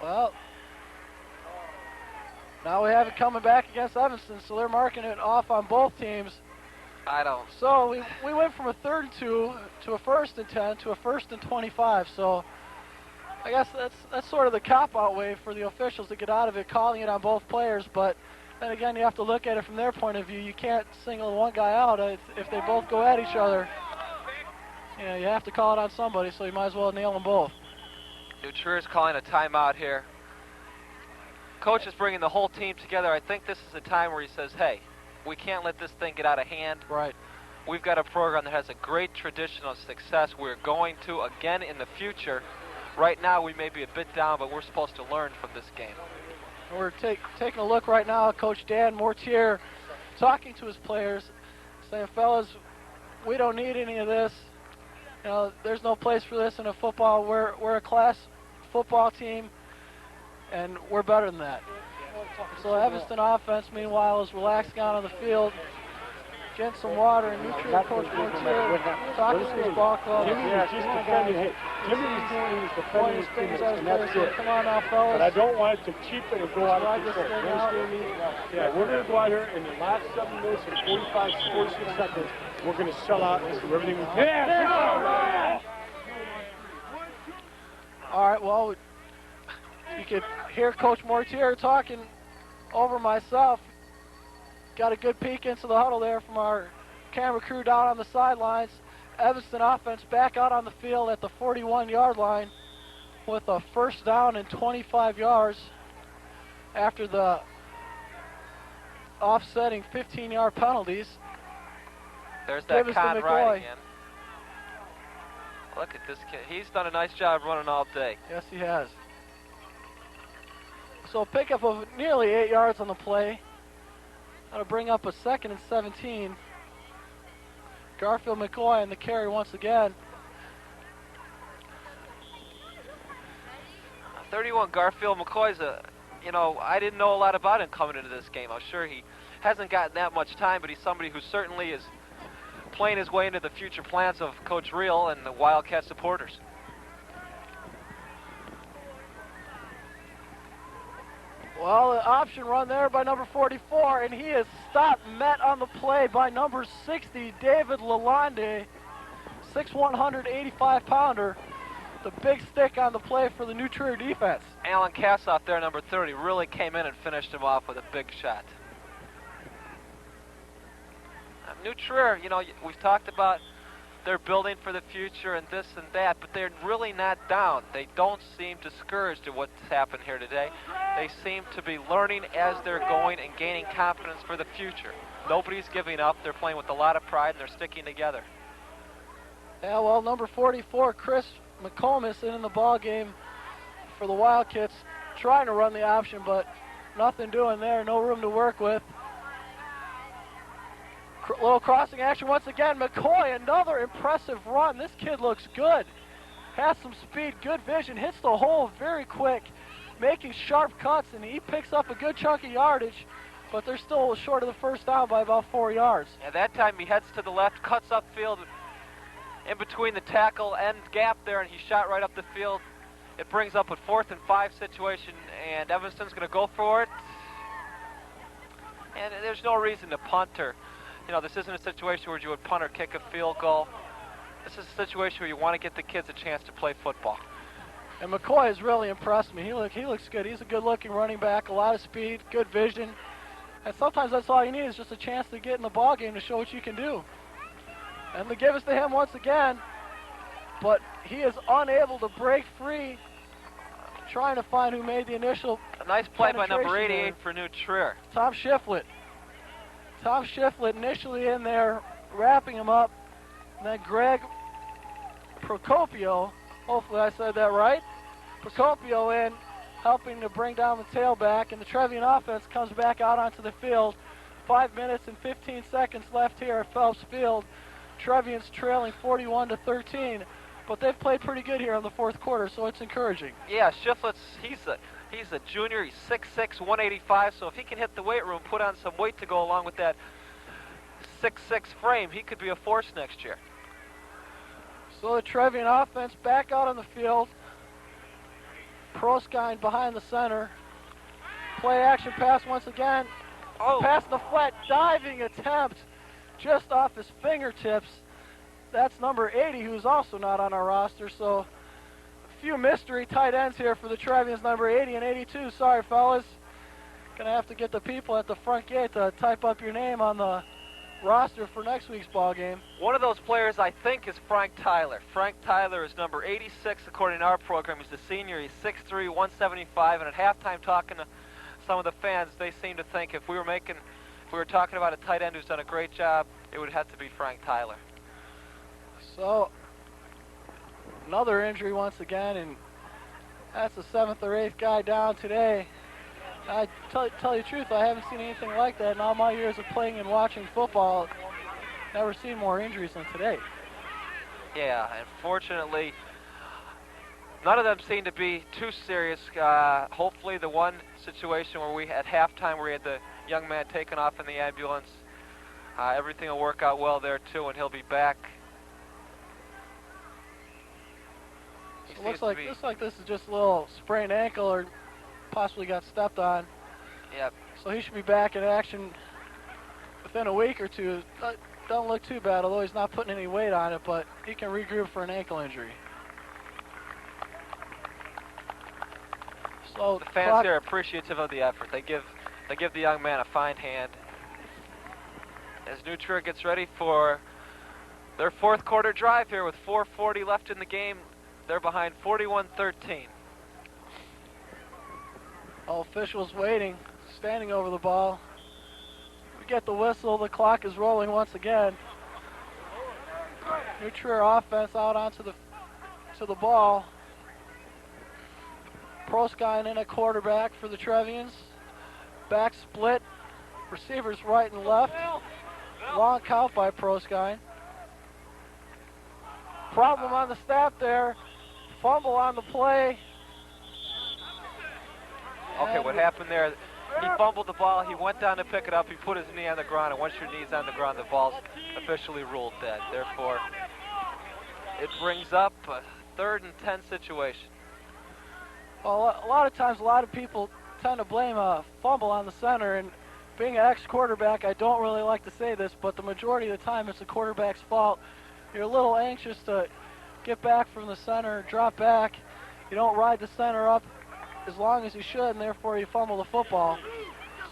Well, now we have it coming back against Evanston, so they're marking it off on both teams. So we went from a 3rd and 2 to a 1st and 10 to a 1st and 25. So I guess that's sort of the cop-out way for the officials to get out of it, calling it on both players. But then again, you have to look at it from their point of view. You can't single one guy out if they both go at each other. You know, you have to call it on somebody, so you might as well nail them both. New Trier's calling a timeout here. Coach is bringing the whole team together. I think this is a time where he says, hey, we can't let this thing get out of hand. Right. We've got a program that has a great tradition of success. We're going to, again, in the future. Right now, we may be a bit down, but we're supposed to learn from this game. We're taking a look right now at Coach Dan Mortier talking to his players, saying, fellas, we don't need any of this. You know, there's no place for this in a football. We're a class football team, and we're better than that. So Evanston offense, meanwhile, is relaxing out on the field, getting some water, and New Trier Coach Mortier talking to his ball club. Jimmy was just defending it. Jimmy was doing his defending his teammates, and that's it. Come on now, fellas. But I don't want it to cheapen and go out of control. You understand me? Yeah, we're going to go out here in the last 7 minutes and 46 seconds. We're going to sell out and do everything we can. Yeah! All right, well, you could hear Coach Mortier talking over myself. Got a good peek into the huddle there from our camera crew down on the sidelines. Evanston offense back out on the field at the 41-yard line with a first down and 25 yards after the offsetting 15-yard penalties. There's that Evanston Con McCoy. Ride again. Look at this kid. He's done a nice job running all day. Yes, he has. So a pickup of nearly 8 yards on the play. That'll bring up a 2nd and 17. Garfield McCoy in the carry once again. 31 Garfield McCoy's I didn't know a lot about him coming into this game. I'm sure he hasn't gotten that much time, but he's somebody who certainly is playing his way into the future plans of Coach Reel and the Wildcat supporters. Well, the option run there by number 44, and he is stopped, met on the play by number 60, David Lalonde, 6'1", 185-pounder. The big stick on the play for the New Trier defense. Alan Kassoff there, number 30, really came in and finished him off with a big shot. New Trier, we've talked about they're building for the future and this and that, but they're really not down. They don't seem discouraged at what's happened here today. They seem to be learning as they're going and gaining confidence for the future. Nobody's giving up. They're playing with a lot of pride, and they're sticking together. Yeah, well, number 44, Chris McComas, in the ball game for the Wildcats, trying to run the option, but nothing doing there. No room to work with. Little crossing action once again. McCoy, another impressive run. This kid looks good. Has some speed, good vision, hits the hole very quick, making sharp cuts, and he picks up a good chunk of yardage, but they're still short of the first down by about 4 yards. And that time he heads to the left, cuts upfield in between the tackle and gap there, and he shot right up the field. It brings up a 4th and 5 situation, and Evanston's going to go for it. And there's no reason to punt or, this isn't a situation where you would punt or kick a field goal. This is a situation where you want to get the kids a chance to play football. And McCoy has really impressed me. He looks good. He's a good-looking running back, a lot of speed, good vision. And sometimes that's all you need is just a chance to get in the ball game to show what you can do. And they give us to him once again, but he is unable to break free, trying to find who made the initial A nice play by number 88 there. for New Trier. Tom Shiflett. Tom Shiflett initially in there, wrapping him up. And then Greg Procopio, hopefully I said that right, Procopio in, helping to bring down the tailback, and the Trevian offense comes back out onto the field. 5 minutes and 15 seconds left here at Phelps Field. Trevian's trailing 41-13, but they've played pretty good here in the fourth quarter, so it's encouraging. Yeah, Shiflett's, he's a junior. He's 6'6", 185, so if he can hit the weight room, put on some weight to go along with that 6'6" frame, he could be a force next year. So the Trevian offense back out on the field. Proskine behind the center. Play action pass once again. Oh. Pass the flat, diving attempt just off his fingertips. That's number 80, who's also not on our roster. So few mystery tight ends here for the Trevians, number 80 and 82. Sorry, fellas. Gonna have to get the people at the front gate to type up your name on the roster for next week's ball game. One of those players, I think, is Frank Tyler. Frank Tyler is number 86 according to our program. He's the senior. He's 6'3", 175, and at halftime talking to some of the fans, they seem to think if we were talking about a tight end who's done a great job, it would have to be Frank Tyler. So, another injury once again, and that's the 7th or 8th guy down today. I tell you the truth, I haven't seen anything like that in all my years of playing and watching football. Never seen more injuries than today. Yeah, and fortunately, none of them seem to be too serious. Hopefully the one situation where we, at halftime, where we had the young man taken off in the ambulance, everything will work out well there too, and he'll be back. So looks like this is just a little sprained ankle or possibly got stepped on. Yep. So he should be back in action within a week or two. Don't look too bad, although he's not putting any weight on it, but he can regroup for an ankle injury. So the fans here are appreciative of the effort. They give the young man a fine hand. As New Trier gets ready for their 4th quarter drive here with 4:40 left in the game, they're behind 41-13. All officials waiting, standing over the ball. We get the whistle, the clock is rolling once again. New Trier offense out onto the ball. Proskine in a quarterback for the Trevians. Back split, receivers right and left. Long count by Proskine. Problem on the staff there, fumble on the play. Okay, what happened there, he fumbled the ball, he went down to pick it up, he put his knee on the ground, and once your knee's on the ground, the ball's officially ruled dead. Therefore, it brings up a 3rd and 10 situation. Well, a lot of times, a lot of people tend to blame a fumble on the center, and being an ex-quarterback, I don't really like to say this, but the majority of the time it's the quarterback's fault. You're a little anxious to get back from the center, drop back. You don't ride the center up as long as you should, and therefore you fumble the football.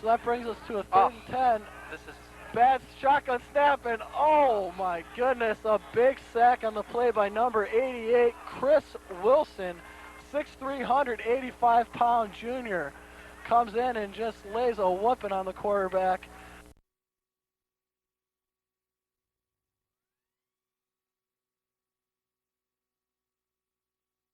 So that brings us to a 3rd and 10. This is bad shotgun snap, and oh my goodness, a big sack on the play by number 88, Chris Wilson, 6'3", 185-pound junior, comes in and just lays a whooping on the quarterback.